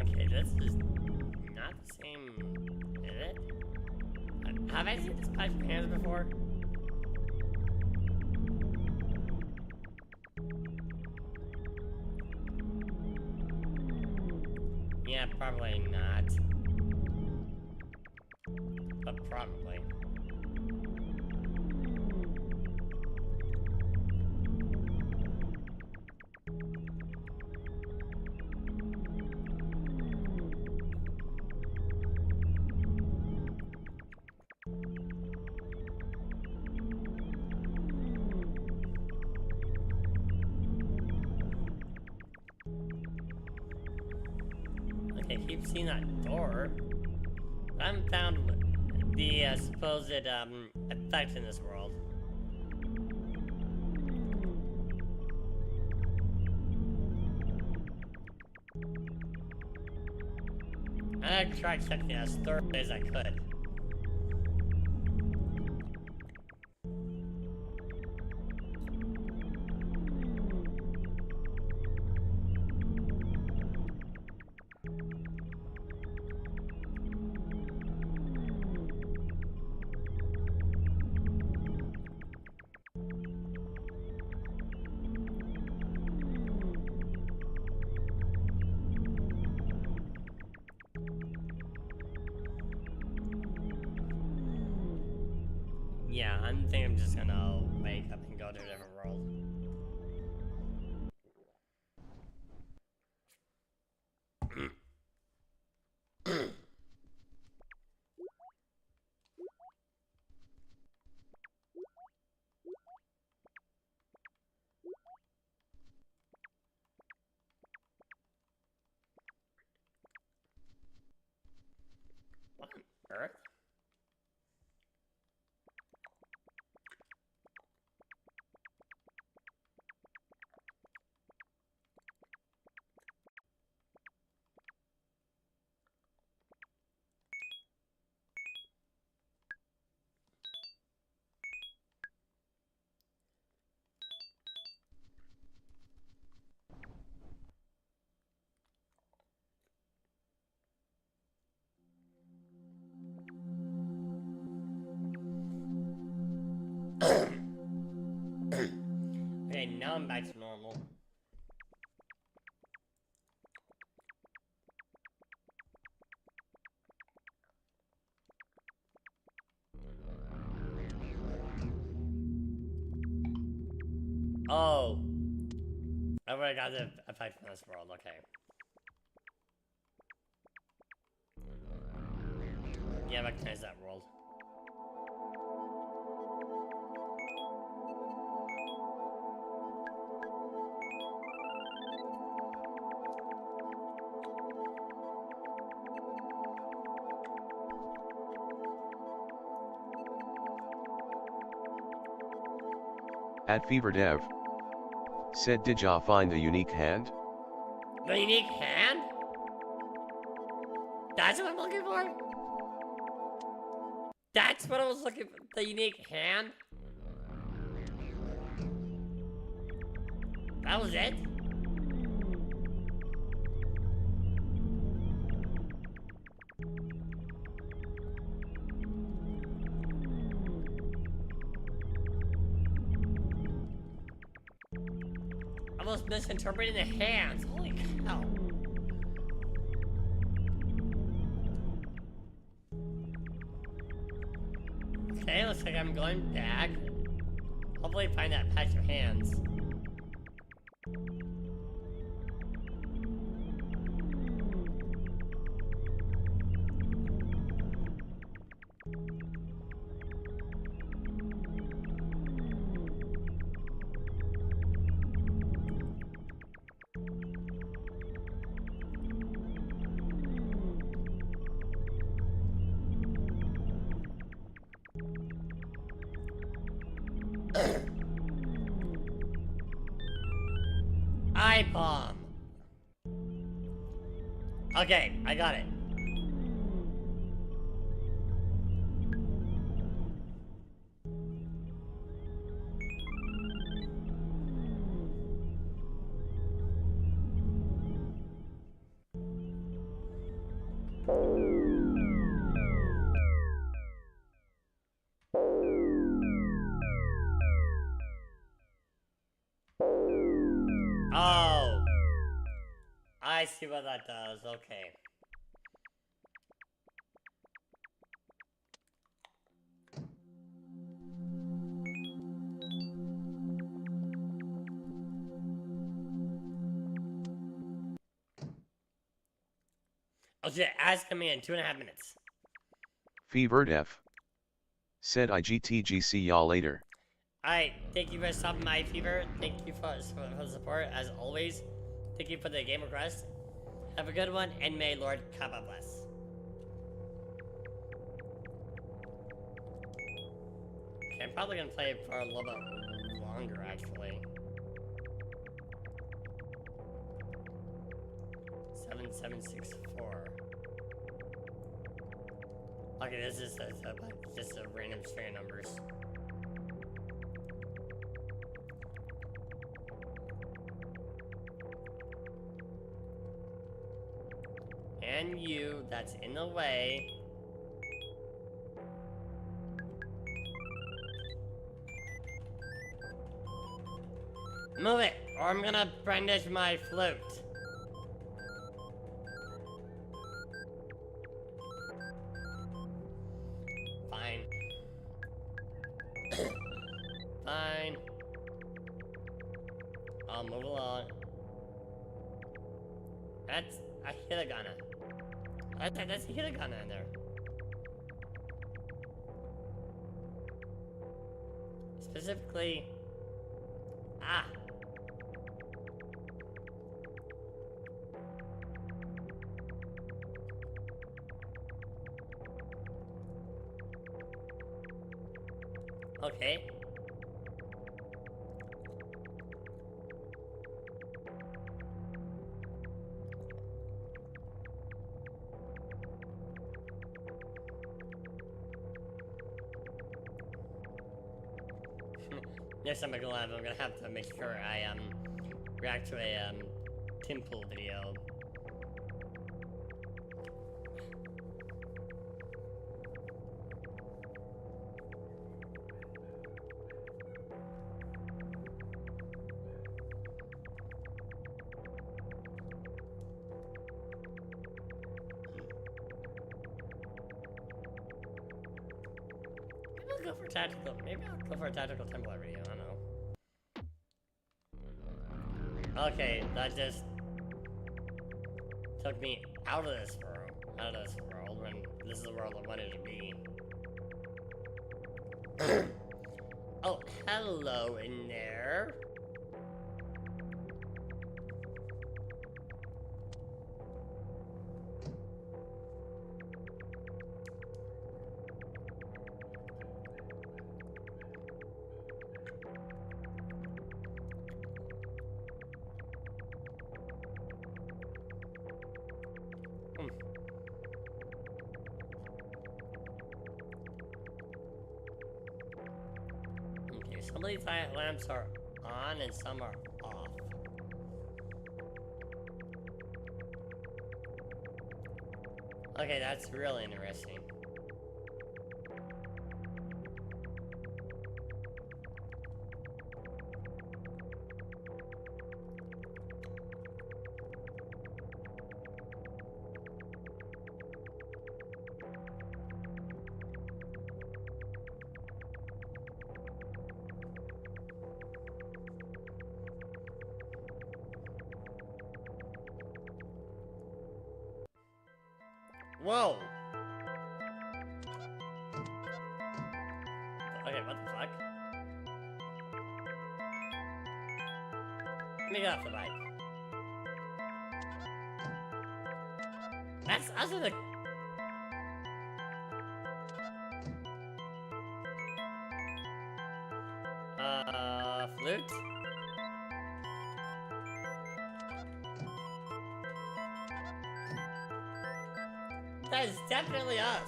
Okay, this is not the same, is it? Have I seen this patch of hands before? Yeah, probably not. But probably. Okay, keep seeing that door. I haven't found the supposed effect in this world. I tried checking it as thoroughly as I could. Yeah, I think I'm just gonna wake up and go to a different world. What on earth? Okay, now I'm back to normal. Oh. I already got the effect from this world, okay. Yeah, I recognize that world. At FeverDev. Said did ya find the unique hand? The unique hand? That's what I'm looking for? That's what I was looking for? The unique hand? That was it? I was misinterpreting the hands. Holy cow. Okay, looks like I'm going back. Hopefully find that patch of hands. Eye bomb. Okay, I got it. Oh. I see what that does. Okay. Oh shit, ads coming in 2.5 minutes. FeverDev. Said IGTGC y'all later. Alright, thank you for stopping by, Fever. Thank you for the support, as always. Thank you for the game request. Have a good one, and may Lord Kappa bless. Okay, I'm probably gonna play for a little bit longer, actually. 7764. Okay, this is just a random string of numbers. And you, that's in the way. Move it, or I'm gonna brandish my flute. Fine. along, move along. That's a hiragana. That's a hiragana in there. Specifically, ah. Okay. Next time I go live, I'm gonna have to make sure I react to a Timpool video. Maybe I'll go for tactical. Maybe I'll go for a tactical Templar video. I don't know. Okay, that just took me out of this world, when this is the world I wanted to be. Oh, hello in there. Okay, some of these lamps are on and some are off. Okay, that's really interesting. Whoa! Okay, what the fuck? Let me get off the bike. That's also the... flute? That is definitely us.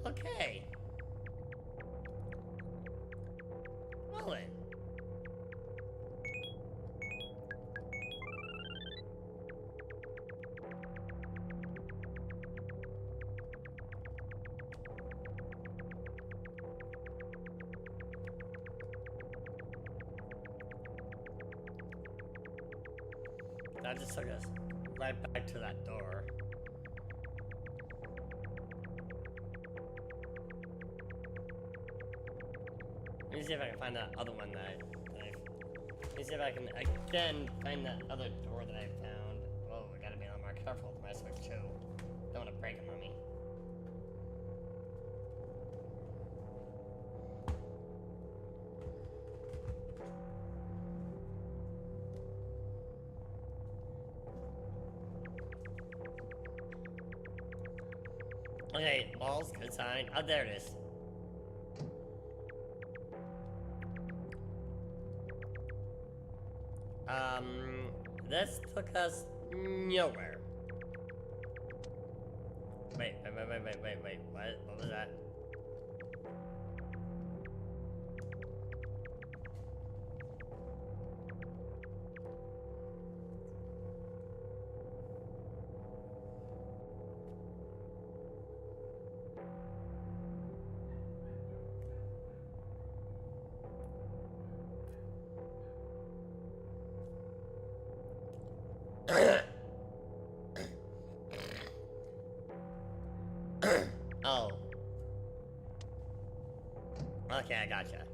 Okay. Well then. That just took us right back to that door. Let me see if I can find that other one let me see if I can again find that other door that I found. Whoa, I gotta be a lot more careful with my Switch too. Don't want to break them on me. Okay, balls, good sign. Oh, there it is. This took us nowhere. Wait, what was that? Okay, I gotcha.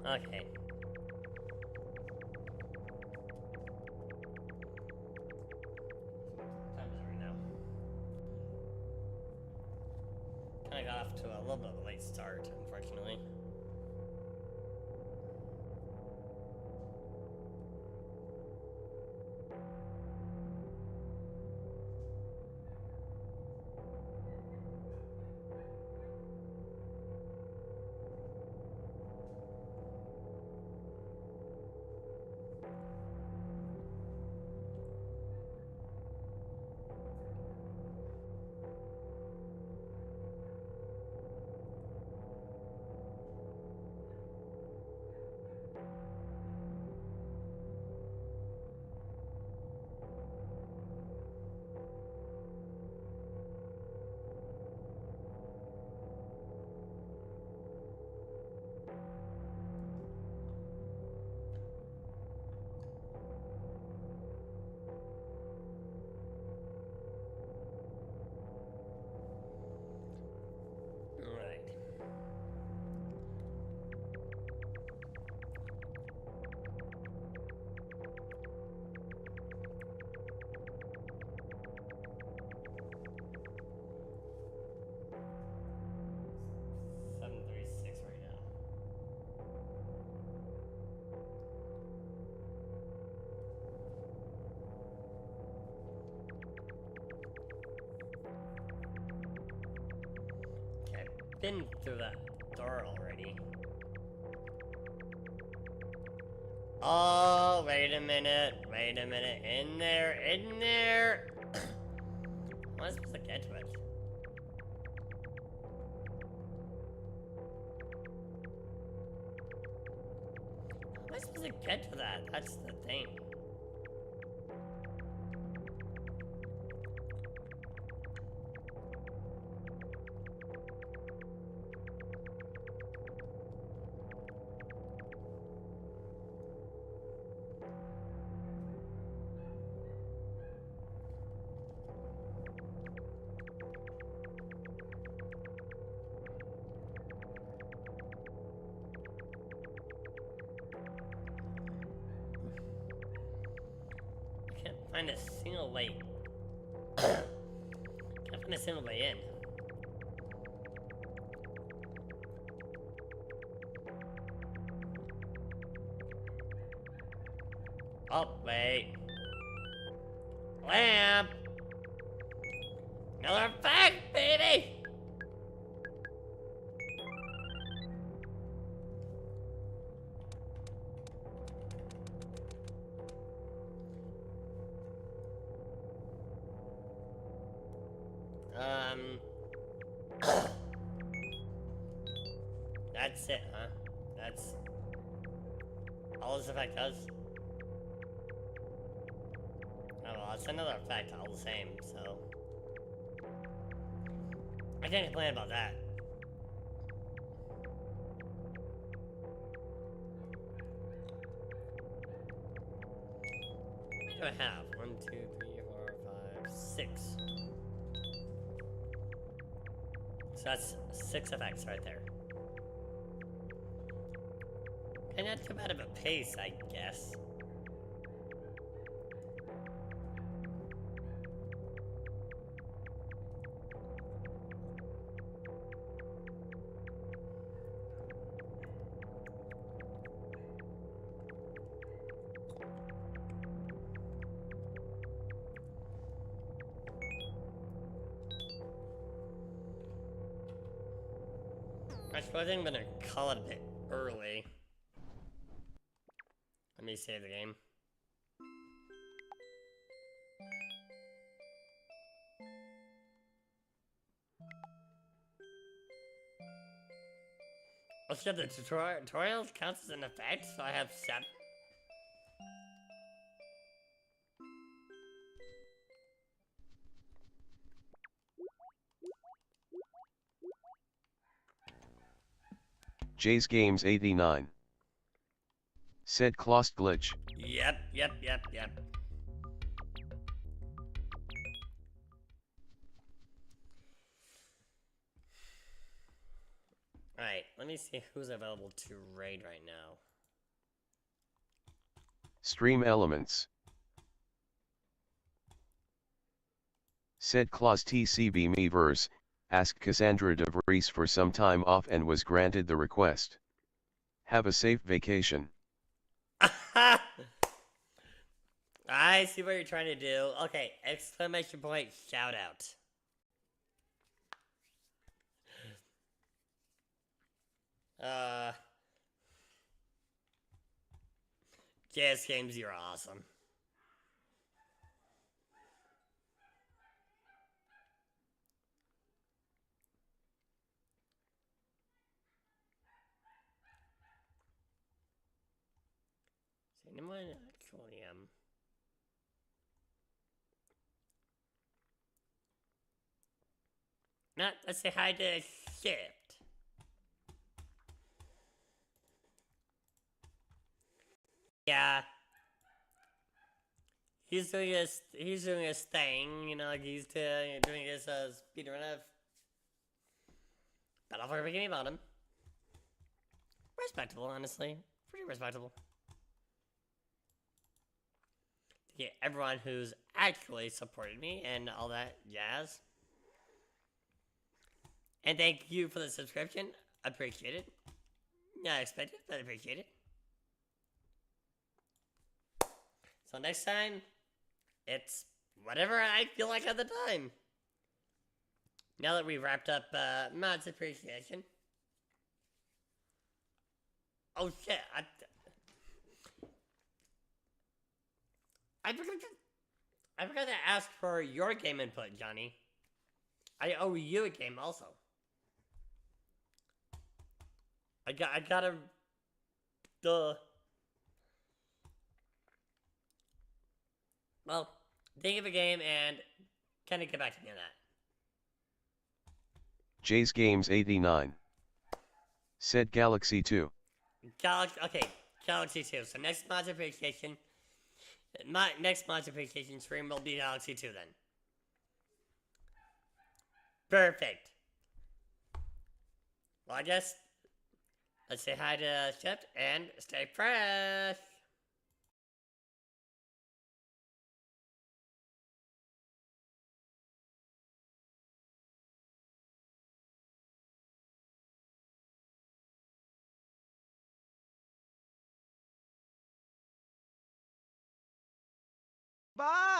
Okay. What time is it right now? Kinda got off to a little bit of a late start, unfortunately. Alright. $736 right now. Okay, I've been through that door already. Oh, wait a minute. Wait a minute. In there. In there. How am I supposed to get to it? How am I supposed to get to that? That's the thing. I can't find a single way. Can't find a single way in. Oh, wait. Lamp! Another fact, baby! That's it, huh? That's all this effect does? Oh well, it's another effect all the same, so I can't complain about that. What do I have? 1, 2, 3, 4, 5, 6. So that's 6 effects right there. And not too bad of a pace, I guess. I suppose I'm gonna call it a bit early. Let me save the game. Oh shit, the tutorial counts as an effect, so I have 7. Jay's Games 89. Said Clost Glitch. Yep. Alright, let me see who's available to raid right now. Stream Elements. Said Claus TCB Meverse, asked Cassandra DeVries for some time off and was granted the request. Have a safe vacation. I see what you're trying to do. Okay, exclamation point, shout out. JS Games, you're awesome. Is anyone actually Not, let's say hi to Shift. Yeah. He's doing his thing, you know, like he's doing his speedrun of Battlefield Bikini Bottom. Respectable, honestly. Pretty respectable. To get everyone who's actually supported me and all that jazz. And thank you for the subscription. Appreciate it. Not expected, but appreciate it. So next time, it's whatever I feel like at the time. Now that we've wrapped up mods appreciation. Oh shit! I forgot to ask for your game input, Johnny. I owe you a game also. I gotta. Duh. Well, think of a game and kind of get back to me on that. Jay's Games 89. Said Galaxy 2. Galaxy 2. So next mods appreciation, next mods appreciation stream will be Galaxy 2 then. Perfect. Well, I guess let's say hi to Shift and stay fresh. Bye!